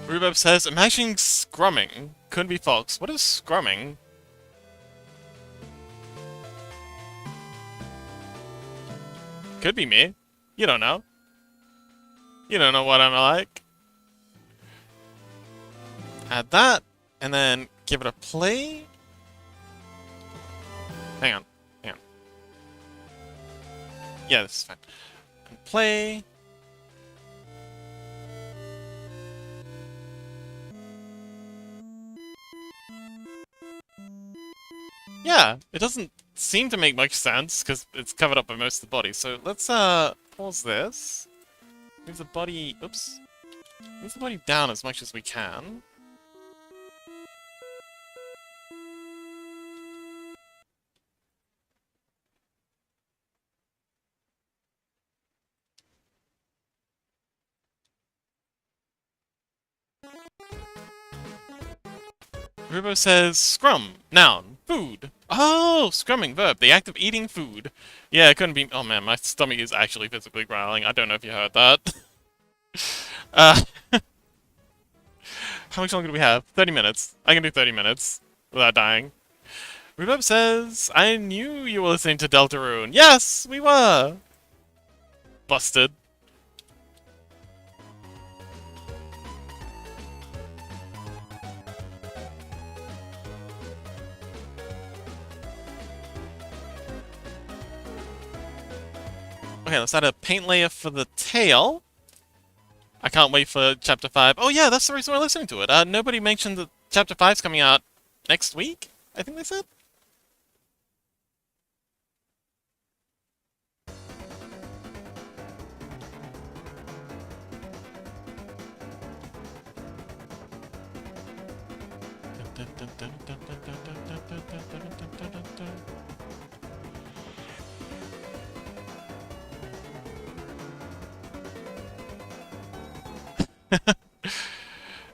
Rhubarb says, imagining scrumming. Couldn't be Fox. What is scrumming? Could be me. You don't know. You don't know what I'm like. Add that, and then give it a play. Hang on. Hang on. Yeah, this is fine. And play. Yeah, it doesn't seem to make much sense, because it's covered up by most of the body. So let's, pause this. Move the body... Oops. Move the body down as much as we can. Rubo says, scrum, noun, food. Oh, scrumming, verb, the act of eating food. Yeah, it couldn't be... Oh man, my stomach is actually physically growling. I don't know if you heard that. How much longer do we have? 30 minutes. I can do 30 minutes without dying. Rubo says, I knew you were listening to Deltarune. Yes, we were. Busted. Okay, let's add a paint layer for the tail. I can't wait for Chapter 5. Oh yeah, that's the reason we're listening to it. Nobody mentioned that Chapter 5's coming out next week, I think they said? Dun, dun, dun, dun, dun.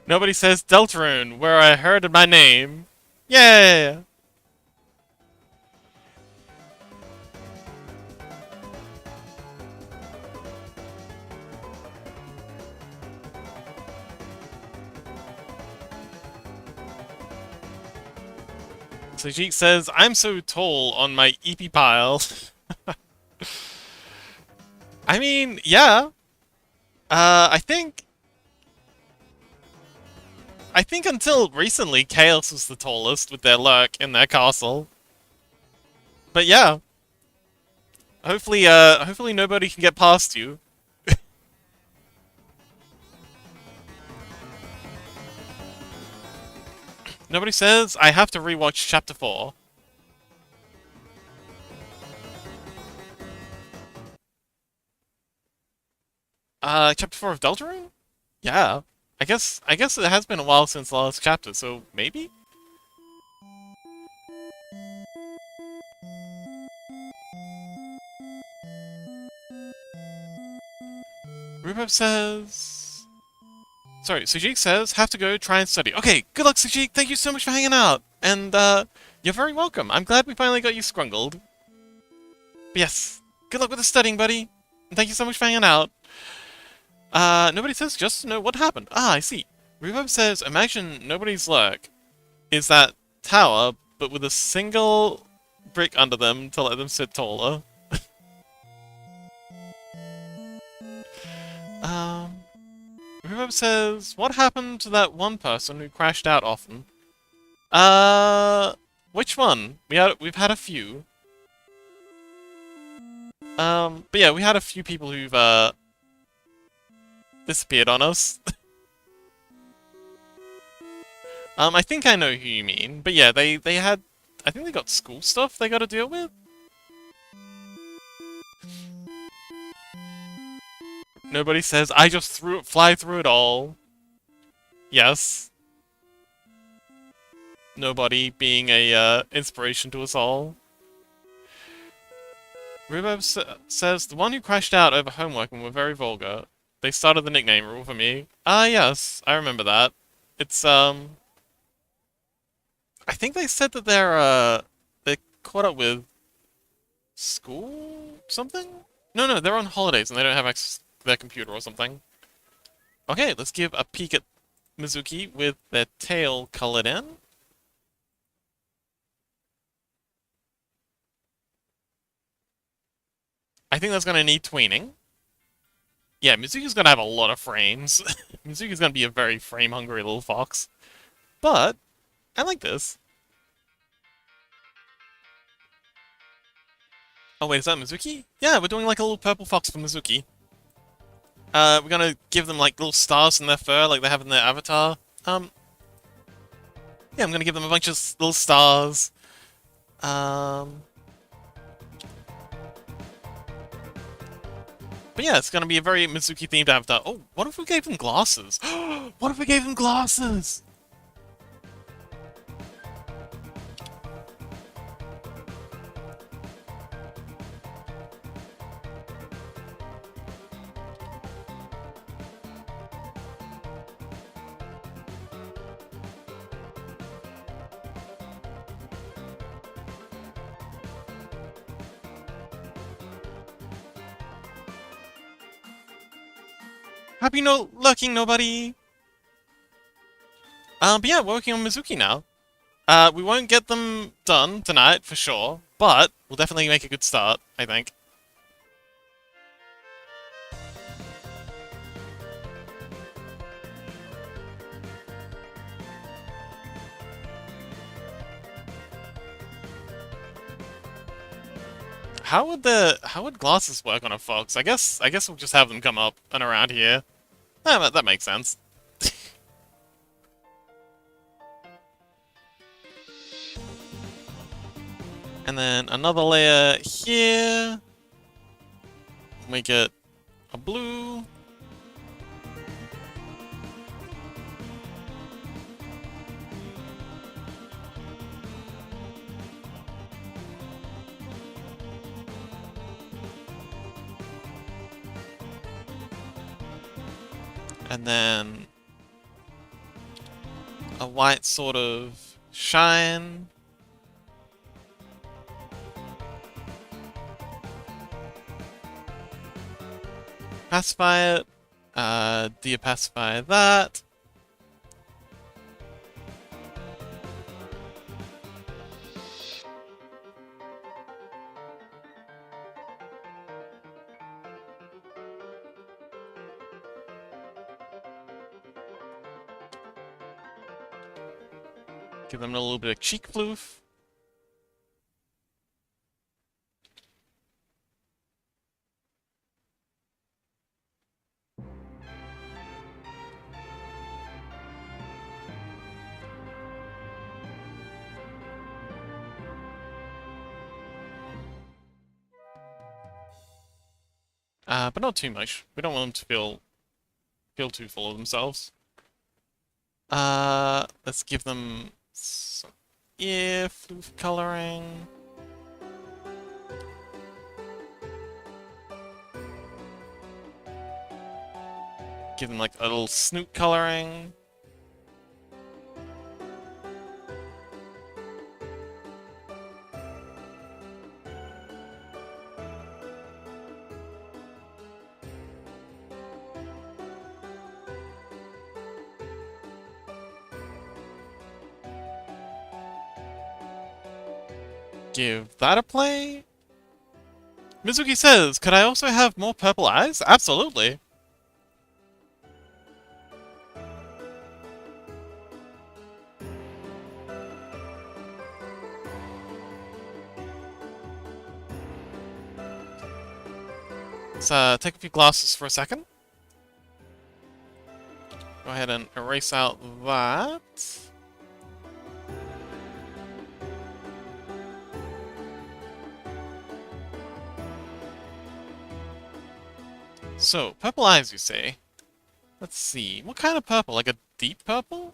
Nobody says Deltarune, where I heard my name. Yeah. Sajik says, I'm so tall on my EP pile. I mean, yeah. I think until recently, Chaos was the tallest with their lurk in their castle. But yeah. Hopefully nobody can get past you. Nobody says, I have to rewatch Chapter 4. Chapter 4 of Deltarune? Yeah. I guess it has been a while since the last chapter, so maybe? Rubab says... Sorry, Sujik says, have to go try and study. Okay, good luck, Sujik. Thank you so much for hanging out. And, you're very welcome. I'm glad we finally got you scrungled. But yes, good luck with the studying, buddy. And thank you so much for hanging out. Nobody says just to know what happened. Ah, I see. Rubab says, imagine nobody's lurk is that tower, but with a single brick under them to let them sit taller. Rubab says, what happened to that one person who crashed out often? Which one? We've had a few. But yeah, we had a few people who've, disappeared on us. I think I know who you mean, but yeah, they had... I think they got school stuff they gotta deal with? Nobody says, I just fly through it all. Yes. Nobody being a, inspiration to us all. Rubab says, the one who crashed out over homework and were very vulgar. They started the nickname rule for me. Ah, yes, I remember that. It's, I think they said that they're caught up with school something? No, they're on holidays and they don't have access to their computer or something. Okay, let's give a peek at Mizuki with their tail colored in. I think that's gonna need tweening. Yeah, Mizuki's gonna have a lot of frames. Mizuki's gonna be a very frame-hungry little fox. But, I like this. Oh wait, is that Mizuki? Yeah, we're doing like a little purple fox for Mizuki. We're gonna give them like little stars in their fur like they have in their avatar. Yeah, I'm gonna give them a bunch of little stars. But yeah, it's gonna be a very Mizuki-themed avatar. Oh, what if we gave them glasses? What if we gave them glasses? Happy no lurking, nobody! But yeah, we're working on Mizuki now. We won't get them done tonight, for sure, but we'll definitely make a good start, I think. How would glasses work on a fox? I guess we'll just have them come up and around here. That makes sense. And then another layer here. Make it a blue. And then a white sort of shine. Pacify it. Deopacify that. Give them a little bit of cheek floof. But not too much. We don't want them to feel too full of themselves. Let's give them some ear floof coloring. Give them like a little snoot coloring. Give that a play. Mizuki says, could I also have more purple eyes? Absolutely. Let's take a few glasses for a second. Go ahead and erase out that. So, purple eyes, you say? Let's see. What kind of purple? Like a deep purple?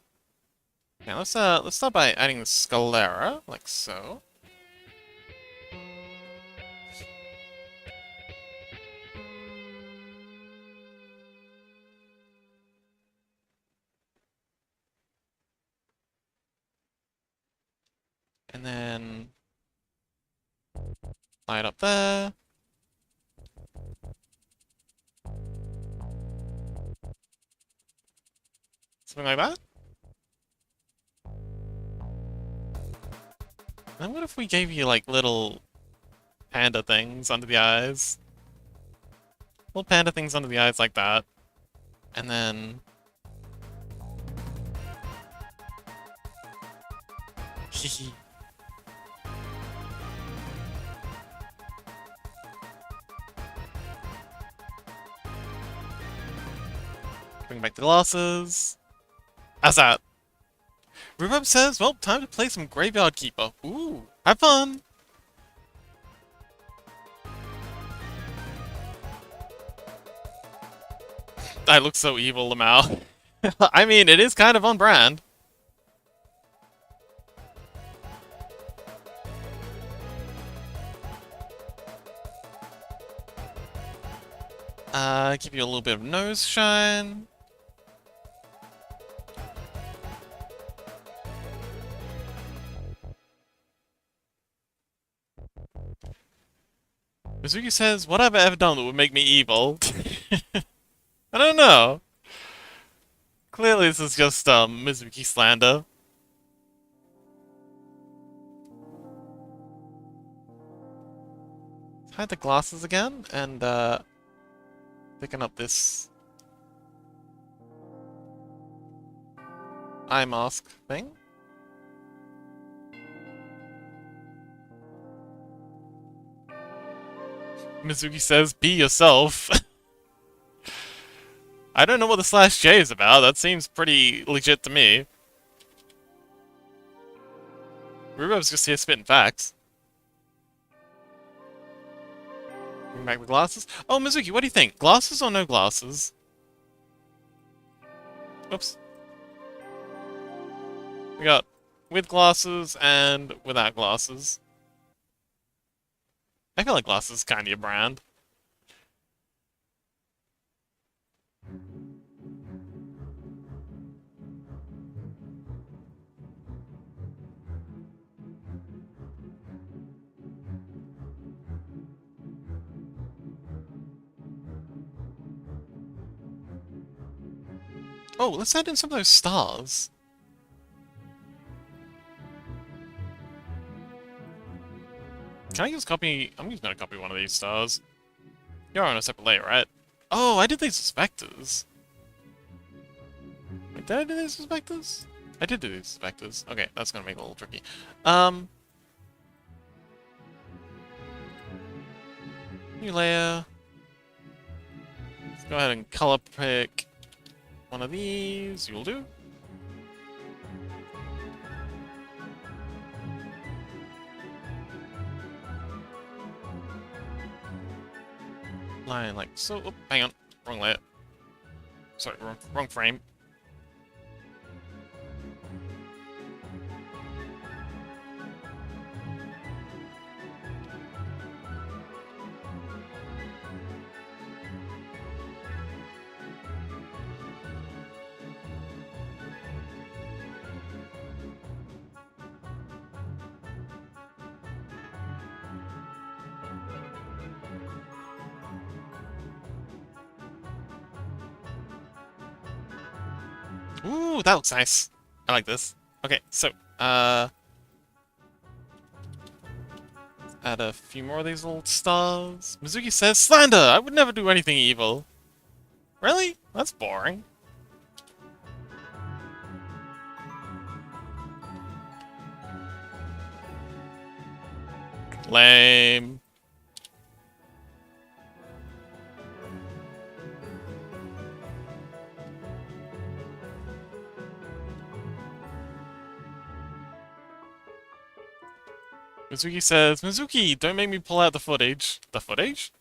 Now let's start by adding the sclera, like so. And then light up there. Something like that? And what if we gave you like little panda things under the eyes? Little panda things under the eyes like that. And then bring back the glasses. How's that? Rhubarb says, well, time to play some Graveyard Keeper. Ooh, have fun! I look so evil, Lamau. I mean, it is kind of on brand. Give you a little bit of nose shine. Mizuki says, what have I ever done that would make me evil? I don't know. Clearly this is just, Mizuki slander. Let's hide the glasses again, and, picking up this eye mask thing. Mizuki says, be yourself. I don't know what the /J is about. That seems pretty legit to me. Rubob's just here spitting facts. Bring back the glasses. Oh, Mizuki, what do you think? Glasses or no glasses? Oops. We got with glasses and without glasses. I feel like glasses is kind of your brand. Oh, let's add in some of those stars. Can I just copy? I'm just gonna copy one of these stars. You're on a separate layer, right? Oh, I did these as vectors. Wait, did I do these as vectors? I did do these as vectors. Okay, that's gonna make it a little tricky. New layer. Let's go ahead and color pick one of these. You'll do. Line like so. Oh, hang on, wrong layer. Sorry, wrong frame. Ooh, that looks nice. I like this. Okay, so, add a few more of these little stars. Mizuki says, Slander! I would never do anything evil. Really? That's boring. Lame. Mizuki says, Mizuki, don't make me pull out the footage. The footage?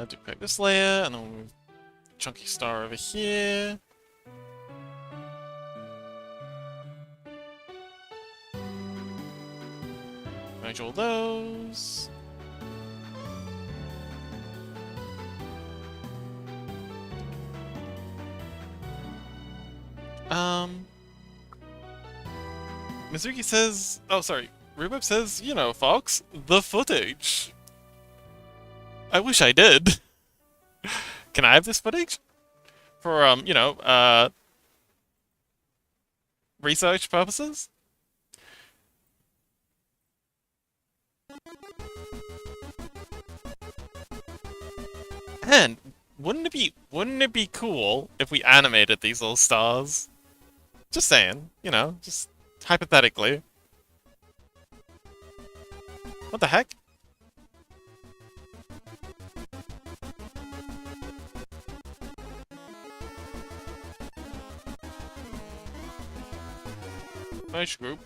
Duplicate this layer, and then we'll move Chunky Star over here. Merge all those. Mizuki says, oh sorry, Rubab says, you know, Fox, the footage. I wish I did. Can I have this footage? For, you know, research purposes? And wouldn't it be cool if we animated these little stars? Just saying, you know, just hypothetically. What the heck? Merge group.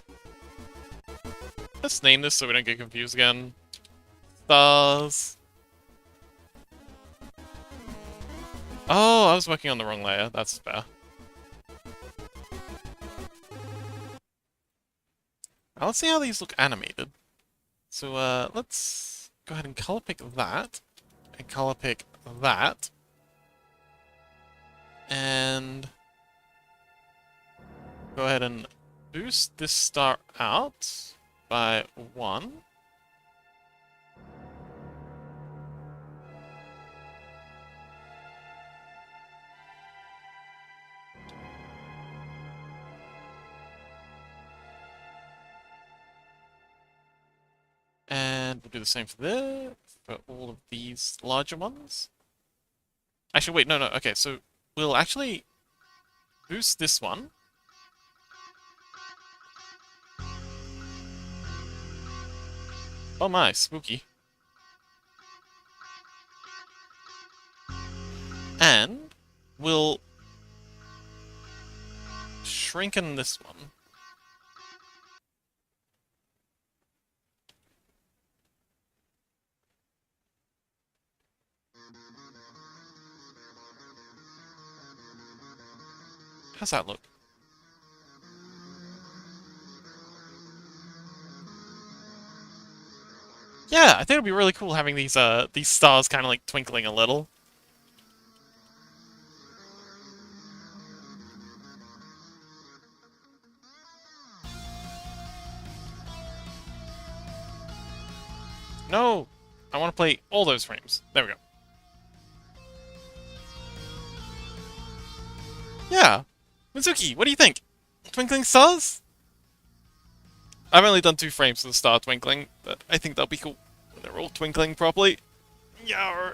Let's name this so we don't get confused again. Stars. Oh, I was working on the wrong layer. That's fair. Now let's see how these look animated. So, let's go ahead and color pick that. And color pick that. And go ahead and boost this star out by 1. And we'll do the same for all of these larger ones. Actually, wait, no, okay, so we'll actually boost this one. Oh my, spooky. And we'll shrinken this one. How's that look? Yeah, I think it'd be really cool having these stars kind of like twinkling a little. No, I want to play all those frames. There we go. Yeah, Mizuki, what do you think? Twinkling stars? I've only done 2 frames of the star twinkling, but I think that'll be cool when they're all twinkling properly. Yeah.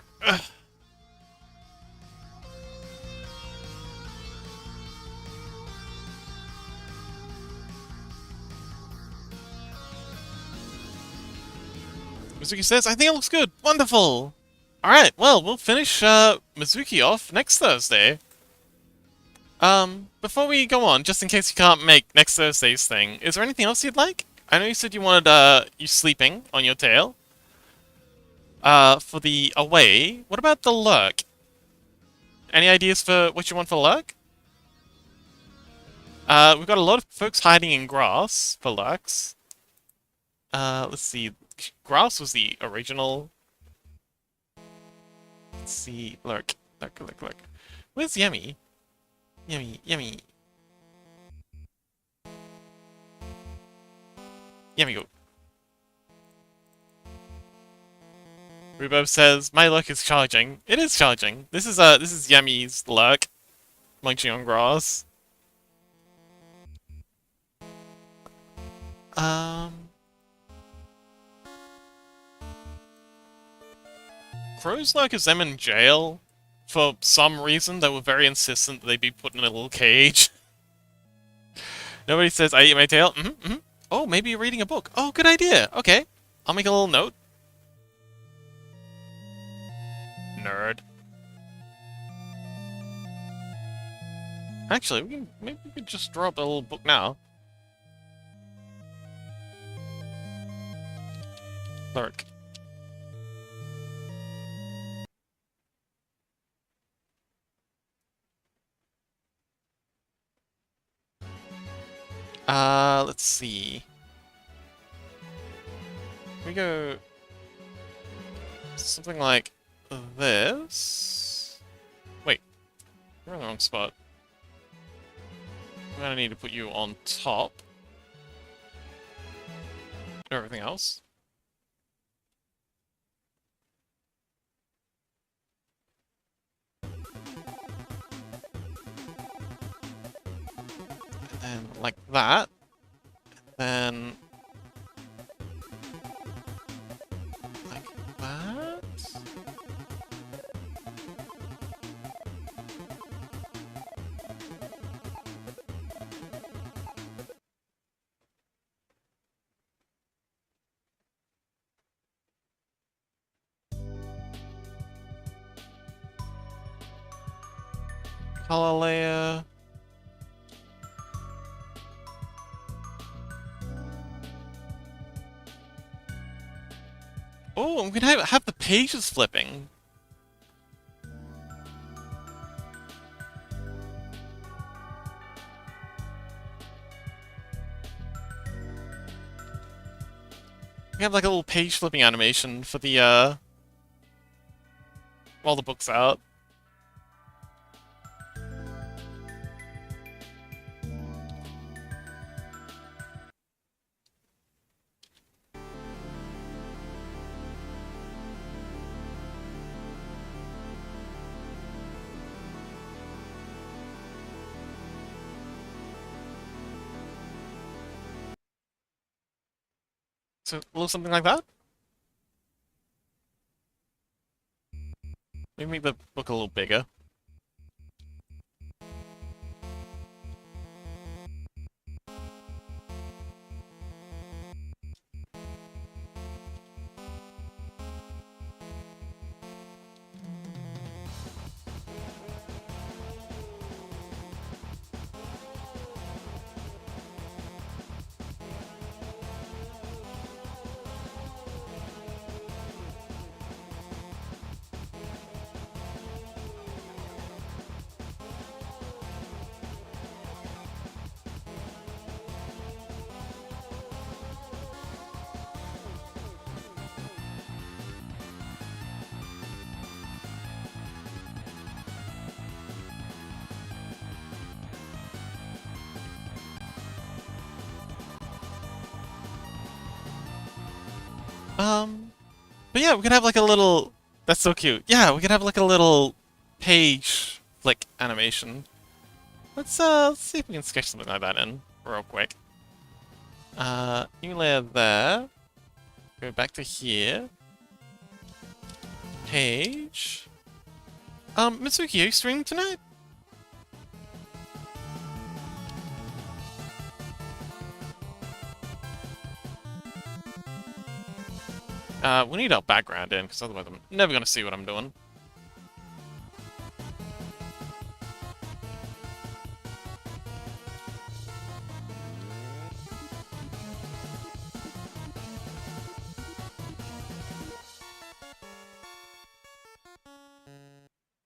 Mizuki says, I think it looks good. Wonderful. Alright, well, we'll finish Mizuki off next Thursday. Before we go on, just in case you can't make next Thursday's thing, is there anything else you'd like? I know you said you wanted, you sleeping on your tail. For the away, what about the lurk? Any ideas for what you want for lurk? We've got a lot of folks hiding in grass for lurks. Let's see. Grass was the original. Let's see. Lurk. Lurk, lurk, lurk. Where's Yummy? Yummy, yummy. Yummy go. Rubo says, my lurk is charging. It is charging. This is Yummy's lurk. Munching on grass. Crow's lurk is them in jail. For some reason, they were very insistent that they be put in a little cage. Nobody says, I eat my tail. Oh, maybe you're reading a book. Oh, good idea. Okay. I'll make a little note. Nerd. Actually, maybe we could just draw up a little book now. Lurk. Let's see. We go something like this. Wait, you're in the wrong spot. I'm gonna need to put you on top of everything else. And then like that. Then like that. Color layer. Oh, we can have the pages flipping. We have like a little page flipping animation for the while the book's out. So, a little something like that? Maybe make the book a little bigger. But yeah, we could have like a little... That's so cute. Yeah, we could have like a little page flick animation. Let's see if we can sketch something like that in real quick. New layer there. Go back to here. Page. Mitsuki, are you streaming tonight? We need our background in, because otherwise I'm never gonna see what I'm doing.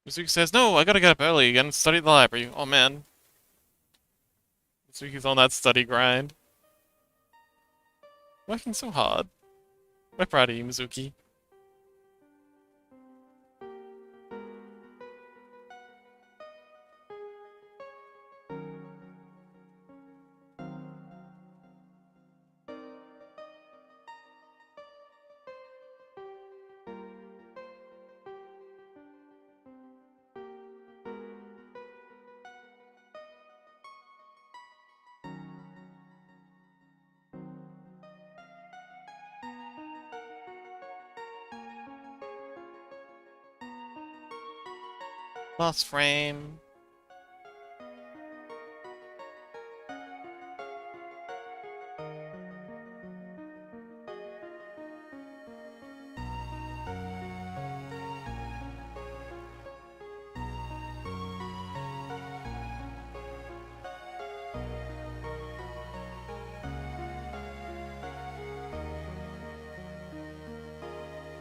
Mitsuki says, no, I gotta get up early again and study at the library. Oh man. Mitsuki's on that study grind. Working so hard. We're proud of you, Mizuki. Last frame.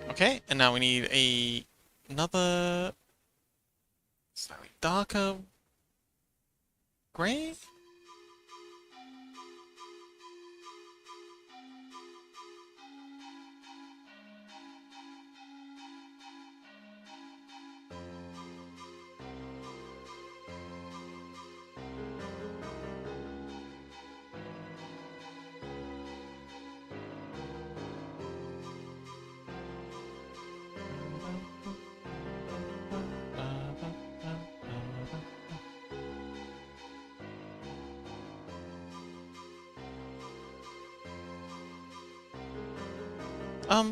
Okay, and now we need another slightly darker gray?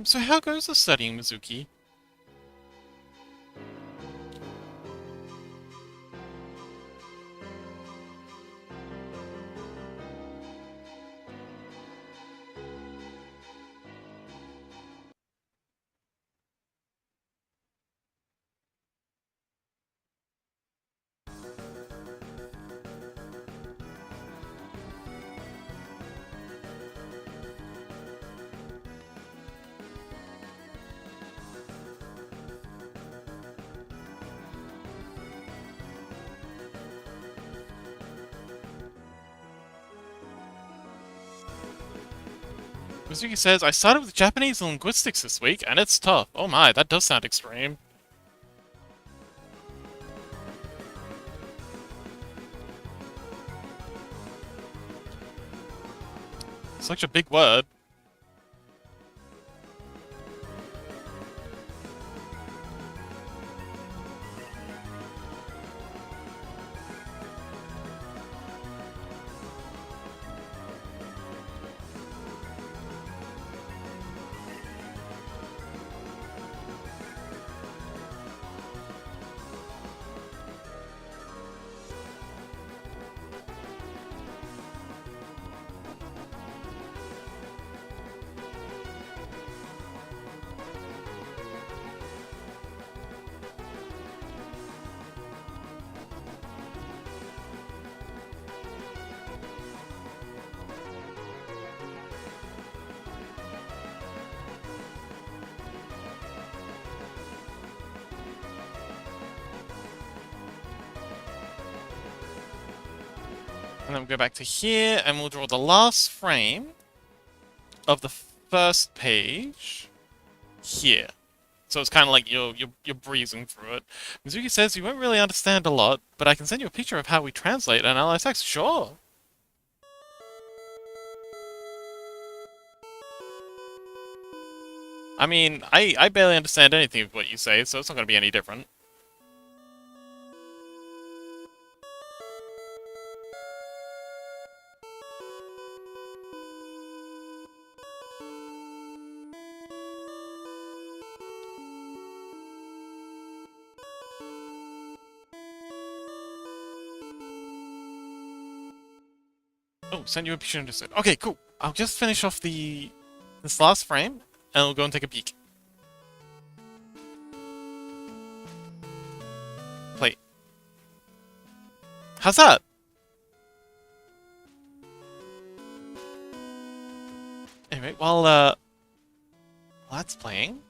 So how goes the studying, Mizuki? Mizuki says, I started with Japanese linguistics this week, and it's tough. Oh my, that does sound extreme. Such a big word. And then we'll go back to here, and we'll draw the last frame of the first page here. So it's kind of like you're breezing through it. Mizuki says you won't really understand a lot, but I can send you a picture of how we translate and analyze text. Sure. I mean, I barely understand anything of what you say, so it's not going to be any different. Oh, send you a picture understood. Okay, cool. I'll just finish off this last frame, and we'll go and take a peek. Play. How's that? Anyway, while that's playing.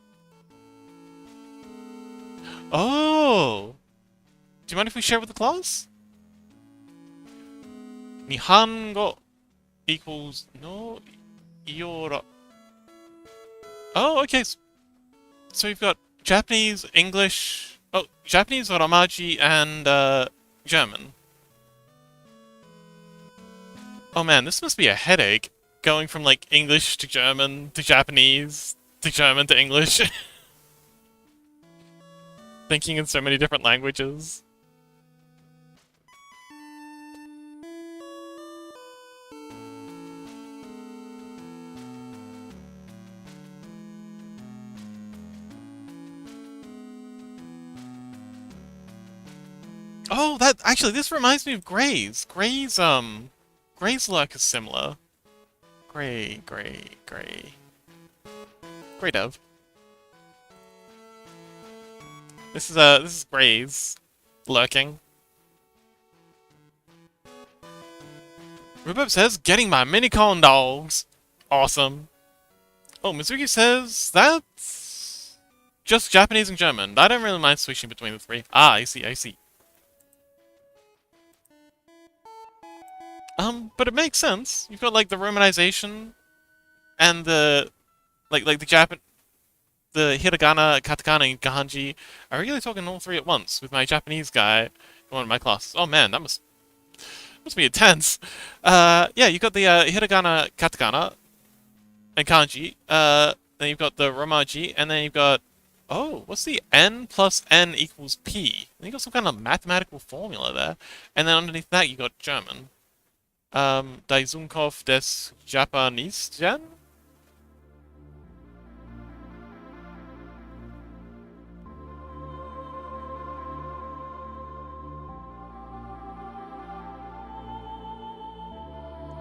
Oh! Do you mind if we share with the class? Nihongo equals no iora. Oh, okay. So we've got Japanese, English. Oh, Japanese, Romaji, and German. Oh man, this must be a headache. Going from like English to German to Japanese to German to English. Thinking in so many different languages. Oh, that actually this reminds me of Gray's. Gray's luck is similar. Gray. Gray Dove. This is Gray's lurking. Rhubarb says, getting my mini corn dogs. Awesome. Oh, Mizuki says that's just Japanese and German. I don't really mind switching between the three. Ah, I see. But it makes sense. You've got like the Romanization and the like the hiragana, katakana, and kanji. I'm really talking all three at once with my Japanese guy in one of my classes. Oh man, that must be intense. Yeah, you've got the hiragana, katakana, and kanji. Then you've got the romaji, and then you've got what's the n plus n equals p? I think you've got some kind of mathematical formula there. And then underneath that you got German. Daisunkov des Japanisten?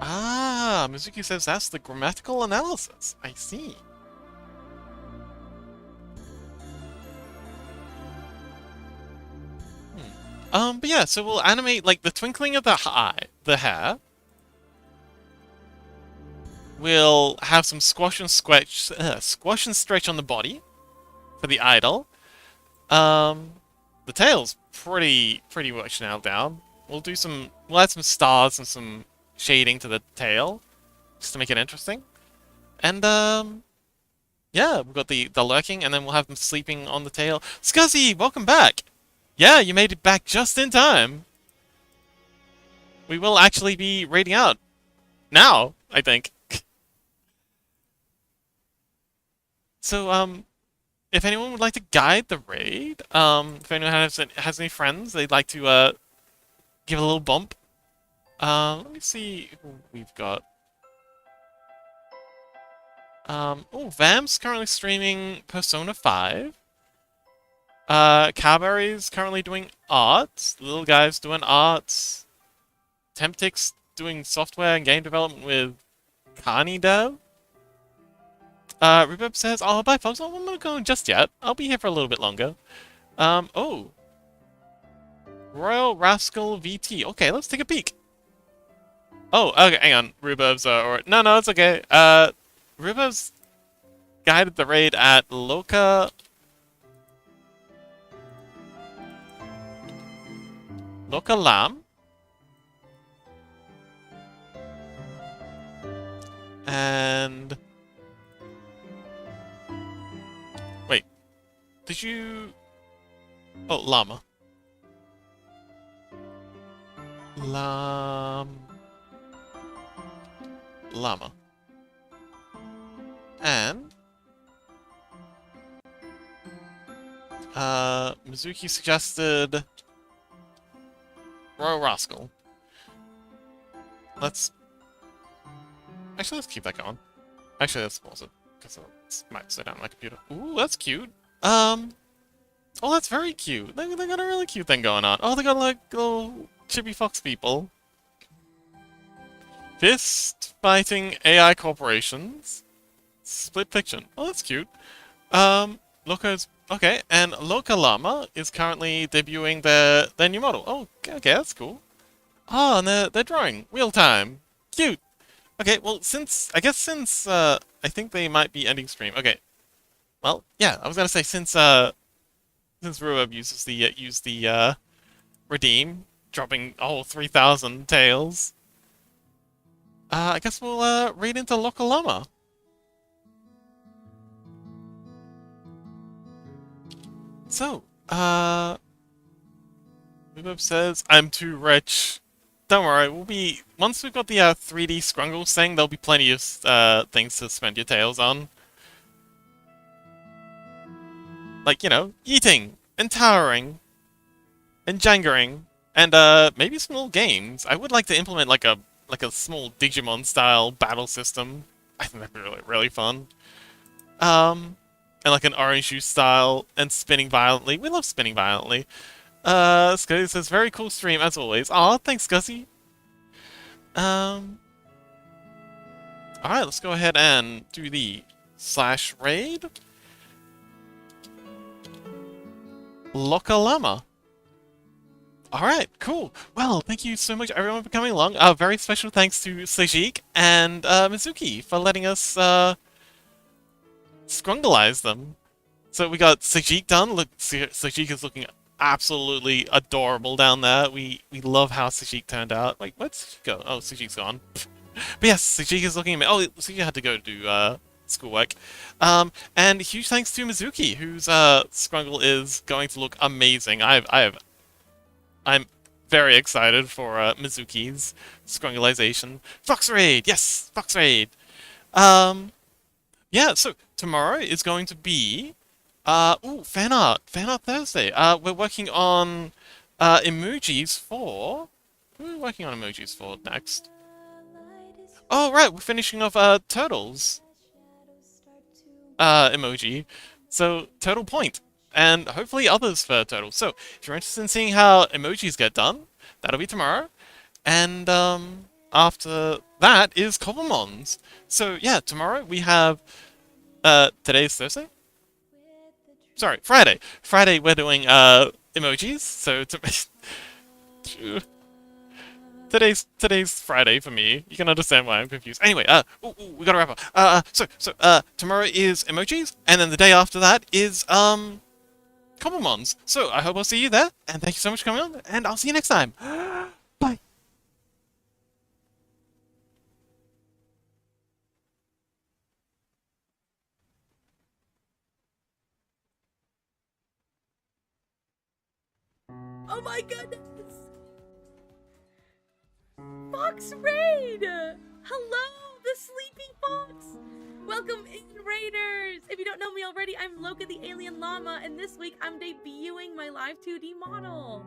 Ah, Mizuki says that's the grammatical analysis. I see. But yeah, so we'll animate like the twinkling of the eye, the hair. We'll have some squash and stretch on the body for the idol. The tail's pretty much nailed down. We'll add some stars and some shading to the tail, just to make it interesting. And yeah, we've got the lurking, and then we'll have them sleeping on the tail. Scuzzy, welcome back! Yeah, you made it back just in time. We will actually be raiding out now, I think. So, if anyone would like to guide the raid, if anyone has any friends they'd like to give a little bump, let me see who we've got. Vam's currently streaming Persona 5. Cowberry's currently doing arts. The little guy's doing arts. Temptix doing software and game development with Carney Dev. Rhubarb says, oh, bye folks, I'm not going just yet. I'll be here for a little bit longer. Royal Rascal VT. Okay, let's take a peek. Oh, okay, hang on. Rhubarb's, no, it's okay. Rhubarb's guided the raid at Loka Lam. And wait, did you? Oh, llama. Llama. And Mizuki suggested Royal Rascal. Let's... Actually, let's keep that going. Actually, let's pause it, because it might slow down my computer. Ooh, that's cute. Oh, that's very cute. They got a really cute thing going on. Oh, they got, like, little chibi fox people. Fist fighting AI corporations. Split fiction. Oh, that's cute. Loco's... Okay, and Loca Llama is currently debuting their new model. Oh, okay, that's cool. Oh, and they're drawing. Real time. Cute. Okay, well, I think they might be ending stream. Okay. Well, yeah, I was gonna say, since Rueb used the redeem, dropping all 3,000 tails, I guess we'll read into Loca Llama. So, Rueb says, I'm too rich. Don't worry, once we've got the 3D Scrungle thing, there'll be plenty of things to spend your tails on. Like, you know, eating, and towering, and jangering, and maybe some little games. I would like to implement like a small Digimon-style battle system. I think that'd be really, really fun. And like an orange juice style, and spinning violently. We love spinning violently. Scuzzy says, very cool stream, as always. Aw, thanks, Scuzzy. Alright, let's go ahead and do the / raid. Loca Llama. Alright, cool. Well, thank you so much everyone for coming along. Very special thanks to Sajik and Mizuki for letting us scrungleize them. So we got Sajik done. Look, Sajik is looking absolutely adorable down there. We love how Sajik turned out. Wait, where'd Sajik go? Oh, Sajik's gone. But yes, Sajik is looking at me. Oh, Sajik had to go do schoolwork. And huge thanks to Mizuki, whose Scrungle is going to look amazing. I'm very excited for Mizuki's Scrungleization. Fox Raid! Yes! Fox Raid! Yeah, so tomorrow is going to be fan art Thursday. We're working on emojis for... Who are we working on emojis for next? Oh, right, we're finishing off Turtles emoji. So, Turtle Point. And hopefully others for Turtles. So, if you're interested in seeing how emojis get done, that'll be tomorrow. And after that is Cobblemons. So, yeah, tomorrow we have... today's Thursday? Sorry, Friday. Friday we're doing emojis. So today's Friday for me. You can understand why I'm confused. Anyway, we gotta wrap up. So tomorrow is emojis, and then the day after that is Cobblemons. So I hope I'll see you there, and thank you so much for coming on, and I'll see you next time. Bye. Oh my goodness! Fox Raid! Hello, the Sleepy Fox! Welcome in, Raiders! If you don't know me already, I'm Loca the Alien Llama, and this week I'm debuting my live 2D model.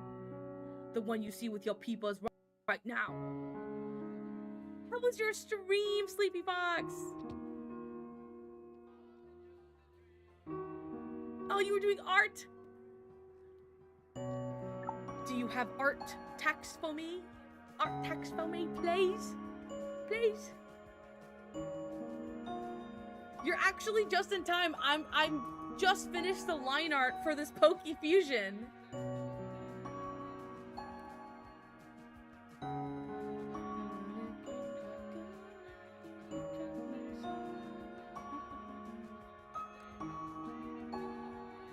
The one you see with your peepers right now. How was your stream, Sleepy Fox? Oh, you were doing art? Do you have art text for me? Art text for me, please? Please? You're actually just in time. I'm just finished the line art for this Poke Fusion.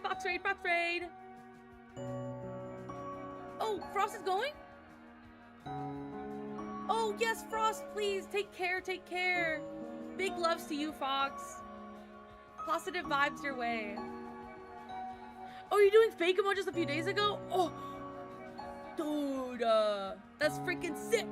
Fox Raid, Fox Raid! Oh, Frost is going? Oh, yes, Frost, please. Take care, take care. Big loves to you, Fox. Positive vibes your way. Oh, you're doing fake emojis a few days ago? Oh, dude, that's freaking sick.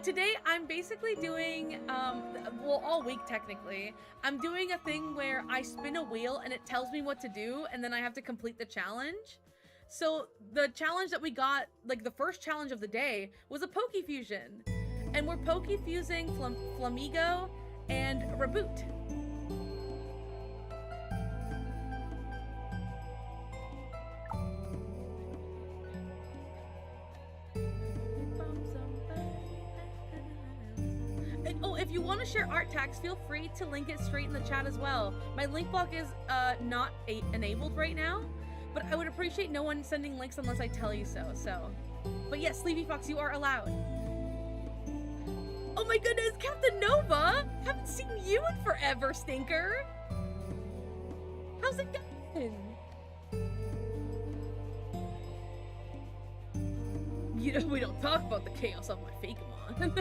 Today I'm basically doing, well, all week technically, I'm doing a thing where I spin a wheel and it tells me what to do, and then I have to complete the challenge. So the challenge that we got, like the first challenge of the day, was a Poke Fusion. And we're Poke Fusing Flamigo and Reboot. Oh, if you want to share art tags, feel free to link it straight in the chat as well. My link block is not enabled right now, but I would appreciate no one sending links unless I tell you so. But yes, Sleepy Fox, you are allowed. Oh my goodness, Captain Nova! Haven't seen you in forever, Stinker! How's it going? You know, we don't talk about the chaos of my Fakemon.